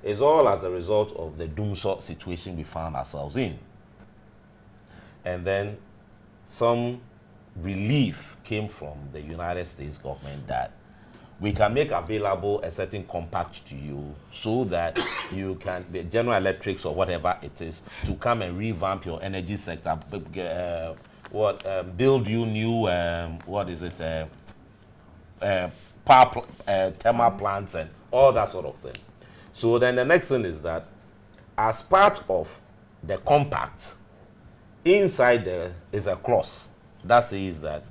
It's all as a result of the doomsday situation we found ourselves in. And then some relief came from the United States government that we can make available a certain compact to you so that you can, the General Electrics or whatever it is, to come and revamp your energy sector, build you new, thermal plants and all that sort of thing. So then the next thing is that as part of the compact, inside there is a clause that says that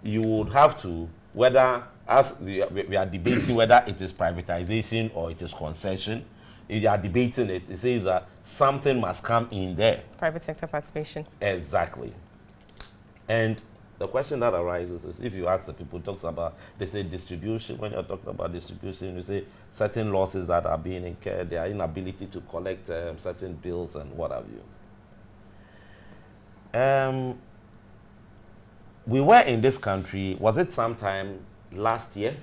you would have to, whether, as we are debating whether it is privatization or it is concession, if you are debating it, it says that something must come in there. Private sector participation. Exactly. And the question that arises is, if you ask the people, talks about, they say distribution. When you're talking about distribution, you say certain losses that are being incurred, their inability to collect certain bills and what have you. We were in this country, was it sometime last year,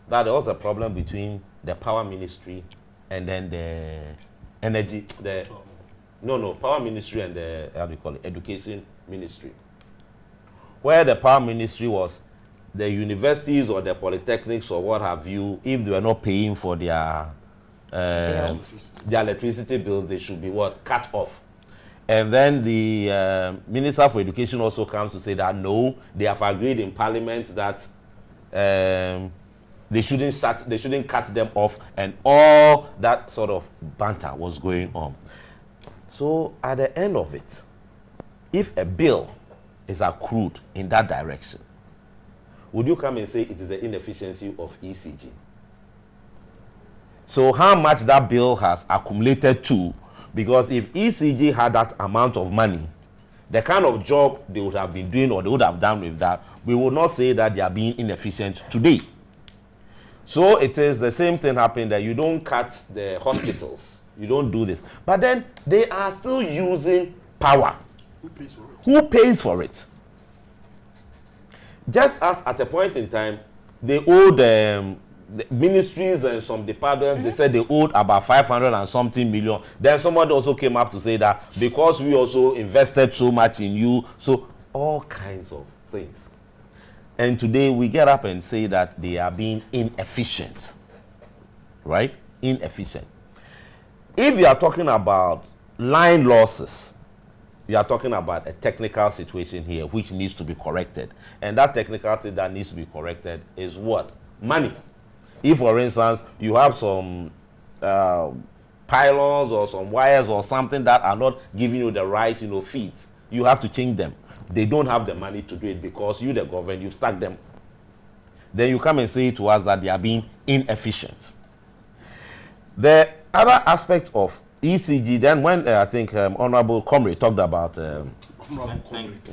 that there was a problem between the power ministry and then the energy, power ministry and the, how do you call it, education ministry, where the power ministry was the universities or the polytechnics or what have you, if they were not paying for their electricity bills, they should be cut off. And then the Minister for Education also comes to say that no, they have agreed in Parliament that they shouldn't cut them off, and all that sort of banter was going on. So at the end of it, if a bill is accrued in that direction, would you come and say it is the inefficiency of ECG? So how much that bill has accumulated to? Because if ECG had that amount of money, the kind of job they would have been doing or they would have done with that, we would not say that they are being inefficient today. So it is the same thing happening that you don't cut the hospitals, you don't do this. But then they are still using power. Who pays for it? Who pays for it? Just as at a point in time, they owed the ministries and some departments, they said they owed about 500 and something million. Then somebody also came up to say that because we also invested so much in you, so all kinds of things. And today we get up and say that they are being inefficient, right? Inefficient. if you are talking about line losses, you are talking about a technical situation here which needs to be corrected. And that technical thing that needs to be corrected is what? Money. If, for instance, you have some pylons or some wires or something that are not giving you the right, feeds, you have to change them. They don't have the money to do it because you, the government, you stack them. Then you come and say to us that they are being inefficient. The other aspect of ECG, then when I think Honorable Comrade talked about Comrade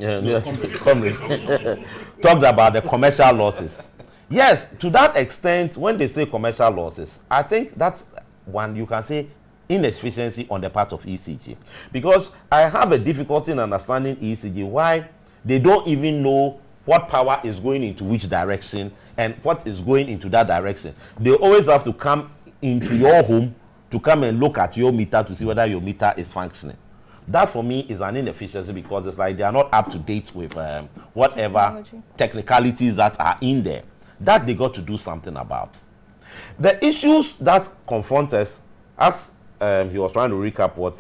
talked about the commercial losses. Yes, to that extent, when they say commercial losses, I think that's one you can say inefficiency on the part of ECG. Because I have a difficulty in understanding ECG, why they don't even know what power is going into which direction and what is going into that direction. They always have to come into your home to come and look at your meter to see whether your meter is functioning. That for me is an inefficiency because it's like they are not up to date with whatever technicalities that are in there that they got to do something about. The issues that confront us, as he was trying to recap what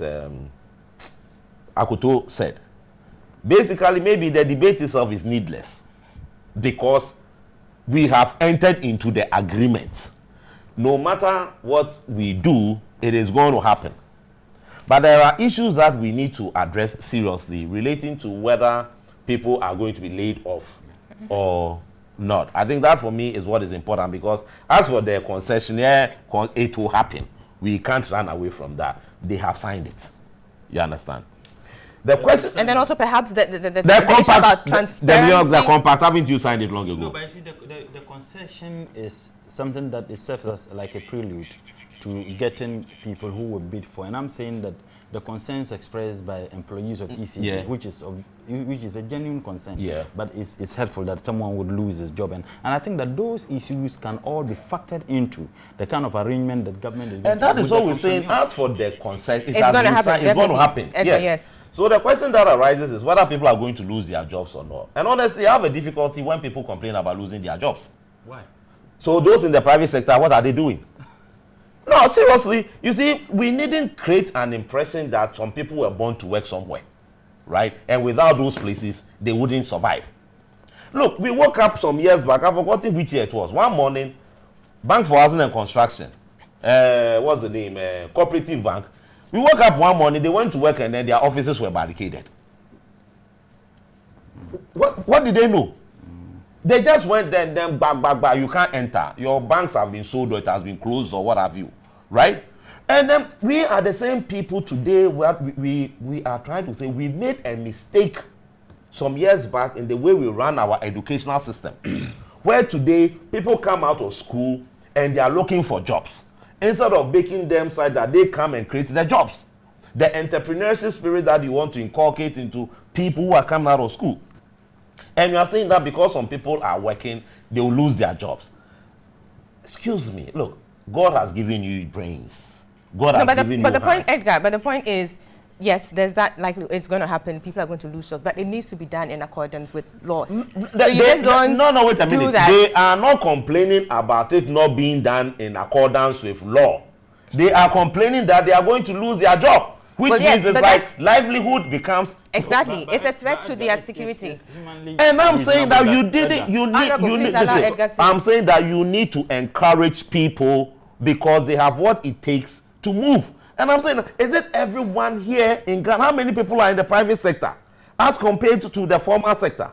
Akoto said, basically maybe the debate itself is needless because we have entered into the agreement. No matter what we do, it is going to happen. But there are issues that we need to address seriously relating to whether people are going to be laid off or not. I think that for me is what is important because as for the concessionaire, it will happen. We can't run away from that. They have signed it. You understand? The question, and then also perhaps the compact about transparency. The compact, haven't you signed it long ago? No, but you see, the concession is something that is serves as like a prelude to getting people who will bid for. And I'm saying that the concerns expressed by employees of ECG, which is a genuine concern, but it's hurtful that someone would lose his job. And I think that those issues can all be factored into the kind of arrangement that government is going to do. And that is what we're saying. As for the consent, it's going to happen. It's going to happen. Yes. So the question that arises is whether people are going to lose their jobs or not. And honestly, I have a difficulty when people complain about losing their jobs. Why? So those in the private sector, what are they doing? No, seriously, you see, we needn't create an impression that some people were born to work somewhere, right? And without those places, they wouldn't survive. Look, we woke up some years back, I've forgotten which year it was. One morning, Bank for Housing and Construction, what's the name? Cooperative Bank. We woke up one morning, they went to work and then their offices were barricaded. What did they know? They just went there and then back, you can't enter. Your banks have been sold or it has been closed or what have you, right? And then we are the same people today. We are trying to say we made a mistake some years back in the way we run our educational system, where today people come out of school and they are looking for jobs. Instead of making them say that they come and create their jobs. The entrepreneurship spirit that you want to inculcate into people who are coming out of school. And you are saying that because some people are working, they will lose their jobs. Excuse me. Look, God has given you brains. God has given you hands. Edgar, but the point is, yes, there's that likely it's going to happen. People are going to lose jobs, but it needs to be done in accordance with laws. No, wait a minute. They are not complaining about it not being done in accordance with law. They are complaining that they are going to lose their job, which means it's like livelihood becomes exactly. It's a threat to their security. And I'm saying that you didn't. You need. I'm saying that you need to encourage people because they have what it takes to move. And I'm saying, is it everyone here in Ghana? How many people are in the private sector as compared to the formal sector?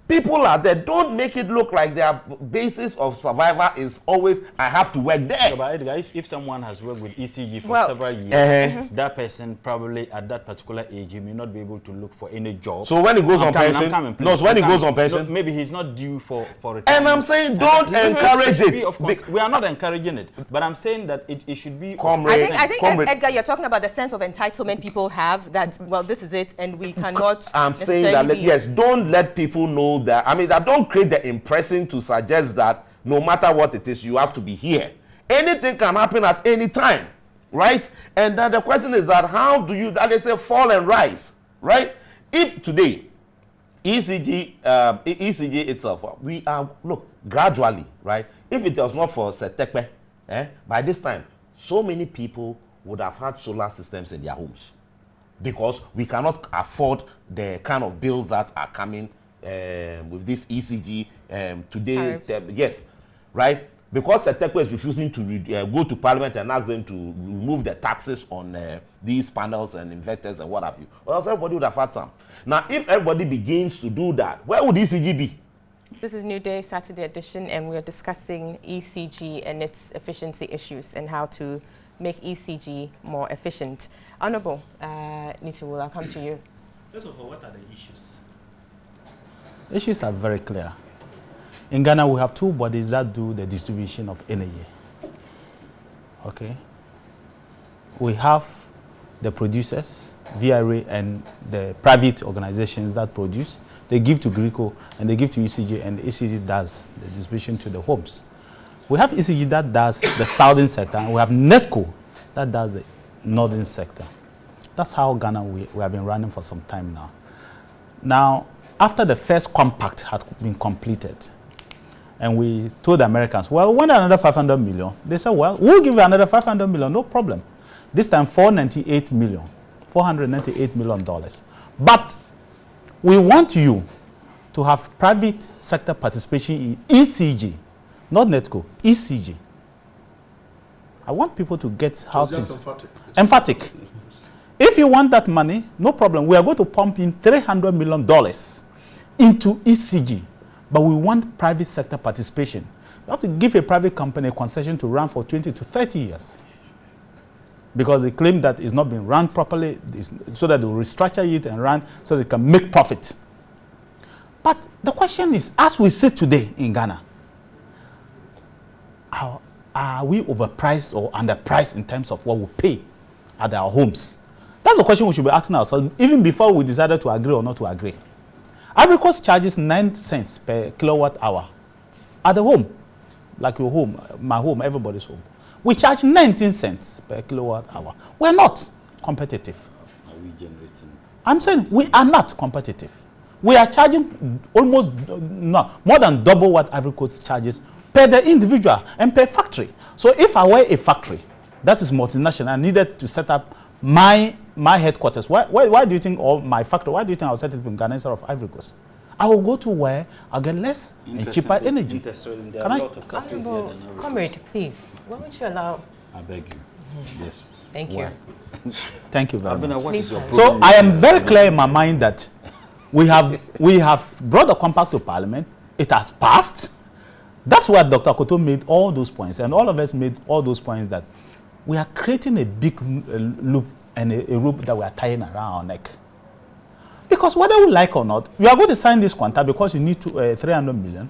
People are there. Don't make it look like their basis of survival is always, I have to work there. So, but if someone has worked with ECG for several years, that person probably at that particular age, he may not be able to look for any job. So when he goes on pension, goes on pension, maybe he's not due for retirement. And I'm saying, don't encourage it. Of course, we are not encouraging it, but I'm saying that it should be. I think Edgar, you're talking about the sense of entitlement people have that, well, this is it, and we cannot. I'm saying that, yes, don't let people know that. I mean, that don't create the impression to suggest that no matter what it is, you have to be here. Anything can happen at any time, right? And then the question is that how do you, that they say, fall and rise, right? If today, ECG itself, we are, look, gradually, right? If it was not for Setekpe, by this time, so many people would have had solar systems in their homes, because we cannot afford the kind of bills that are coming with this ECG today. Yes, right? Because Seteco is refusing to go to Parliament and ask them to remove the taxes on these panels and inverters and what have you. Well, everybody would have had some. Now, if everybody begins to do that, where would ECG be? This is NewDay Saturday edition, and we are discussing ECG and its efficiency issues and how to make ECG more efficient. Honourable Nichiwu, I'll come to you. First of all, what are the issues? The issues are very clear. In Ghana, we have two bodies that do the distribution of energy. Okay? We have the producers, VRA, and the private organizations that produce. They give to Greco, and they give to ECG, and ECG does the distribution to the homes. We have ECG that does the southern sector, and we have NETCO that does the northern sector. That's how Ghana we have been running for some time now. Now, after the first compact had been completed, and we told the Americans, well, we want another 500 million. They said, well, we'll give you another 500 million, no problem. This time, $498 million. But we want you to have private sector participation in ECG, not NETCO, ECG. I want people to get how to... Just emphatic. If you want that money, no problem. We are going to pump in $300 million into ECG. But we want private sector participation. You have to give a private company a concession to run for 20 to 30 years. Because they claim that it's not being run properly, so that they will restructure it and run so they can make profit. But the question is, as we sit today in Ghana, are we overpriced or underpriced in terms of what we pay at our homes? That's the question we should be asking ourselves, even before we decided to agree or not to agree. Ivory Coast charges 9 cents per kilowatt hour at the home, like your home, my home, everybody's home. We charge 19 cents per kilowatt hour. We're not competitive. Are we generating? I'm saying we are not competitive. We are charging almost more than double what Ivory Coast charges per the individual and per factory. So if I were a factory that is multinational and needed to set up my headquarters, why do you think, or my factory, why do you think I'll set it in Ghana instead of Ivory Coast? I will go to where I'll get less and cheaper energy. Can I? Comrade, please, why won't you allow... I beg you. Yes. Thank you. Thank you very much. What is your So I am very clear in my mind that we have brought the compact to Parliament. It has passed. That's why Dr. Koto made all those points, and all of us made all those points, that we are creating a big loop and a rope that we are tying around our neck. Because whether we like or not, you are going to sign this contract because you need $300 million.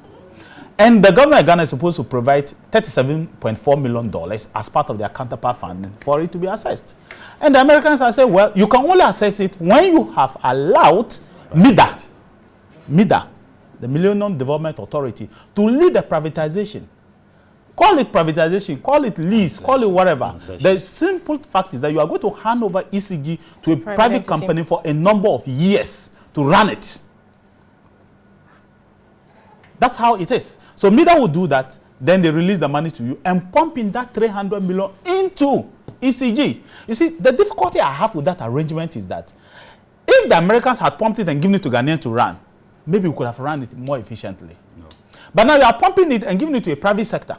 And the government of Ghana is supposed to provide $37.4 million as part of their counterpart funding for it to be assessed. And the Americans are saying, well, you can only assess it when you have allowed MIDA, the Millennium Development Authority, to lead the privatization. Call it privatization, call it lease, call it whatever. The simple fact is that you are going to hand over ECG to a private company for a number of years to run it. That's how it is. So MIDA will do that, then they release the money to you and pump in that 300 million into ECG. You see, the difficulty I have with that arrangement is that if the Americans had pumped it and given it to Ghanaians to run, maybe we could have run it more efficiently. No. But now you are pumping it and giving it to a private sector.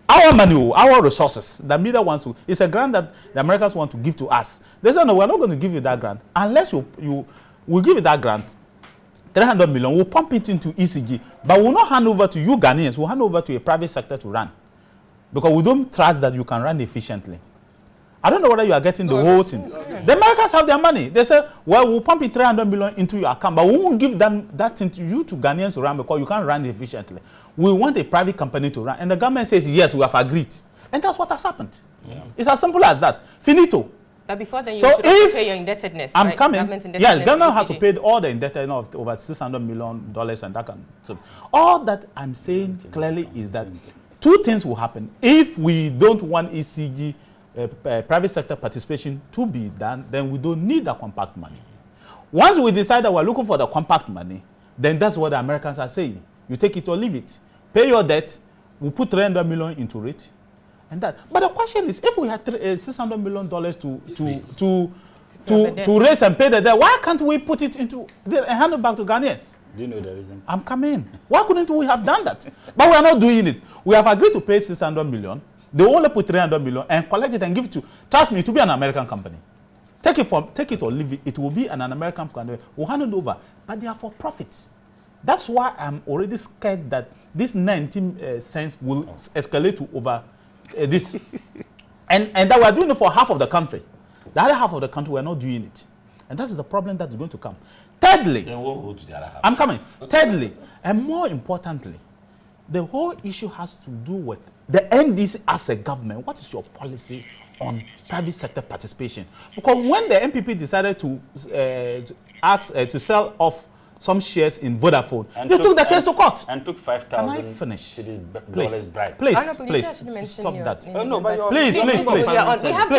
Our money, our resources, the MIDA wants to, it's a grant that the Americans want to give to us. They say, no, we're not going to give you that grant unless we'll give you that grant, 300 million, we'll pump it into ECG, but we'll not hand over to you Ghanaians, we'll hand over to a private sector to run. Because we don't trust that you can run efficiently. I don't know whether you are getting the whole thing. The Americans have their money. They say, well, we'll pump in 300 million into your account, but we won't give them that thing to you to Ghanaians to run because you can't run efficiently. We want a private company to run. And the government says, yes, we have agreed. And that's what has happened. Yeah. It's as simple as that. Finito. But before then, you should also pay your indebtedness. I'm right? coming. Yes, the government has to pay all the indebtedness of over $600 million and that kind. So all that I'm saying clearly is that two things will happen. If we don't want ECG, private sector participation to be done, then we don't need the compact money. Once we decide that we're looking for the compact money, then that's what the Americans are saying. You take it or leave it. Pay your debt, we'll put 300 million into it, and that. But the question is, if we had $600 million to raise and pay the debt, why can't we put it into and hand it back to Ghanaians? Do you know the reason? I'm coming. Why couldn't we have done that? But we are not doing it. We have agreed to pay 600 million. They only put 300 million and collect it and give it to. Trust me, it will be an American company. Take it or leave it. It will be an American company. We'll hand it over, but they are for profits. That's why I'm already scared that this 19 cents will escalate to over this, and that we are doing it for half of the country. The other half of the country, we are not doing it, and that is the problem that is going to come. Thirdly, Then we'll go to the other half. I'm coming. Thirdly, and more importantly, the whole issue has to do with the NDC as a government. What is your policy on private sector participation? Because when the MPP decided to sell off some shares in Vodafone, they took the case to court. And took 5,000. Can I finish? Please, please, stop that. no, but Please, Please,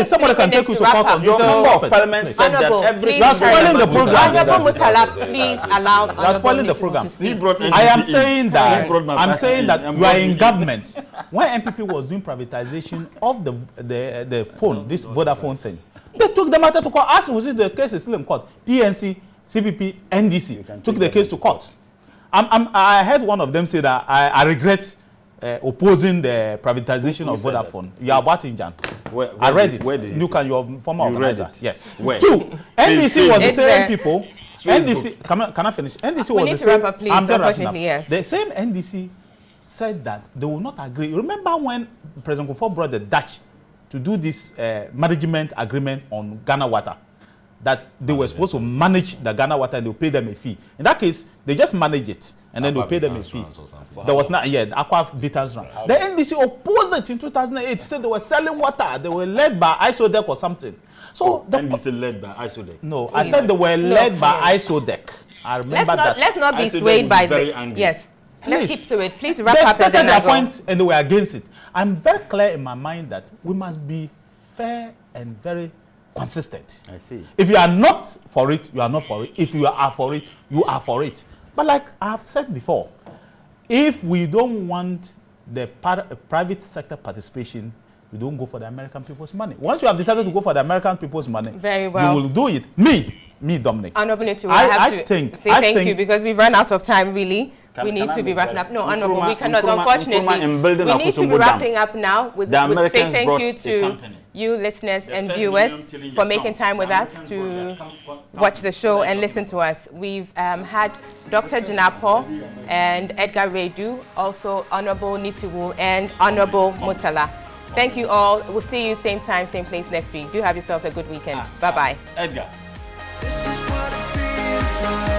somebody can take you to court on your this. Parliament said that every. That's spoiling the program. Honorable Mutala, please allow. That's spoiling the program. NDC I am saying that. He brought my I'm saying that back you are in government. When MPP was doing privatization of the phone, this Vodafone thing, they took the matter to court. As was it, the case is still in court. PNC, CPP, NDC took the case to court. I heard one of them say that I regret opposing the privatization of Vodafone. You are about in Jan. I read it. Where did Look at your former organizer. Yes. Where? 2. NDC was the It's same there. people. NDC. Can I finish? NDC We was need the to same. wrap up, please, I'm done wrapping unfortunately, up. yes. The same NDC said that they will not agree. Remember when President Kufuor brought the Dutch to do this management agreement on Ghana Water? That they were supposed to manage the Ghana Water and they'll pay them a fee. In that case, they just manage it and then they'll pay them a fee. There was not yet Aqua Vitals run. The NDC opposed it in 2008. Said they were selling water. They were led by ISODEC or something. So the NDC led by ISODEC. no, I said they were led by ISODEC. I remember that. Let's not be ISODEC swayed by very the. angry. Yes. Let's Please. keep to it. Please wrap They up and stated then their I go. point and they were against it. I'm very clear in my mind that we must be fair and very consistent. I see. If you are not for it, you are not for it. If you are for it, you are for it. But like I have said before, if we don't want the private sector participation, we don't go for the American people's money. Once you have decided to go for the American people's money, Very well. you will do it. Me, Dominic. Honorable Netu, I have to think- say I thank think- you because we've run out of time, really. We need can I to be make wrapping that? up. No, Nkrumah- Honorable, we cannot. Nkrumah- Unfortunately, Nkrumah in building we need to be Akosombo Dam. wrapping up now with The say Americans thank brought you a to company. you listeners and first viewers million killing for the making count. time with The us Americans to brought their watch the show and listen to us. We've had Dr. Jinapo and Edgar Redu, also Honorable Nitiwu and Honorable Mutala. Thank you all. We'll see you same time, same place next week. Do have yourselves a good weekend. Bye-bye. Edgar. This is what it feels like.